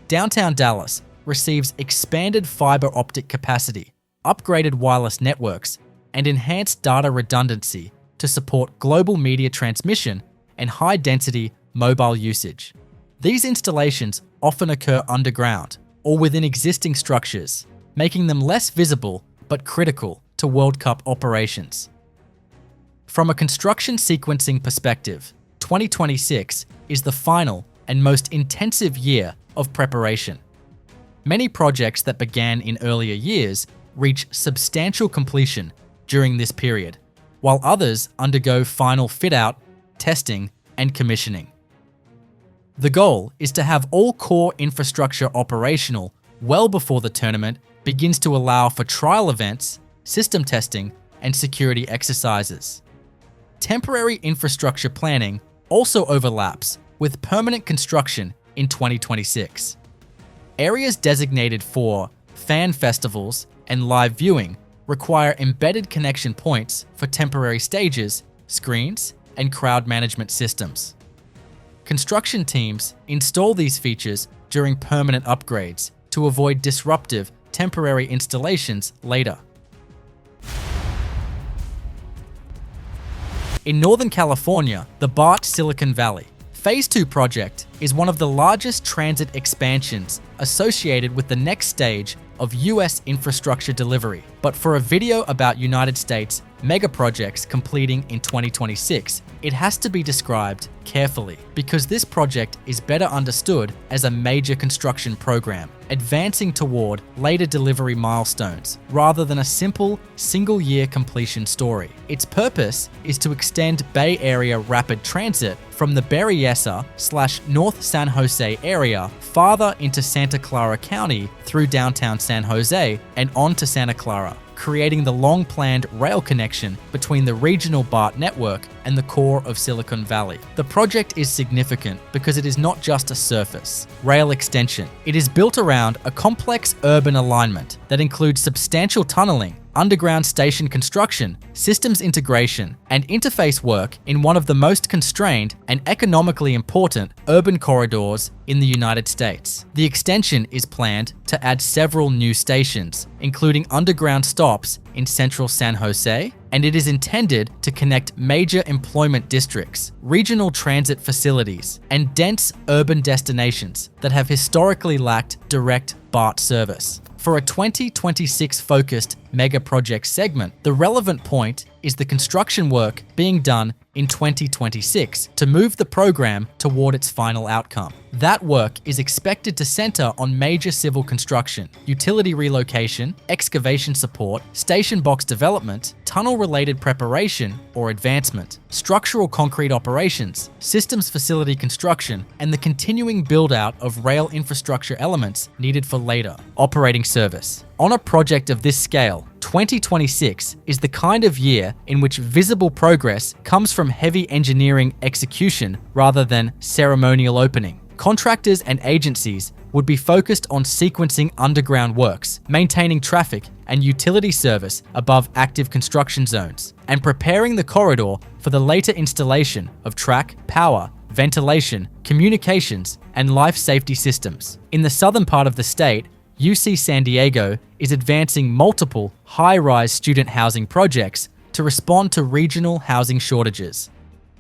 Downtown Dallas receives expanded fiber optic capacity, upgraded wireless networks, and enhanced data redundancy to support global media transmission and high-density mobile usage. These installations often occur underground or within existing structures, making them less visible but critical to World Cup operations. From a construction sequencing perspective, 2026 is the final and most intensive year of preparation. Many projects that began in earlier years reach substantial completion during this period, while others undergo final fit-out, testing, and commissioning. The goal is to have all core infrastructure operational well before the tournament begins to allow for trial events, system testing, and security exercises. Temporary infrastructure planning also overlaps with permanent construction in 2026. Areas designated for fan festivals and live viewing require embedded connection points for temporary stages, screens, and crowd management systems. Construction teams install these features during permanent upgrades to avoid disruptive temporary installations later. In Northern California, the BART Silicon Valley, Phase 2 project is one of the largest transit expansions associated with the next stage of US infrastructure delivery. But for a video about United States megaprojects completing in 2026, it has to be described carefully because this project is better understood as a major construction program, advancing toward later delivery milestones rather than a simple single-year completion story. Its purpose is to extend Bay Area rapid transit from the Berryessa/North San Jose area farther into Santa Clara County through downtown San Jose and on to Santa Clara, creating the long-planned rail connection between the regional BART network and the core of Silicon Valley. The project is significant because it is not just a surface rail extension. It is built around a complex urban alignment that includes substantial tunneling, underground station construction, systems integration, and interface work in one of the most constrained and economically important urban corridors in the United States. The extension is planned to add several new stations, including underground stops in central San Jose, and it is intended to connect major employment districts, regional transit facilities, and dense urban destinations that have historically lacked direct BART service. For a 2026 focused mega project segment, the relevant point is the construction work being done in 2026 to move the program toward its final outcome. That work is expected to center on major civil construction, utility relocation, excavation support, station box development, tunnel-related preparation or advancement, structural concrete operations, systems facility construction, and the continuing build-out of rail infrastructure elements needed for later operating service. On a project of this scale, 2026 is the kind of year in which visible progress comes from heavy engineering execution rather than ceremonial opening. Contractors and agencies would be focused on sequencing underground works, maintaining traffic and utility service above active construction zones, and preparing the corridor for the later installation of track, power, ventilation, communications, and life safety systems. In the southern part of the state, UC San Diego is advancing multiple high-rise student housing projects to respond to regional housing shortages.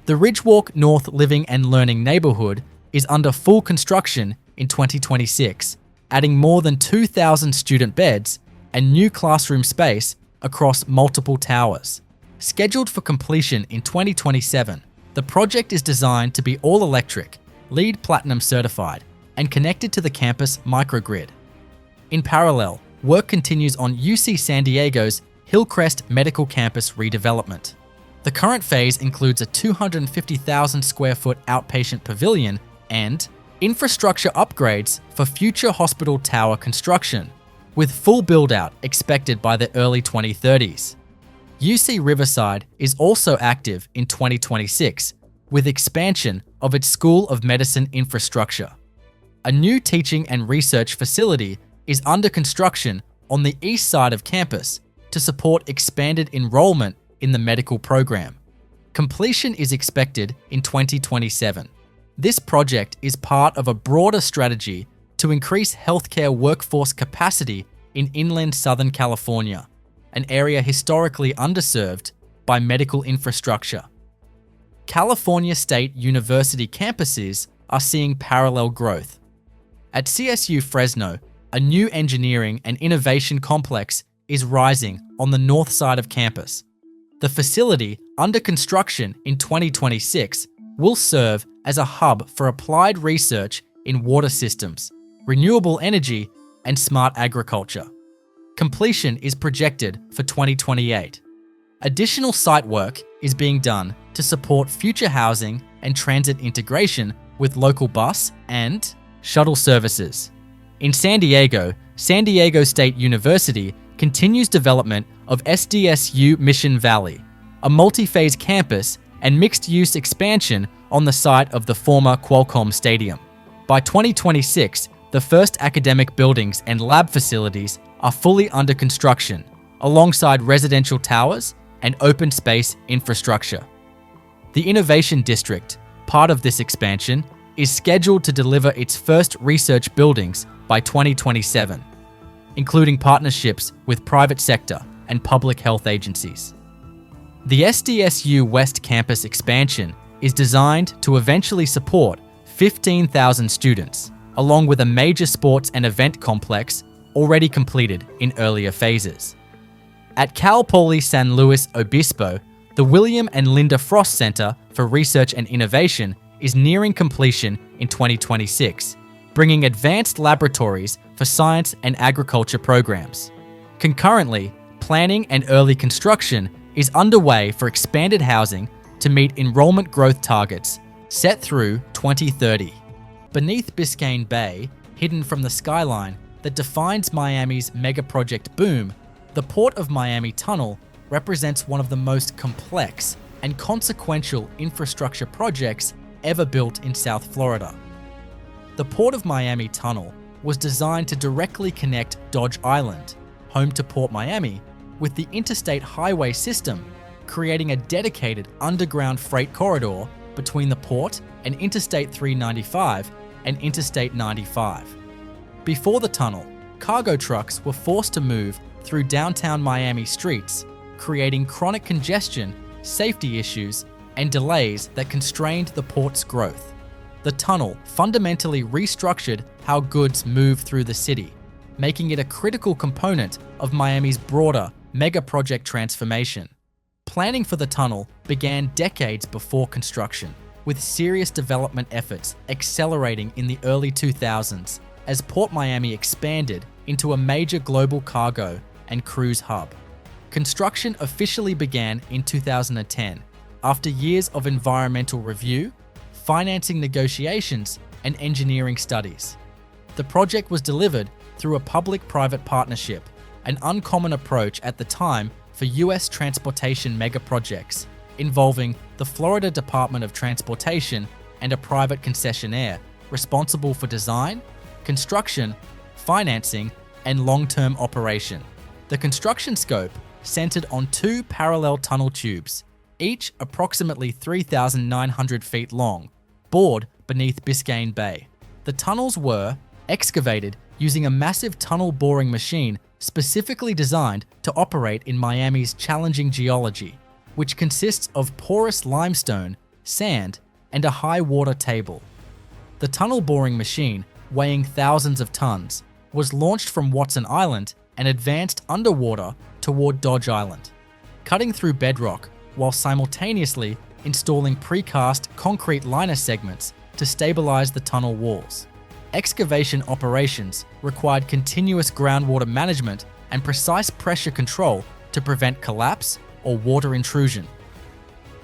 The Ridgewalk North Living and Learning neighborhood is under full construction in 2026, adding more than 2,000 student beds and new classroom space across multiple towers. Scheduled for completion in 2027, the project is designed to be all-electric, LEED Platinum certified, and connected to the campus microgrid. In parallel, work continues on UC San Diego's Hillcrest Medical Campus redevelopment. The current phase includes a 250,000 square foot outpatient pavilion and infrastructure upgrades for future hospital tower construction, with full build-out expected by the early 2030s. UC Riverside is also active in 2026, with expansion of its School of Medicine infrastructure. A new teaching and research facility is under construction on the east side of campus to support expanded enrollment in the medical program. Completion is expected in 2027. This project is part of a broader strategy to increase healthcare workforce capacity in inland Southern California, an area historically underserved by medical infrastructure. California State University campuses are seeing parallel growth. At CSU Fresno, a new engineering and innovation complex is rising on the north side of campus. The facility, under construction in 2026, will serve as a hub for applied research in water systems, renewable energy, and smart agriculture. Completion is projected for 2028. Additional site work is being done to support future housing and transit integration with local bus and shuttle services. In San Diego State University continues development of SDSU Mission Valley, a multi-phase campus and mixed-use expansion on the site of the former Qualcomm Stadium. By 2026, the first academic buildings and lab facilities are fully under construction, alongside residential towers and open space infrastructure. The Innovation District, part of this expansion, is scheduled to deliver its first research buildings by 2027, including partnerships with private sector and public health agencies. The SDSU West Campus expansion is designed to eventually support 15,000 students, along with a major sports and event complex already completed in earlier phases. At Cal Poly San Luis Obispo, the William and Linda Frost Center for Research and Innovation is nearing completion in 2026, bringing advanced laboratories for science and agriculture programs. Concurrently, planning and early construction is underway for expanded housing to meet enrollment growth targets set through 2030. Beneath Biscayne Bay, hidden from the skyline that defines Miami's megaproject boom, the Port of Miami Tunnel represents one of the most complex and consequential infrastructure projects ever built in South Florida. The Port of Miami Tunnel was designed to directly connect Dodge Island, home to Port Miami, with the interstate highway system, creating a dedicated underground freight corridor between the port and Interstate 395 and Interstate 95. Before the tunnel, cargo trucks were forced to move through downtown Miami streets, creating chronic congestion, safety issues, and delays that constrained the port's growth. The tunnel fundamentally restructured how goods move through the city, making it a critical component of Miami's broader megaproject transformation. Planning for the tunnel began decades before construction, with serious development efforts accelerating in the early 2000s as Port Miami expanded into a major global cargo and cruise hub. Construction officially began in 2010, after years of environmental review, financing negotiations, and engineering studies. The project was delivered through a public-private partnership, an uncommon approach at the time for U.S. transportation megaprojects, involving the Florida Department of Transportation and a private concessionaire responsible for design, construction, financing, and long-term operation. The construction scope centered on two parallel tunnel tubes, each approximately 3,900 feet long, bored beneath Biscayne Bay. The tunnels were excavated using a massive tunnel boring machine specifically designed to operate in Miami's challenging geology, which consists of porous limestone, sand, and a high water table. The tunnel boring machine, weighing thousands of tons, was launched from Watson Island and advanced underwater toward Dodge Island, cutting through bedrock while simultaneously installing precast concrete liner segments to stabilize the tunnel walls. Excavation operations required continuous groundwater management and precise pressure control to prevent collapse or water intrusion.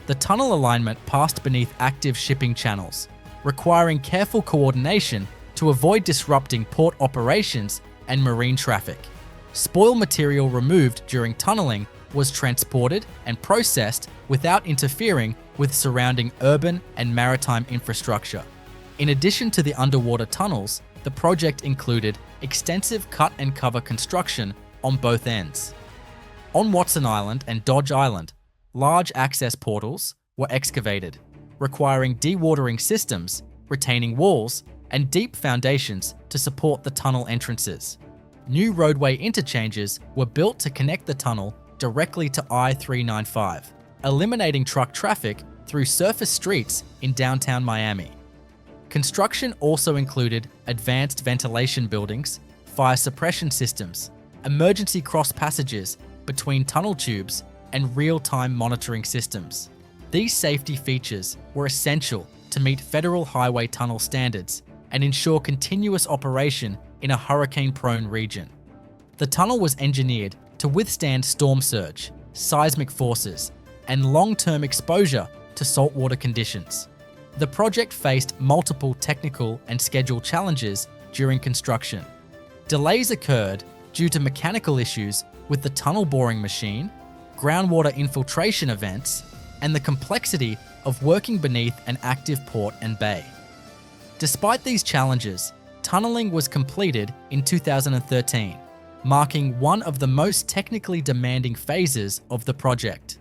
The tunnel alignment passed beneath active shipping channels, requiring careful coordination to avoid disrupting port operations and marine traffic. Spoil material removed during tunneling was transported and processed without interfering with surrounding urban and maritime infrastructure. In addition to the underwater tunnels, the project included extensive cut and cover construction on both ends. On Watson Island and Dodge Island, large access portals were excavated, requiring dewatering systems, retaining walls, and deep foundations to support the tunnel entrances. New roadway interchanges were built to connect the tunnel directly to I-395, eliminating truck traffic through surface streets in downtown Miami. Construction also included advanced ventilation buildings, fire suppression systems, emergency cross passages between tunnel tubes, and real-time monitoring systems. These safety features were essential to meet federal highway tunnel standards and ensure continuous operation in a hurricane-prone region. The tunnel was engineered to withstand storm surge, seismic forces, and long-term exposure to saltwater conditions. The project faced multiple technical and schedule challenges during construction. Delays occurred due to mechanical issues with the tunnel boring machine, groundwater infiltration events, and the complexity of working beneath an active port and bay. Despite these challenges, tunneling was completed in 2013, marking one of the most technically demanding phases of the project.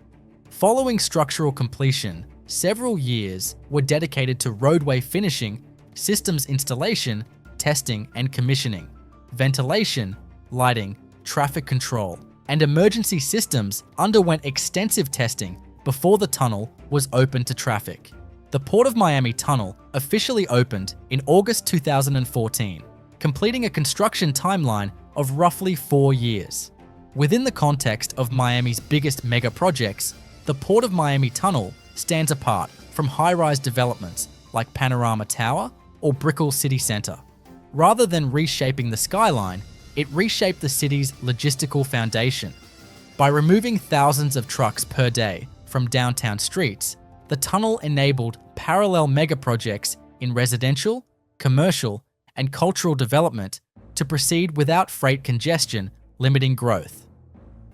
Following structural completion, several years were dedicated to roadway finishing, systems installation, testing and commissioning, ventilation, lighting, traffic control, and emergency systems underwent extensive testing before the tunnel was open to traffic. The Port of Miami Tunnel officially opened in August 2014, completing a construction timeline of roughly 4 years. Within the context of Miami's biggest mega projects, the Port of Miami Tunnel stands apart from high-rise developments like Panorama Tower or Brickl City Center. Rather than reshaping the skyline, it reshaped the city's logistical foundation. By removing thousands of trucks per day from downtown streets, the tunnel enabled parallel megaprojects in residential, commercial, and cultural development to proceed without freight congestion limiting growth.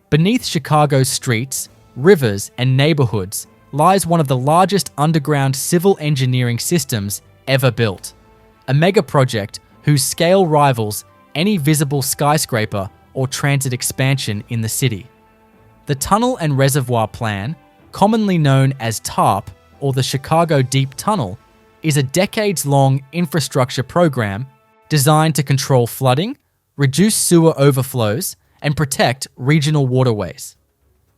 Beneath Chicago's streets, rivers, and neighborhoods lies one of the largest underground civil engineering systems ever built, a megaproject whose scale rivals any visible skyscraper or transit expansion in the city. The Tunnel and Reservoir Plan, commonly known as TARP or the Chicago Deep Tunnel, is a decades-long infrastructure program designed to control flooding, reduce sewer overflows, and protect regional waterways.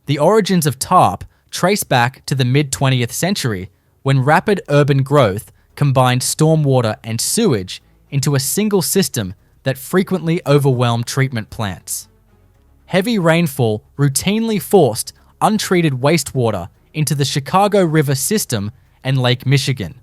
The origins of TARP trace back to the mid-20th century when rapid urban growth combined stormwater and sewage into a single system that frequently overwhelmed treatment plants. Heavy rainfall routinely forced untreated wastewater into the Chicago River system and Lake Michigan.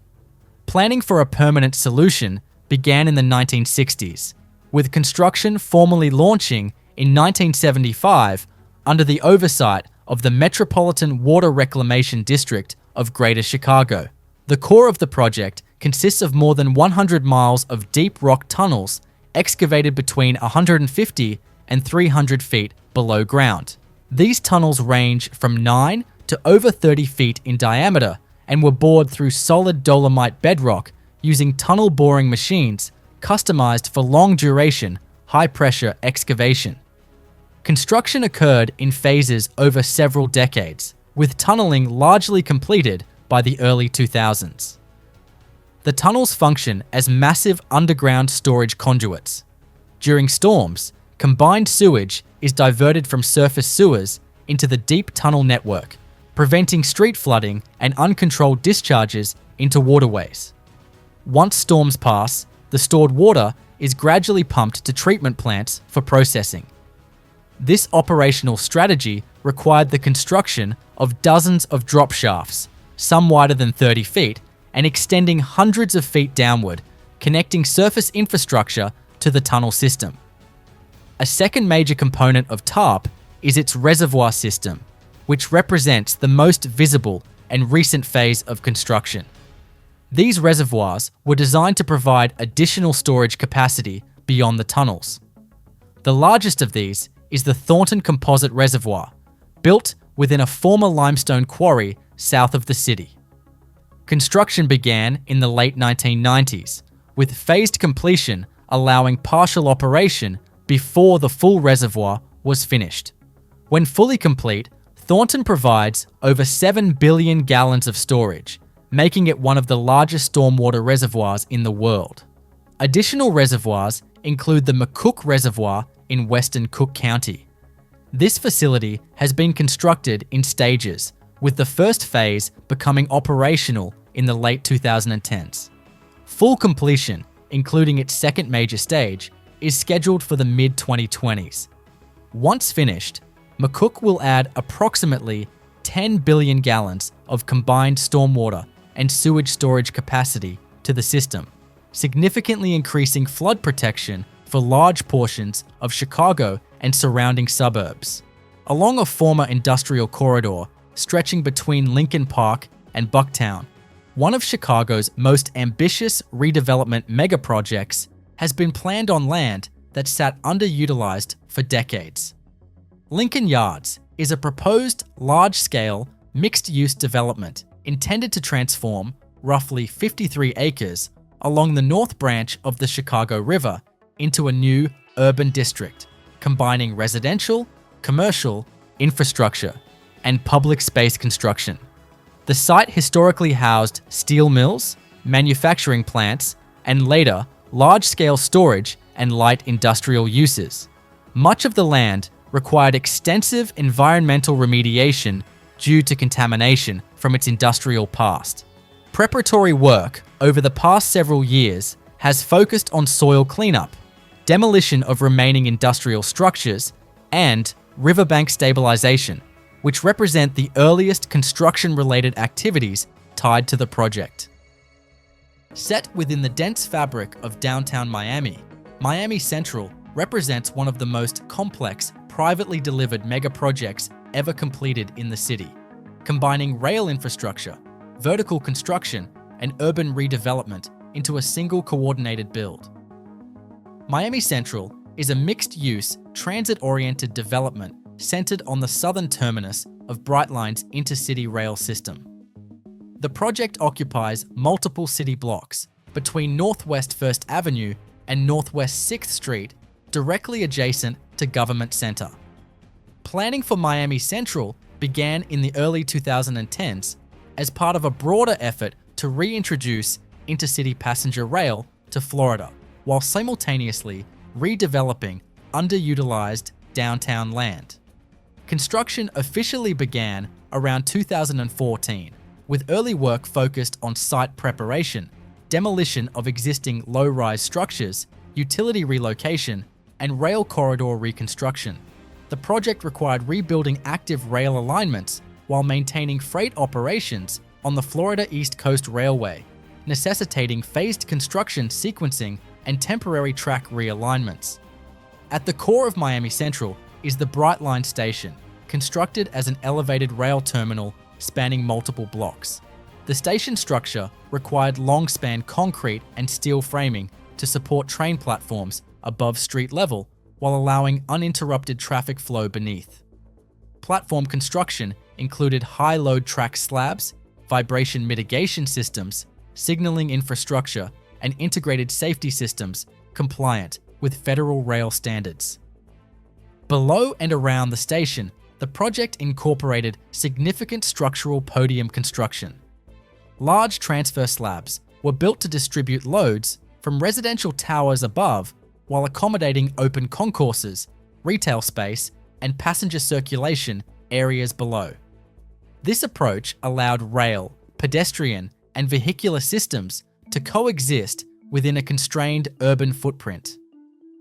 Planning for a permanent solution began in the 1960s, with construction formally launching in 1975 under the oversight of the Metropolitan Water Reclamation District of Greater Chicago. The core of the project consists of more than 100 miles of deep rock tunnels excavated between 150 and 300 feet below ground. These tunnels range from 9 to over 30 feet in diameter and were bored through solid dolomite bedrock using tunnel boring machines customized for long-duration, high-pressure excavation. Construction occurred in phases over several decades, with tunneling largely completed by the early 2000s. The tunnels function as massive underground storage conduits. During storms, combined sewage is diverted from surface sewers into the deep tunnel network, preventing street flooding and uncontrolled discharges into waterways. Once storms pass, the stored water is gradually pumped to treatment plants for processing. This operational strategy required the construction of dozens of drop shafts, some wider than 30 feet, and extending hundreds of feet downward, connecting surface infrastructure to the tunnel system. A second major component of TARP is its reservoir system, which represents the most visible and recent phase of construction. These reservoirs were designed to provide additional storage capacity beyond the tunnels. The largest of these is the Thornton Composite Reservoir, built within a former limestone quarry south of the city. Construction began in the late 1990s, with phased completion allowing partial operation before the full reservoir was finished. When fully complete, Thornton provides over 7 billion gallons of storage, making it one of the largest stormwater reservoirs in the world. Additional reservoirs include the McCook Reservoir in western Cook County. This facility has been constructed in stages, with the first phase becoming operational in the late 2010s. Full completion, including its second major stage, is scheduled for the mid-2020s. Once finished, McCook will add approximately 10 billion gallons of combined stormwater and sewage storage capacity to the system, significantly increasing flood protection for large portions of Chicago and surrounding suburbs. Along a former industrial corridor stretching between Lincoln Park and Bucktown, one of Chicago's most ambitious redevelopment megaprojects has been planned on land that sat underutilized for decades. Lincoln Yards is a proposed large-scale, mixed-use development intended to transform roughly 53 acres along the north branch of the Chicago River into a new urban district, combining residential, commercial, infrastructure, and public space construction. The site historically housed steel mills, manufacturing plants, and later, large-scale storage and light industrial uses. Much of the land required extensive environmental remediation due to contamination from its industrial past. Preparatory work over the past several years has focused on soil cleanup, demolition of remaining industrial structures, and riverbank stabilization, which represent the earliest construction-related activities tied to the project. Set within the dense fabric of downtown Miami, Miami Central represents one of the most complex, privately delivered megaprojects ever completed in the city, combining rail infrastructure, vertical construction, and urban redevelopment into a single coordinated build. Miami Central is a mixed-use, transit-oriented development centered on the southern terminus of Brightline's intercity rail system. The project occupies multiple city blocks between Northwest 1st Avenue and Northwest 6th Street, directly adjacent to Government Center. Planning for Miami Central began in the early 2010s as part of a broader effort to reintroduce intercity passenger rail to Florida, while simultaneously redeveloping underutilized downtown land. Construction officially began around 2014, with early work focused on site preparation, demolition of existing low-rise structures, utility relocation, and rail corridor reconstruction. The project required rebuilding active rail alignments while maintaining freight operations on the Florida East Coast Railway, necessitating phased construction sequencing and temporary track realignments. At the core of Miami Central is the Brightline station, constructed as an elevated rail terminal spanning multiple blocks. The station structure required long-span concrete and steel framing to support train platforms above street level while allowing uninterrupted traffic flow beneath. Platform construction included high-load track slabs, vibration mitigation systems, signaling infrastructure, and integrated safety systems compliant with federal rail standards. Below and around the station, the project incorporated significant structural podium construction. Large transfer slabs were built to distribute loads from residential towers above while accommodating open concourses, retail space, and passenger circulation areas below. This approach allowed rail, pedestrian, and vehicular systems to coexist within a constrained urban footprint.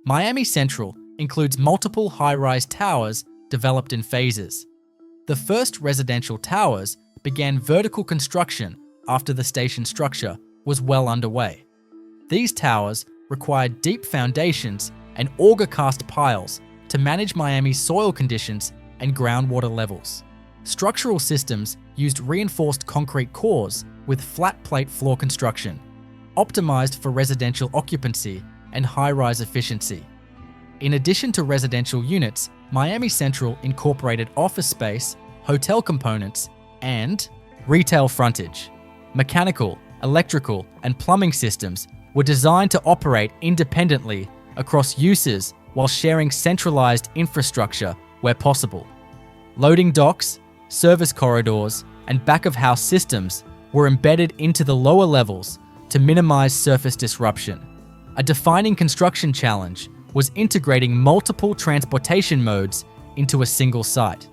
Miami Central includes multiple high-rise towers developed in phases. The first residential towers began vertical construction after the station structure was well underway. These towers required deep foundations and auger-cast piles to manage Miami's soil conditions and groundwater levels. Structural systems used reinforced concrete cores with flat plate floor construction, optimized for residential occupancy and high-rise efficiency. In addition to residential units, Miami Central incorporated office space, hotel components, and retail frontage. Mechanical, electrical, and plumbing systems were designed to operate independently across uses while sharing centralized infrastructure where possible. Loading docks, service corridors, and back-of-house systems were embedded into the lower levels to minimize surface disruption. A defining construction challenge was integrating multiple transportation modes into a single site.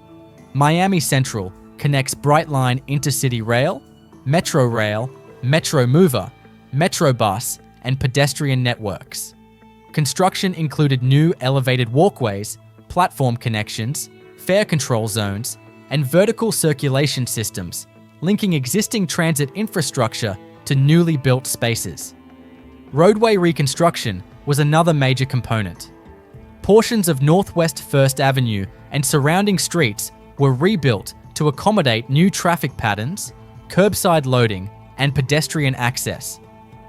Miami Central connects Brightline Intercity Rail, Metro Rail, Metro Mover, Metro Bus, and pedestrian networks. Construction included new elevated walkways, platform connections, fare control zones, and vertical circulation systems, linking existing transit infrastructure to newly built spaces. Roadway reconstruction was another major component. Portions of Northwest 1st Avenue and surrounding streets were rebuilt to accommodate new traffic patterns, curbside loading, and pedestrian access.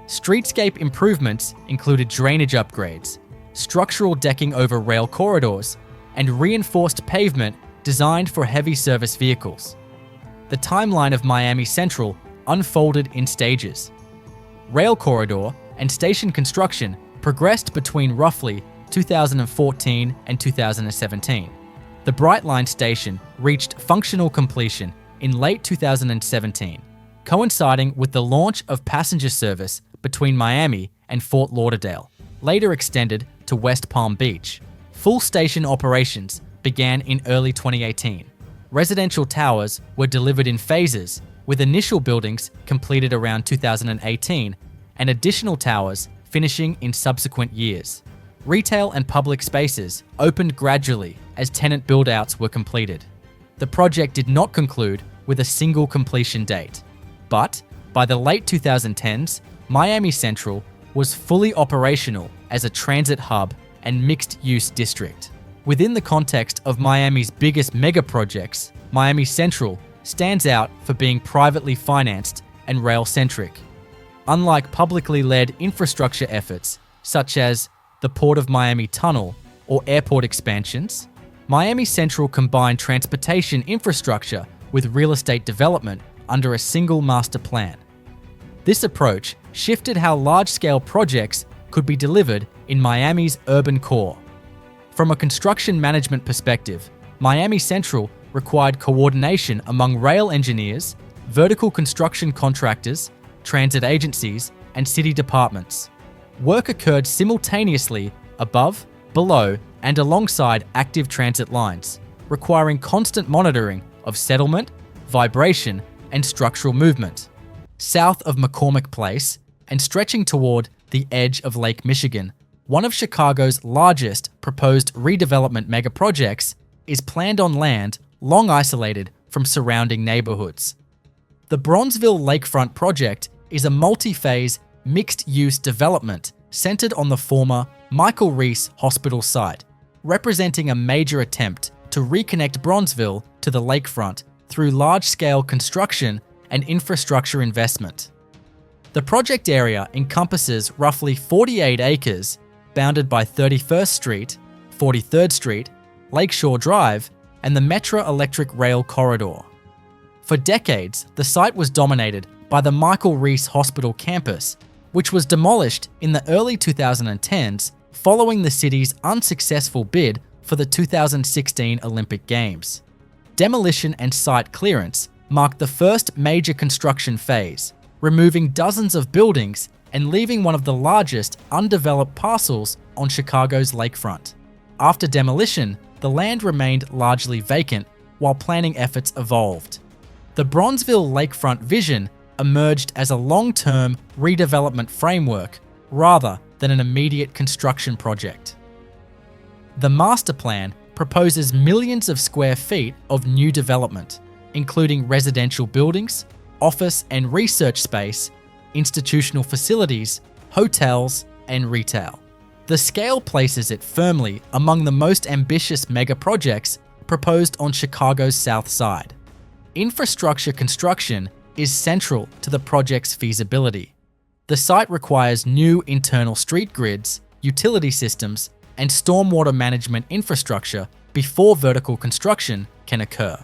Streetscape improvements included drainage upgrades, structural decking over rail corridors, and reinforced pavement designed for heavy service vehicles. The timeline of Miami Central unfolded in stages. Rail corridor and station construction progressed between roughly 2014 and 2017. The Brightline station reached functional completion in late 2017, coinciding with the launch of passenger service between Miami and Fort Lauderdale, later extended to West Palm Beach. Full station operations began in early 2018. Residential towers were delivered in phases, with initial buildings completed around 2018 and additional towers finishing in subsequent years. Retail and public spaces opened gradually as tenant build-outs were completed. The project did not conclude with a single completion date, but by the late 2010s, Miami Central was fully operational as a transit hub and mixed-use district. Within the context of Miami's biggest megaprojects, Miami Central stands out for being privately financed and rail-centric. Unlike publicly led infrastructure efforts such as the Port of Miami Tunnel or airport expansions, Miami Central combined transportation infrastructure with real estate development under a single master plan. This approach shifted how large-scale projects could be delivered in Miami's urban core. From a construction management perspective, Miami Central required coordination among rail engineers, vertical construction contractors, transit agencies, and city departments. Work occurred simultaneously above, below, and alongside active transit lines, requiring constant monitoring of settlement, vibration, and structural movement. South of McCormick Place and stretching toward the edge of Lake Michigan, one of Chicago's largest proposed redevelopment megaprojects is planned on land long isolated from surrounding neighborhoods. The Bronzeville Lakefront project is a multi-phase, mixed-use development centered on the former Michael Reese Hospital site, representing a major attempt to reconnect Bronzeville to the lakefront through large-scale construction and infrastructure investment. The project area encompasses roughly 48 acres, bounded by 31st Street, 43rd Street, Lakeshore Drive, and the Metra Electric Rail Corridor. For decades, the site was dominated by the Michael Reese Hospital campus, which was demolished in the early 2010s following the city's unsuccessful bid for the 2016 Olympic Games. Demolition and site clearance marked the first major construction phase, removing dozens of buildings and leaving one of the largest undeveloped parcels on Chicago's lakefront. After demolition, the land remained largely vacant while planning efforts evolved. The Bronzeville Lakefront vision emerged as a long-term redevelopment framework rather than an immediate construction project. The master plan proposes millions of square feet of new development, including residential buildings, office and research space, institutional facilities, hotels, and retail. The scale places it firmly among the most ambitious mega projects proposed on Chicago's South Side. Infrastructure construction is central to the project's feasibility. The site requires new internal street grids, utility systems, and stormwater management infrastructure before vertical construction can occur.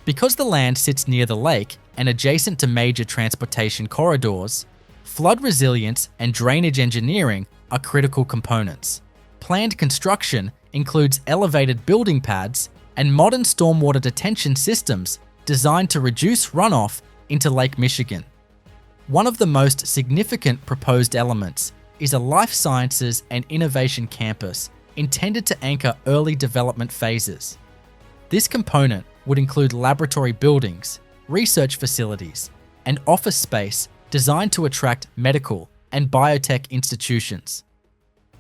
Because the land sits near the lake and adjacent to major transportation corridors, flood resilience and drainage engineering are critical components. Planned construction includes elevated building pads and modern stormwater detention systems designed to reduce runoff into Lake Michigan. One of the most significant proposed elements is a life sciences and innovation campus intended to anchor early development phases. This component would include laboratory buildings, research facilities, and office space designed to attract medical and biotech institutions.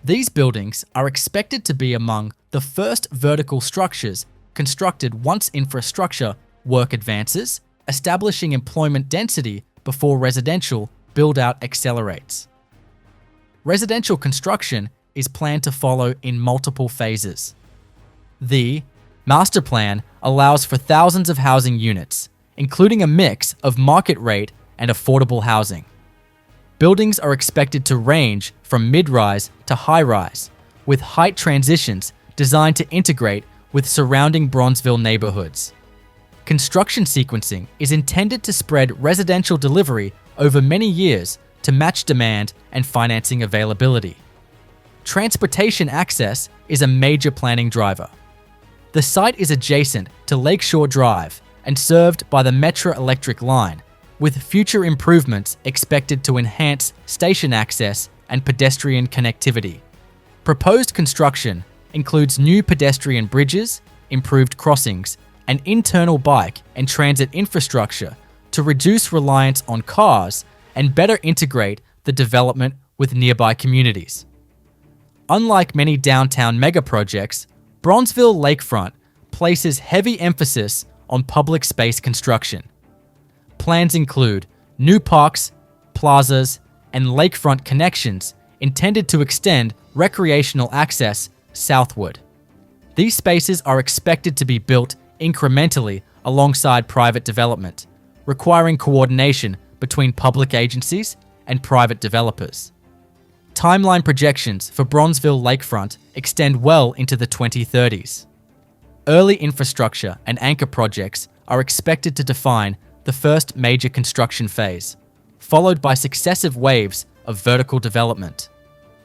These buildings are expected to be among the first vertical structures constructed once infrastructure work advances, establishing employment density before residential build-out accelerates. Residential construction is planned to follow in multiple phases. The master plan allows for thousands of housing units, including a mix of market rate and affordable housing. Buildings are expected to range from mid-rise to high-rise, with height transitions designed to integrate with surrounding Bronzeville neighborhoods. Construction sequencing is intended to spread residential delivery over many years to match demand and financing availability. Transportation access is a major planning driver. The site is adjacent to Lakeshore Drive and served by the Metra Electric Line, with future improvements expected to enhance station access and pedestrian connectivity. Proposed construction includes new pedestrian bridges, improved crossings, and internal bike and transit infrastructure to reduce reliance on cars and better integrate the development with nearby communities. Unlike many downtown megaprojects, Bronzeville Lakefront places heavy emphasis on public space construction. Plans include new parks, plazas, and lakefront connections intended to extend recreational access southward. These spaces are expected to be built incrementally alongside private development, requiring coordination between public agencies and private developers. Timeline projections for Bronzeville Lakefront extend well into the 2030s. Early infrastructure and anchor projects are expected to define the first major construction phase, followed by successive waves of vertical development.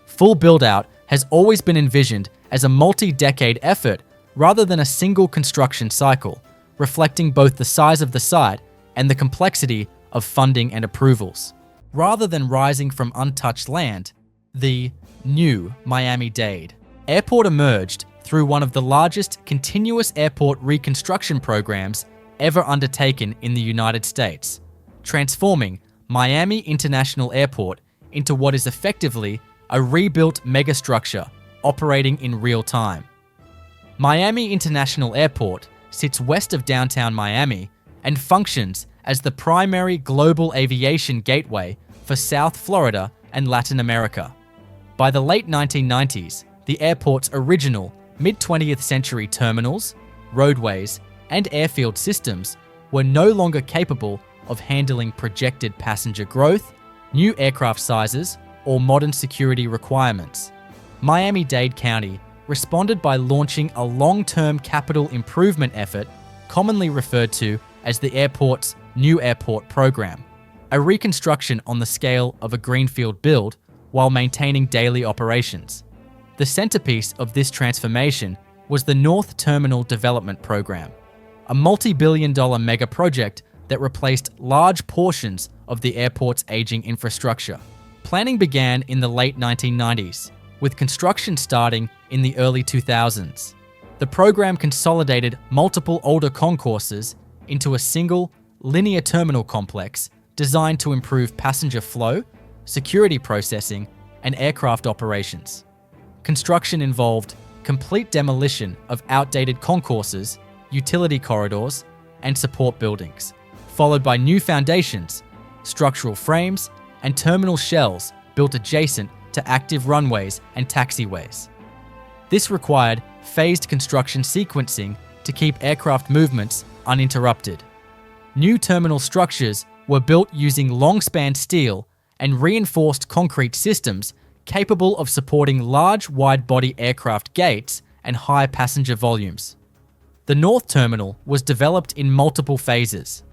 Full build-out has always been envisioned as a multi-decade effort rather than a single construction cycle, reflecting both the size of the site and the complexity of funding and approvals. Rather than rising from untouched land, the new Miami-Dade airport emerged through one of the largest continuous airport reconstruction programs ever undertaken in the United States, transforming Miami International Airport into what is effectively a rebuilt megastructure operating in real time. Miami International Airport sits west of downtown Miami and functions as the primary global aviation gateway for South Florida and Latin America. By the late 1990s, the airport's original mid-20th century terminals, roadways, and airfield systems were no longer capable of handling projected passenger growth, new aircraft sizes, or modern security requirements. Miami-Dade County responded by launching a long-term capital improvement effort, commonly referred to as the airport's New Airport Program, a reconstruction on the scale of a greenfield build while maintaining daily operations. The centerpiece of this transformation was the North Terminal Development Program, a multi-billion-dollar mega project that replaced large portions of the airport's aging infrastructure. Planning began in the late 1990s, with construction starting in the early 2000s. The program consolidated multiple older concourses into a single, linear terminal complex designed to improve passenger flow, security processing, and aircraft operations. Construction involved complete demolition of outdated concourses, utility corridors, and support buildings, followed by new foundations, structural frames, and terminal shells built adjacent to active runways and taxiways. This required phased construction sequencing to keep aircraft movements uninterrupted. New terminal structures were built using long-span steel and reinforced concrete systems capable of supporting large wide-body aircraft gates and high passenger volumes. The North Terminal was developed in multiple phases.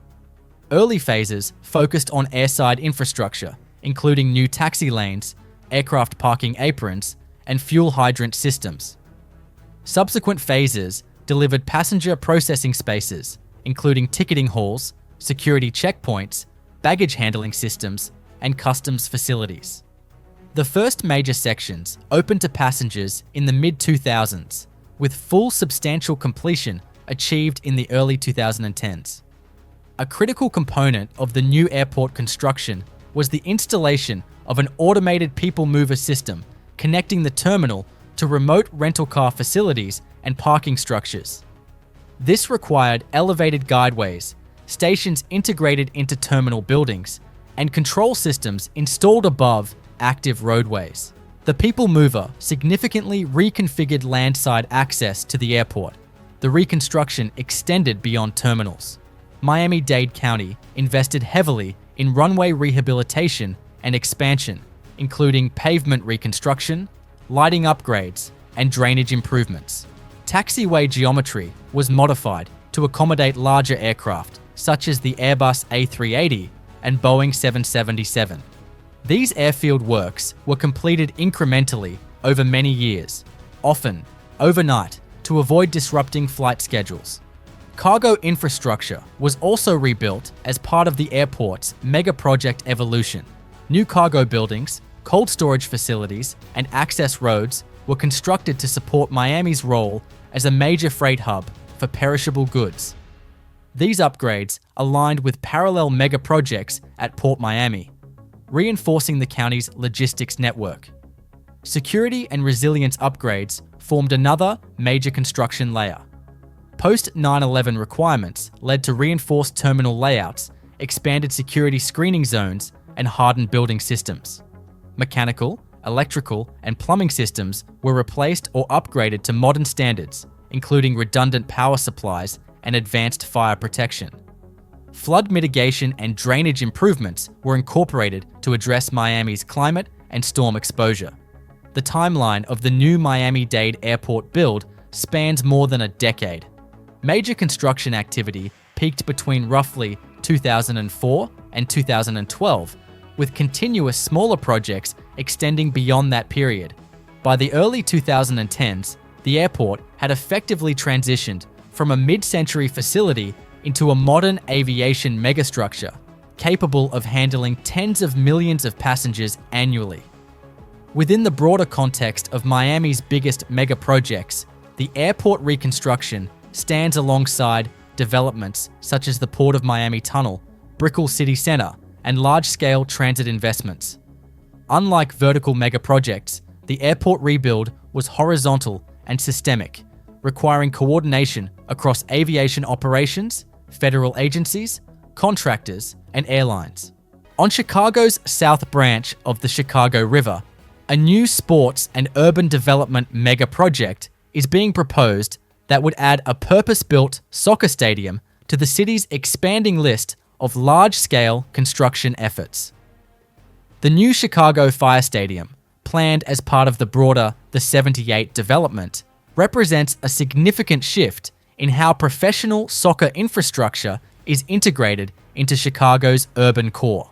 Early phases focused on airside infrastructure, including new taxi lanes, aircraft parking aprons, and fuel hydrant systems. Subsequent phases delivered passenger processing spaces, including ticketing halls, security checkpoints, baggage handling systems, and customs facilities. The first major sections opened to passengers in the mid-2000s, with full substantial completion achieved in the early 2010s. A critical component of the new airport construction was the installation of an automated people mover system connecting the terminal to remote rental car facilities and parking structures. This required elevated guideways, stations integrated into terminal buildings, and control systems installed above active roadways. The people mover significantly reconfigured landside access to the airport. The reconstruction extended beyond terminals. Miami-Dade County invested heavily in runway rehabilitation and expansion, including pavement reconstruction, lighting upgrades, and drainage improvements. Taxiway geometry was modified to accommodate larger aircraft, such as the Airbus A380 and Boeing 777. These airfield works were completed incrementally over many years, often overnight, to avoid disrupting flight schedules. Cargo infrastructure was also rebuilt as part of the airport's mega-project evolution. New cargo buildings, cold storage facilities, and access roads were constructed to support Miami's role as a major freight hub for perishable goods. These upgrades aligned with parallel megaprojects at Port Miami, reinforcing the county's logistics network. Security and resilience upgrades formed another major construction layer. Post 9/11 requirements led to reinforced terminal layouts, expanded security screening zones, and hardened building systems. Mechanical, electrical, and plumbing systems were replaced or upgraded to modern standards, including redundant power supplies and advanced fire protection. Flood mitigation and drainage improvements were incorporated to address Miami's climate and storm exposure. The timeline of the new Miami-Dade Airport build spans more than a decade. Major construction activity peaked between roughly 2004 and 2012, with continuous smaller projects extending beyond that period. By the early 2010s, the airport had effectively transitioned from a mid-century facility into a modern aviation megastructure, capable of handling tens of millions of passengers annually. Within the broader context of Miami's biggest megaprojects, the airport reconstruction stands alongside developments such as the Port of Miami Tunnel, Brickl City Center, and large-scale transit investments. Unlike vertical megaprojects, the airport rebuild was horizontal and systemic, requiring coordination across aviation operations, federal agencies, contractors, and airlines. On Chicago's South Branch of the Chicago River, a new sports and urban development megaproject is being proposed that would add a purpose-built soccer stadium to the city's expanding list of large-scale construction efforts. The new Chicago Fire Stadium, planned as part of the broader The 78 development, represents a significant shift in how professional soccer infrastructure is integrated into Chicago's urban core.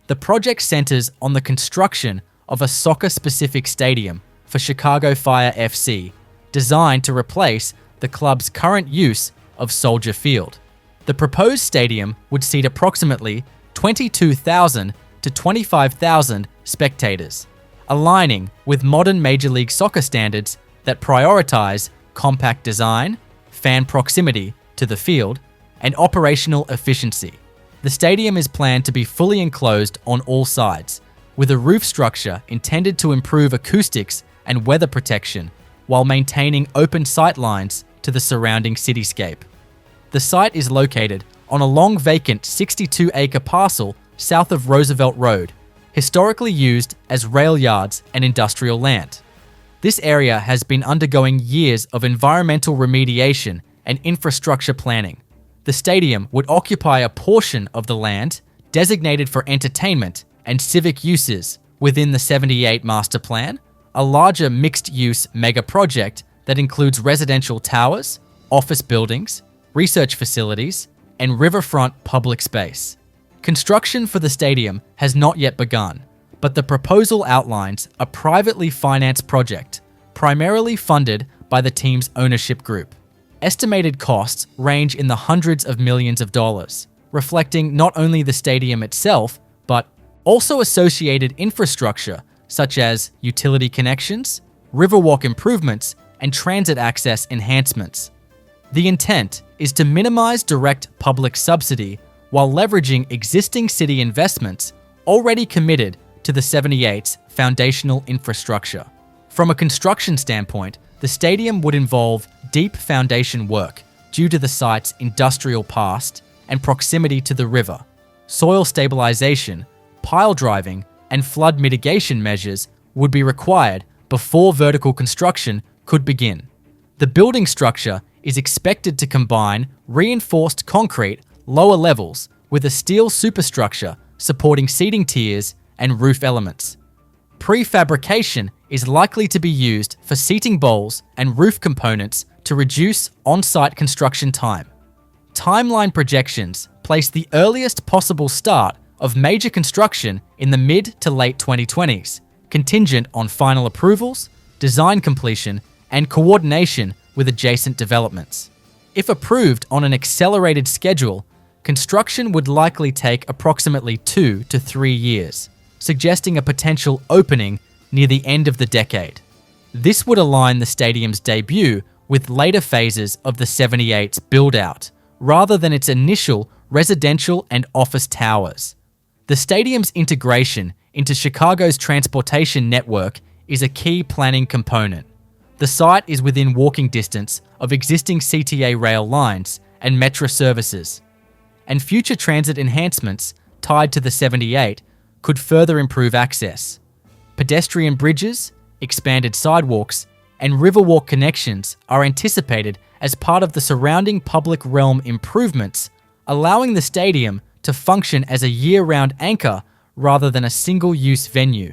The project centers on the construction of a soccer-specific stadium for Chicago Fire FC, designed to replace the club's current use of Soldier Field. The proposed stadium would seat approximately 22,000 to 25,000 spectators, aligning with modern Major League Soccer standards that prioritize compact design, fan proximity to the field, and operational efficiency. The stadium is planned to be fully enclosed on all sides, with a roof structure intended to improve acoustics and weather protection while maintaining open sight lines to the surrounding cityscape. The site is located on a long vacant 62-acre parcel south of Roosevelt Road, historically used as rail yards and industrial land. This area has been undergoing years of environmental remediation and infrastructure planning. The stadium would occupy a portion of the land designated for entertainment and civic uses within the 78 Master Plan, a larger mixed-use mega-project that includes residential towers, office buildings, research facilities, and riverfront public space. Construction for the stadium has not yet begun, but the proposal outlines a privately financed project, primarily funded by the team's ownership group. Estimated costs range in the hundreds of millions of dollars, reflecting not only the stadium itself, but also associated infrastructure such as utility connections, riverwalk improvements, and transit access enhancements. The intent is to minimize direct public subsidy while leveraging existing city investments already committed to the 78's foundational infrastructure. From a construction standpoint, the stadium would involve deep foundation work due to the site's industrial past and proximity to the river. Soil stabilization, pile driving, and flood mitigation measures would be required before vertical construction could begin. The building structure is expected to combine reinforced concrete lower levels with a steel superstructure supporting seating tiers and roof elements. Prefabrication is likely to be used for seating bowls and roof components to reduce on-site construction time. Timeline projections place the earliest possible start of major construction in the mid to late 2020s, contingent on final approvals, design completion, and coordination with adjacent developments. If approved on an accelerated schedule, construction would likely take approximately 2 to 3 years, suggesting a potential opening near the end of the decade. This would align the stadium's debut with later phases of the 78's build-out, rather than its initial residential and office towers. The stadium's integration into Chicago's transportation network is a key planning component. The site is within walking distance of existing CTA rail lines and metro services, and future transit enhancements tied to the 78 could further improve access. Pedestrian bridges, expanded sidewalks, and riverwalk connections are anticipated as part of the surrounding public realm improvements, allowing the stadium to function as a year-round anchor rather than a single-use venue.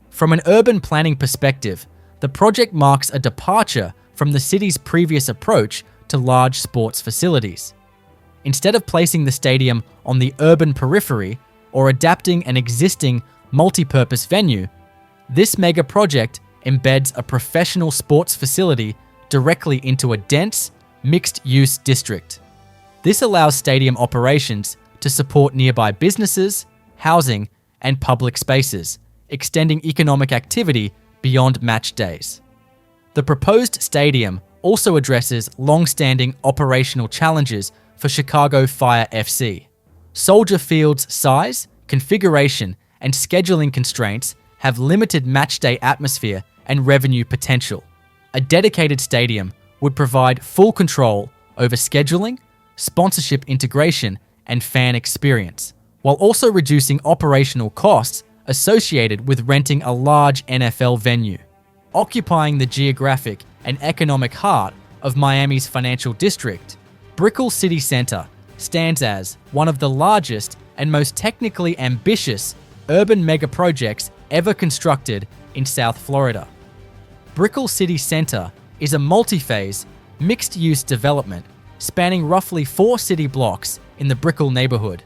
From an urban planning perspective, the project marks a departure from the city's previous approach to large sports facilities. Instead of placing the stadium on the urban periphery or adapting an existing multi-purpose venue, this mega project embeds a professional sports facility directly into a dense, mixed-use district. This allows stadium operations to support nearby businesses, housing, and public spaces, extending economic activity beyond match days. The proposed stadium also addresses long-standing operational challenges for Chicago Fire FC. Soldier Field's size, configuration, and scheduling constraints have limited matchday atmosphere and revenue potential. A dedicated stadium would provide full control over scheduling, sponsorship integration, and fan experience, while also reducing operational costs associated with renting a large NFL venue. Occupying the geographic and economic heart of Miami's financial district, Brickl City Center stands as one of the largest and most technically ambitious urban megaprojects ever constructed in South Florida. Brickl City Center is a multi-phase, mixed-use development spanning roughly 4 city blocks in the Brickl neighborhood.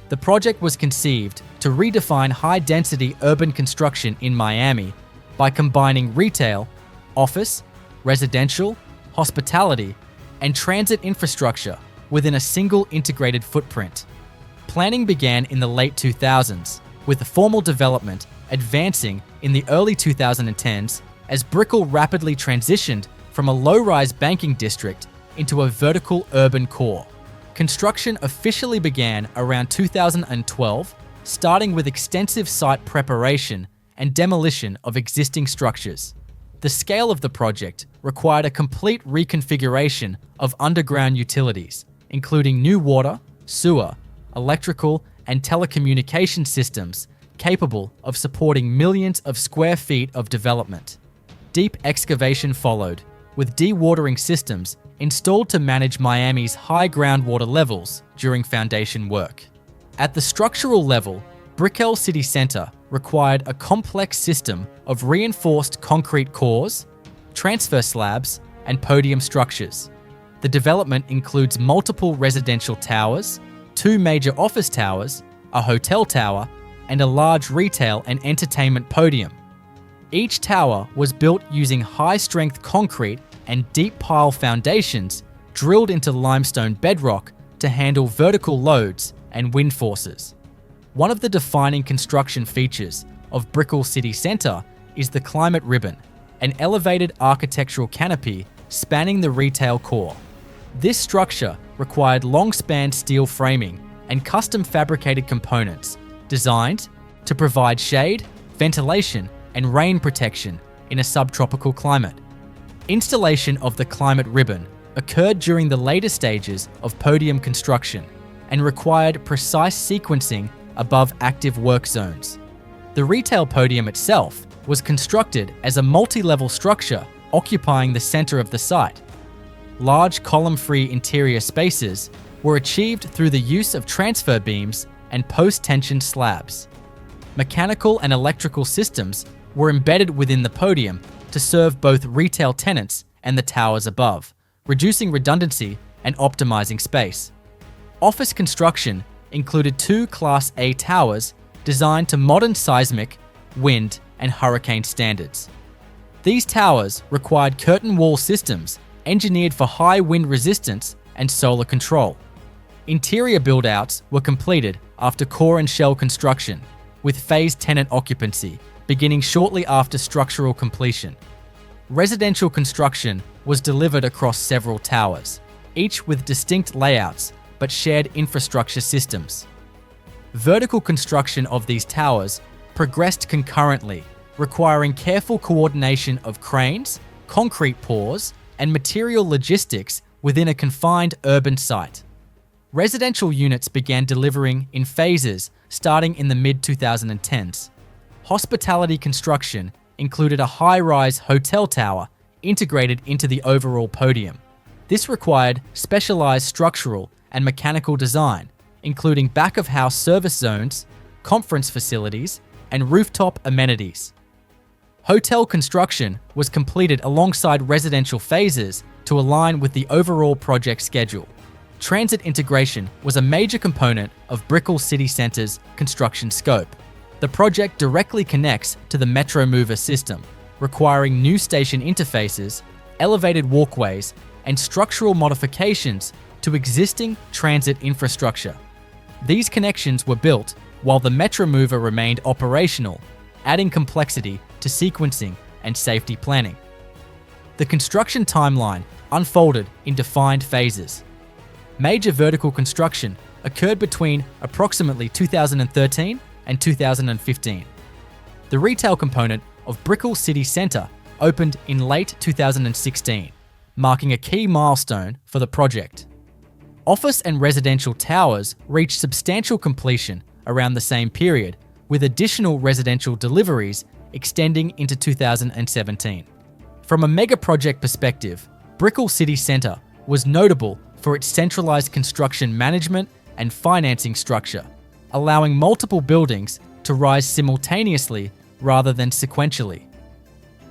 The project was conceived to redefine high-density urban construction in Miami by combining retail, office, residential, hospitality, and transit infrastructure within a single integrated footprint. Planning began in the late 2000s, with the formal development advancing in the early 2010s as Brickl rapidly transitioned from a low-rise banking district into a vertical urban core. Construction officially began around 2012, starting with extensive site preparation and demolition of existing structures. The scale of the project required a complete reconfiguration of underground utilities, including new water, sewer, electrical, and telecommunication systems capable of supporting millions of square feet of development. Deep excavation followed, with dewatering systems installed to manage Miami's high groundwater levels during foundation work. At the structural level, Brickl City Center required a complex system of reinforced concrete cores, transfer slabs, and podium structures. The development includes multiple residential towers, 2 major office towers, a hotel tower, and a large retail and entertainment podium. Each tower was built using high-strength concrete and deep pile foundations drilled into limestone bedrock to handle vertical loads and wind forces. One of the defining construction features of Brickl City Center is the climate ribbon, an elevated architectural canopy spanning the retail core. This structure required long-span steel framing and custom fabricated components designed to provide shade, ventilation, and rain protection in a subtropical climate. Installation of the climate ribbon occurred during the later stages of podium construction and required precise sequencing above active work zones. The retail podium itself was constructed as a multi-level structure occupying the center of the site. Large column-free interior spaces were achieved through the use of transfer beams and post-tension slabs. Mechanical and electrical systems were embedded within the podium to serve both retail tenants and the towers above, reducing redundancy and optimizing space. Office construction included 2 Class A towers designed to modern seismic, wind, and hurricane standards. These towers required curtain wall systems engineered for high wind resistance and solar control. Interior build-outs were completed after core and shell construction, with phased tenant occupancy beginning shortly after structural completion. residential construction was delivered across several towers, each with distinct layouts but shared infrastructure systems. Vertical construction of these towers progressed concurrently, requiring careful coordination of cranes, concrete pours, and material logistics within a confined urban site. Residential units began delivering in phases starting in the mid-2010s. Hospitality construction included a high-rise hotel tower integrated into the overall podium. This required specialized structural and mechanical design, including back-of-house service zones, conference facilities, and rooftop amenities. Hotel construction was completed alongside residential phases to align with the overall project schedule. Transit integration was a major component of Brickl City Centre's construction scope. The project directly connects to the Metro Mover system, requiring new station interfaces, elevated walkways, and structural modifications to existing transit infrastructure. These connections were built while the Metro Mover remained operational, adding complexity to sequencing and safety planning. The construction timeline unfolded in defined phases. Major vertical construction occurred between approximately 2013 and 2015. The retail component of Brickl City Centre opened in late 2016, marking a key milestone for the project. Office and residential towers reached substantial completion around the same period, with additional residential deliveries extending into 2017. From a mega-project perspective, Brickl City Centre was notable for its centralized construction management and financing structure, allowing multiple buildings to rise simultaneously rather than sequentially.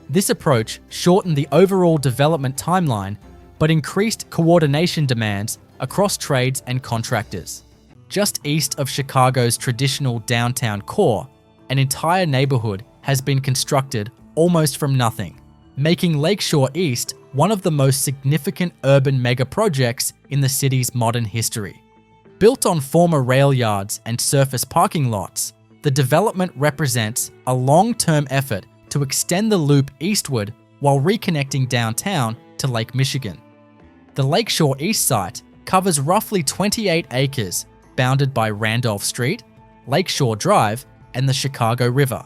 This approach shortened the overall development timeline, but increased coordination demands across trades and contractors. Just east of Chicago's traditional downtown core, an entire neighborhood has been constructed almost from nothing, making Lakeshore East one of the most significant urban mega-projects in the city's modern history. Built on former rail yards and surface parking lots, the development represents a long-term effort to extend the loop eastward while reconnecting downtown to Lake Michigan. The Lakeshore East site covers roughly 28 acres, bounded by Randolph Street, Lakeshore Drive, and the Chicago River.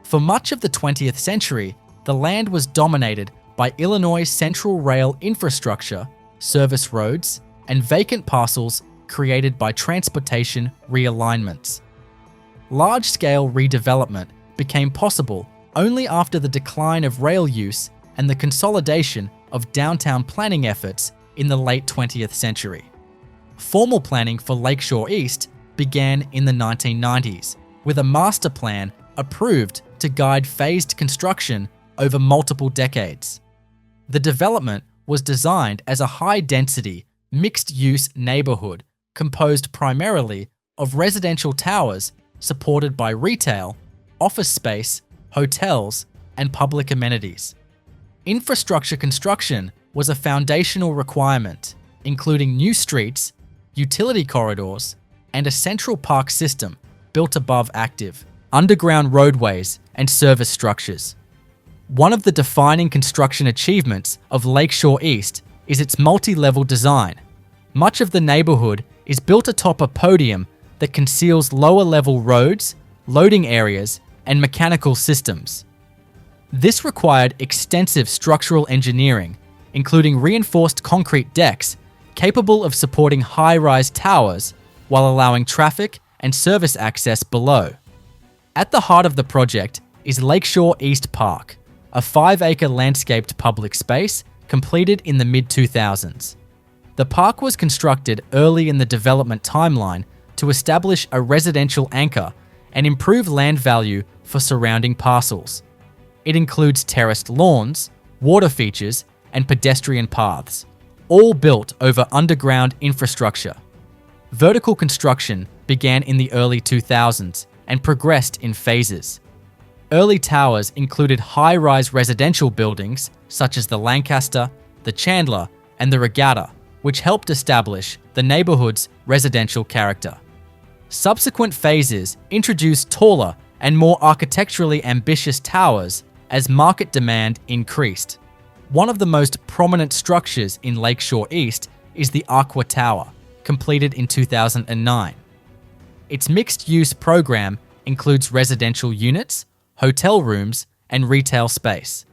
For much of the 20th century, the land was dominated by Illinois Central Rail infrastructure, service roads, and vacant parcels created by transportation realignments. Large-scale redevelopment became possible only after the decline of rail use and the consolidation of downtown planning efforts in the late 20th century. Formal planning for Lakeshore East began in the 1990s, with a master plan approved to guide phased construction over multiple decades. The development was designed as a high-density, mixed-use neighborhood composed primarily of residential towers supported by retail, office space, hotels, and public amenities. Infrastructure construction was a foundational requirement, including new streets, utility corridors, and a central park system built above active, underground roadways and service structures. One of the defining construction achievements of Lakeshore East is its multi-level design. Much of the neighborhood is built atop a podium that conceals lower-level roads, loading areas, and mechanical systems. This required extensive structural engineering, including reinforced concrete decks capable of supporting high-rise towers while allowing traffic and service access below. At the heart of the project is Lakeshore East Park, a 5-acre landscaped public space completed in the mid-2000s. The park was constructed early in the development timeline to establish a residential anchor and improve land value for surrounding parcels. It includes terraced lawns, water features, and pedestrian paths, all built over underground infrastructure. Vertical construction began in the early 2000s and progressed in phases. Early towers included high-rise residential buildings such as the Lancaster, the Chandler, and the Regatta, which helped establish the neighborhood's residential character. Subsequent phases introduced taller and more architecturally ambitious towers as market demand increased. One of the most prominent structures in Lakeshore East is the Aqua Tower, completed in 2009. Its mixed-use program includes residential units, hotel rooms, and retail space.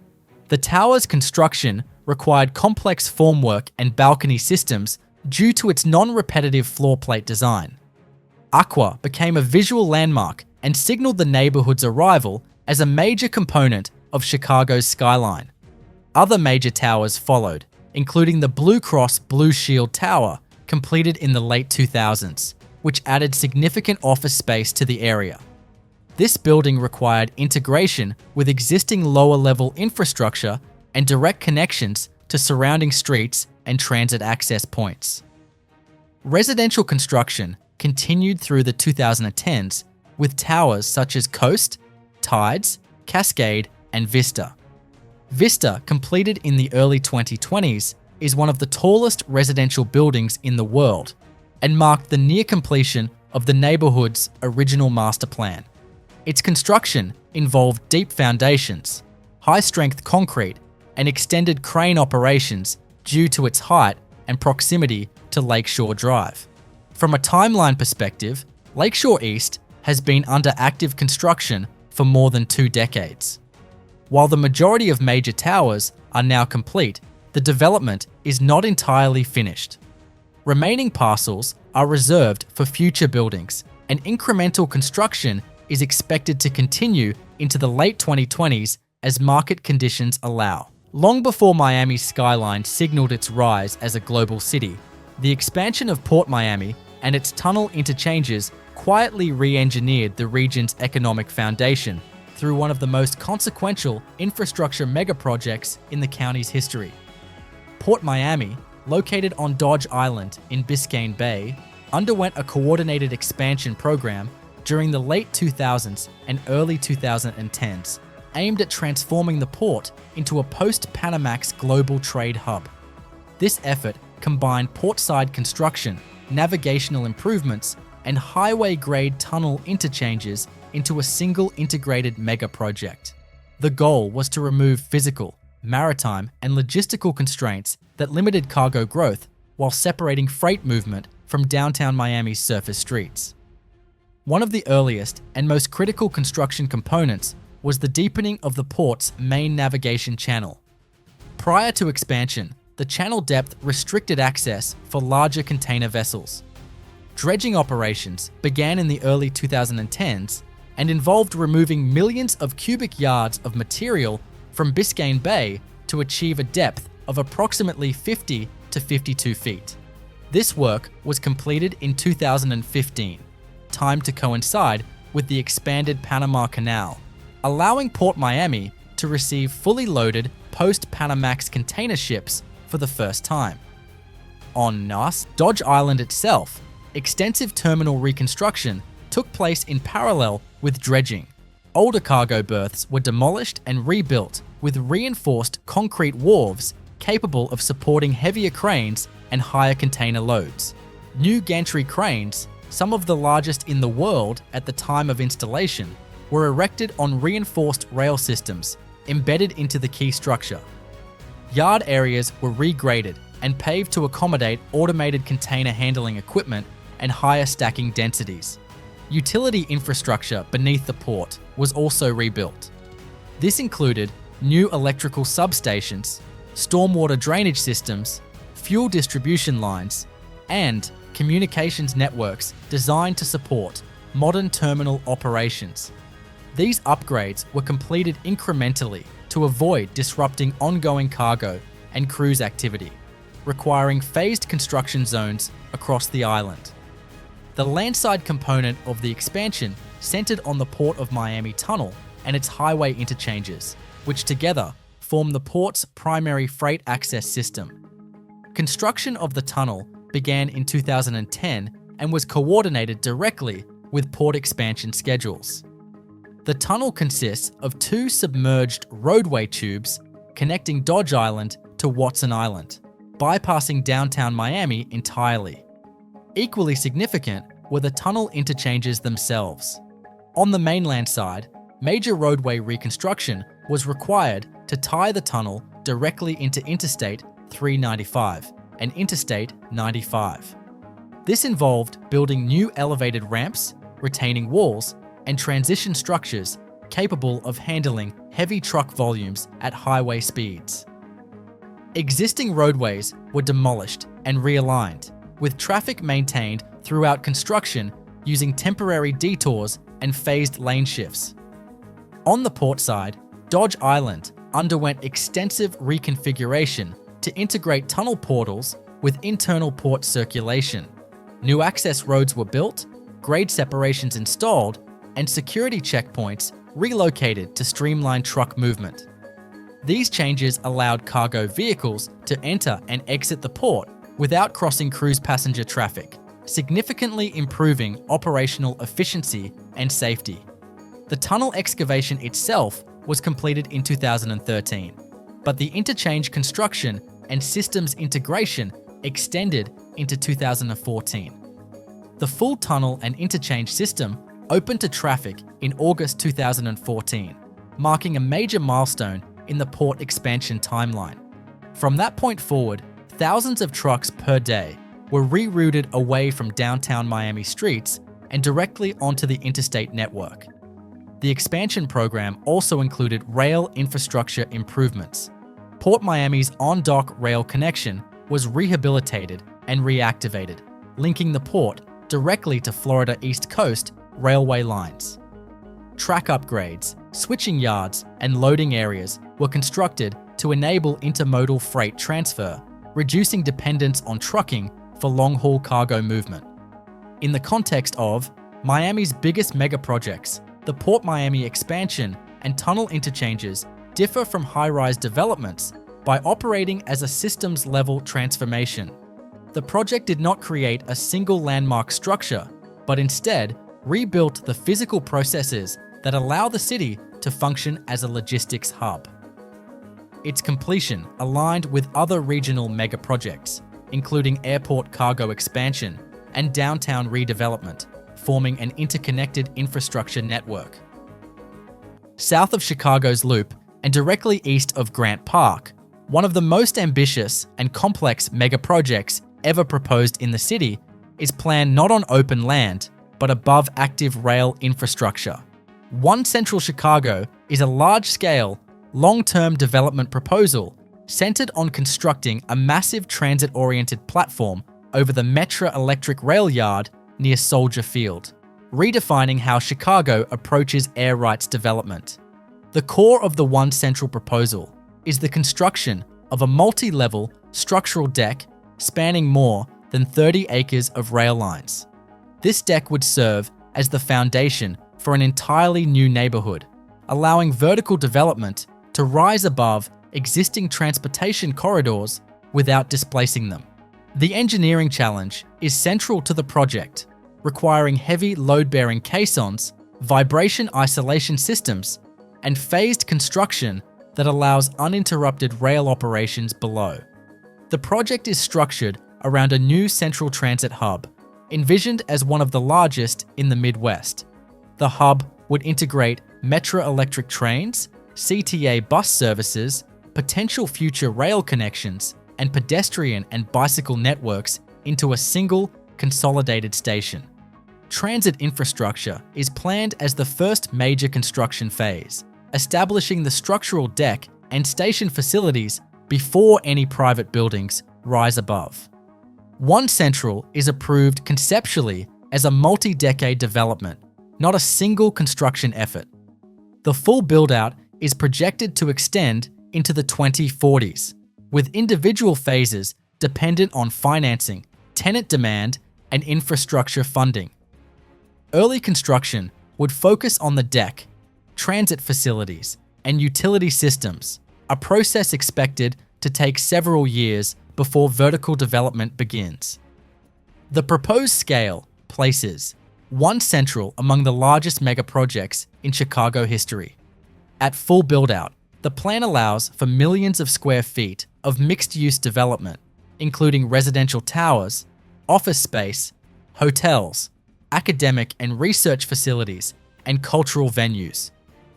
The tower's construction required complex formwork and balcony systems due to its non-repetitive floor plate design. Aqua became a visual landmark and signaled the neighborhood's arrival as a major component of Chicago's skyline. Other major towers followed, including the Blue Cross Blue Shield Tower, completed in the late 2000s, which added significant office space to the area. This building required integration with existing lower-level infrastructure and direct connections to surrounding streets and transit access points. Residential construction continued through the 2010s with towers such as Coast, Tides, Cascade, and Vista. Vista, completed in the early 2020s, is one of the tallest residential buildings in the world and marked the near completion of the neighborhood's original master plan. Its construction involved deep foundations, high-strength concrete, and extended crane operations due to its height and proximity to Lakeshore Drive. From a timeline perspective, Lakeshore East has been under active construction for more than 2 decades. While the majority of major towers are now complete, the development is not entirely finished. Remaining parcels are reserved for future buildings, and incremental construction is expected to continue into the late 2020s as market conditions allow. Long before Miami's skyline signaled its rise as a global city, the expansion of Port Miami and its tunnel interchanges quietly re-engineered the region's economic foundation through one of the most consequential infrastructure megaprojects in the county's history. Port Miami, located on Dodge Island in Biscayne Bay, underwent a coordinated expansion program during the late 2000s and early 2010s, aimed at transforming the port into a post-Panamax global trade hub. This effort combined portside construction, navigational improvements, and highway-grade tunnel interchanges into a single integrated mega project. The goal was to remove physical, maritime, and logistical constraints that limited cargo growth while separating freight movement from downtown Miami's surface streets. One of the earliest and most critical construction components was the deepening of the port's main navigation channel. Prior to expansion, the channel depth restricted access for larger container vessels. Dredging operations began in the early 2010s and involved removing millions of cubic yards of material from Biscayne Bay to achieve a depth of approximately 50 to 52 feet. This work was completed in 2015, timed to coincide with the expanded Panama Canal, allowing Port Miami to receive fully loaded post-Panamax container ships for the first time. On NAS, Dodge Island itself, extensive terminal reconstruction took place in parallel with dredging. Older cargo berths were demolished and rebuilt with reinforced concrete wharves capable of supporting heavier cranes and higher container loads. New gantry cranes, some of the largest in the world at the time of installation, were erected on reinforced rail systems embedded into the key structure. Yard areas were regraded and paved to accommodate automated container handling equipment and higher stacking densities. Utility infrastructure beneath the port was also rebuilt. This included new electrical substations, stormwater drainage systems, fuel distribution lines, and communications networks designed to support modern terminal operations. These upgrades were completed incrementally to avoid disrupting ongoing cargo and cruise activity, requiring phased construction zones across the island. The landside component of the expansion centered on the Port of Miami Tunnel and its highway interchanges, which together form the port's primary freight access system. Construction of the tunnel began in 2010 and was coordinated directly with port expansion schedules. The tunnel consists of 2 submerged roadway tubes connecting Dodge Island to Watson Island, bypassing downtown Miami entirely. Equally significant were the tunnel interchanges themselves. On the mainland side, major roadway reconstruction was required to tie the tunnel directly into Interstate 395 and Interstate 95. This involved building new elevated ramps, retaining walls, and transition structures capable of handling heavy truck volumes at highway speeds. Existing roadways were demolished and realigned, with traffic maintained throughout construction using temporary detours and phased lane shifts. On the port side, Dodge Island underwent extensive reconfiguration to integrate tunnel portals with internal port circulation. New access roads were built, grade separations installed, and security checkpoints relocated to streamline truck movement. These changes allowed cargo vehicles to enter and exit the port without crossing cruise passenger traffic, significantly improving operational efficiency and safety. The tunnel excavation itself was completed in 2013, but the interchange construction and systems integration extended into 2014. The full tunnel and interchange system opened to traffic in August 2014, marking a major milestone in the port expansion timeline. From that point forward, thousands of trucks per day were rerouted away from downtown Miami streets and directly onto the interstate network. The expansion program also included rail infrastructure improvements. Port Miami's on-dock rail connection was rehabilitated and reactivated, linking the port directly to Florida East Coast railway lines. Track upgrades, switching yards, and loading areas were constructed to enable intermodal freight transfer, reducing dependence on trucking for long-haul cargo movement. In the context of Miami's biggest megaprojects, the Port Miami expansion and tunnel interchanges differ from high-rise developments by operating as a systems-level transformation. The project did not create a single landmark structure, but instead rebuilt the physical processes that allow the city to function as a logistics hub. Its completion aligned with other regional megaprojects, including airport cargo expansion and downtown redevelopment, forming an interconnected infrastructure network. South of Chicago's Loop and directly east of Grant Park, one of the most ambitious and complex megaprojects ever proposed in the city is planned not on open land, but above active rail infrastructure. One Central Chicago is a large-scale, long-term development proposal centered on constructing a massive transit-oriented platform over the Metra Electric Rail Yard near Soldier Field, redefining how Chicago approaches air rights development. The core of the One Central proposal is the construction of a multi-level structural deck spanning more than 30 acres of rail lines. This deck would serve as the foundation for an entirely new neighborhood, allowing vertical development to rise above existing transportation corridors without displacing them. The engineering challenge is central to the project, requiring heavy load-bearing caissons, vibration isolation systems, and phased construction that allows uninterrupted rail operations below. The project is structured around a new central transit hub, envisioned as one of the largest in the Midwest. The hub would integrate Metra electric trains, CTA bus services, potential future rail connections, and pedestrian and bicycle networks into a single, consolidated station. Transit infrastructure is planned as the first major construction phase, establishing the structural deck and station facilities before any private buildings rise above. One Central is approved conceptually as a multi-decade development, not a single construction effort. The full build-out is projected to extend into the 2040s, with individual phases dependent on financing, tenant demand, and infrastructure funding. Early construction would focus on the deck, transit facilities, and utility systems, a process expected to take several years before vertical development begins. The proposed scale places One Central among the largest megaprojects in Chicago history. At full build-out, the plan allows for millions of square feet of mixed-use development, including residential towers, office space, hotels, academic and research facilities, and cultural venues.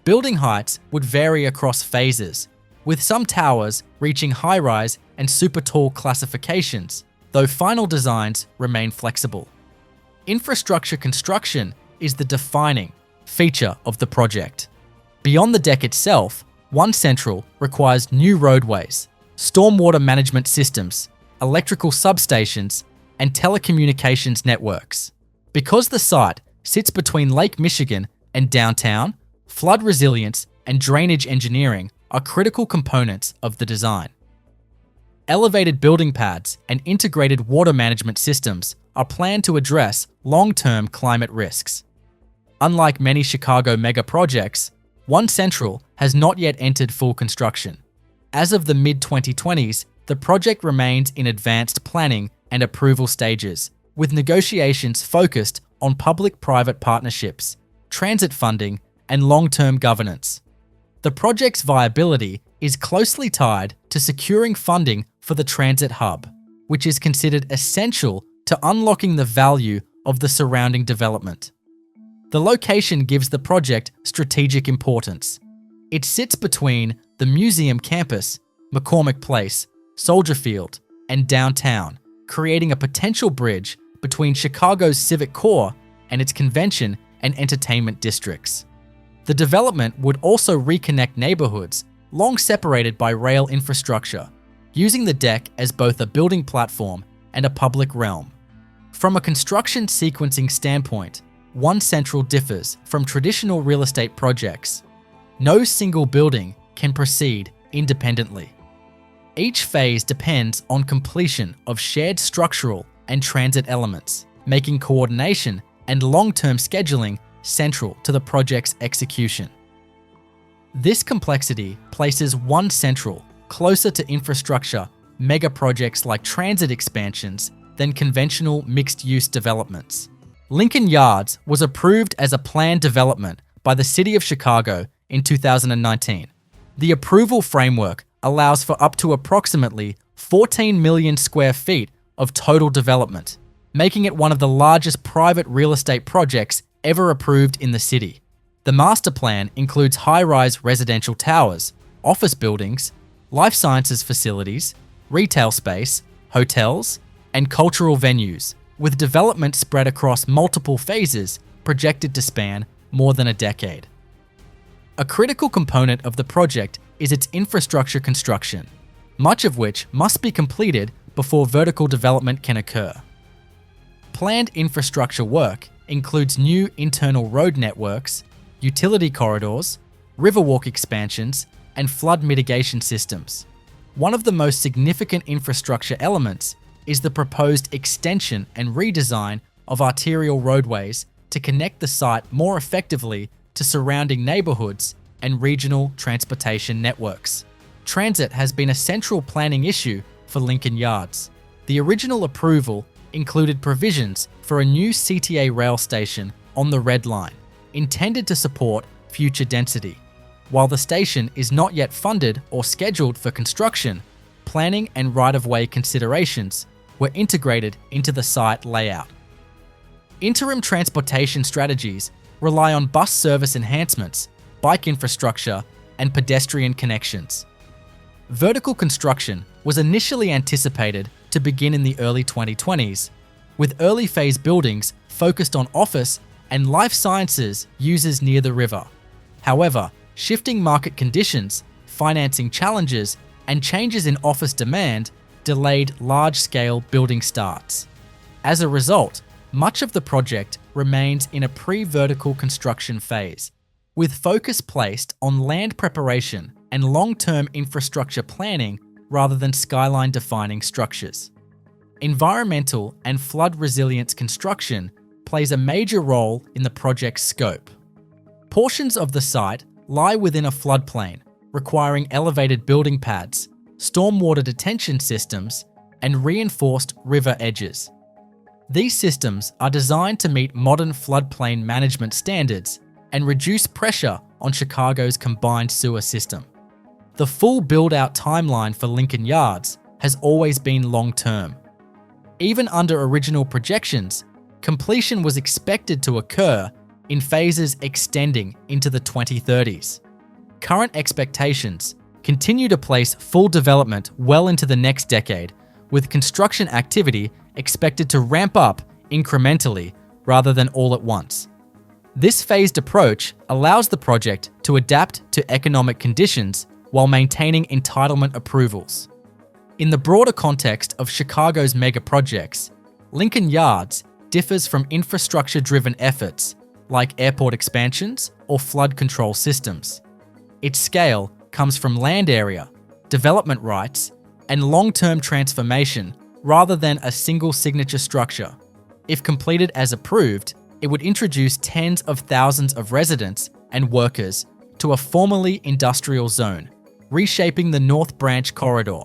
Building heights would vary across phases, with some towers reaching high-rise and super tall classifications, though final designs remain flexible. Infrastructure construction is the defining feature of the project. Beyond the deck itself, One Central requires new roadways, stormwater management systems, electrical substations, and telecommunications networks. Because the site sits between Lake Michigan and downtown, flood resilience and drainage engineering are critical components of the design. Elevated building pads and integrated water management systems are planned to address long-term climate risks. Unlike many Chicago megaprojects, One Central has not yet entered full construction. As of the mid-2020s, the project remains in advanced planning and approval stages, with negotiations focused on public-private partnerships, transit funding, and long-term governance. The project's viability is closely tied to securing funding for the transit hub, which is considered essential to unlocking the value of the surrounding development. The location gives the project strategic importance. It sits between the museum campus, McCormick Place, Soldier Field, and downtown, creating a potential bridge between Chicago's civic core and its convention and entertainment districts. The development would also reconnect neighborhoods long separated by rail infrastructure, using the deck as both a building platform and a public realm. From a construction sequencing standpoint, One Central differs from traditional real estate projects. No single building can proceed independently. Each phase depends on completion of shared structural and transit elements, making coordination and long-term scheduling central to the project's execution. This complexity places One Central closer to infrastructure megaprojects like transit expansions than conventional mixed-use developments. Lincoln Yards was approved as a planned development by the City of Chicago in 2019. The approval framework allows for up to approximately 14 million square feet of total development, making it one of the largest private real estate projects ever approved in the city. The master plan includes high-rise residential towers, office buildings, life sciences facilities, retail space, hotels, and cultural venues, with development spread across multiple phases projected to span more than a decade. A critical component of the project is its infrastructure construction, much of which must be completed before vertical development can occur. Planned infrastructure work includes new internal road networks, utility corridors, riverwalk expansions, and flood mitigation systems. One of the most significant infrastructure elements is the proposed extension and redesign of arterial roadways to connect the site more effectively to surrounding neighborhoods and regional transportation networks. Transit has been a central planning issue for Lincoln Yards. The original approval included provisions for a new CTA rail station on the Red Line, intended to support future density. While the station is not yet funded or scheduled for construction, planning and right-of-way considerations were integrated into the site layout. Interim transportation strategies rely on bus service enhancements, bike infrastructure, and pedestrian connections. Vertical construction was initially anticipated to begin in the early 2020s, with early phase buildings focused on office and life sciences users near the river. However, shifting market conditions, financing challenges, and changes in office demand delayed large-scale building starts. As a result, much of the project remains in a pre-vertical construction phase, with focus placed on land preparation and long-term infrastructure planning rather than skyline-defining structures. Environmental and flood resilience construction plays a major role in the project's scope. Portions of the site lie within a floodplain, requiring elevated building pads, stormwater detention systems, and reinforced river edges. These systems are designed to meet modern floodplain management standards and reduce pressure on Chicago's combined sewer system. The full build-out timeline for Lincoln Yards has always been long-term. Even under original projections, completion was expected to occur in phases extending into the 2030s. Current expectations continue to place full development well into the next decade, with construction activity expected to ramp up incrementally rather than all at once. This phased approach allows the project to adapt to economic conditions while maintaining entitlement approvals. In the broader context of Chicago's megaprojects, Lincoln Yards differs from infrastructure-driven efforts like airport expansions or flood control systems. Its scale comes from land area, development rights, and long-term transformation rather than a single signature structure. If completed as approved, it would introduce tens of thousands of residents and workers to a formerly industrial zone, reshaping the North Branch corridor.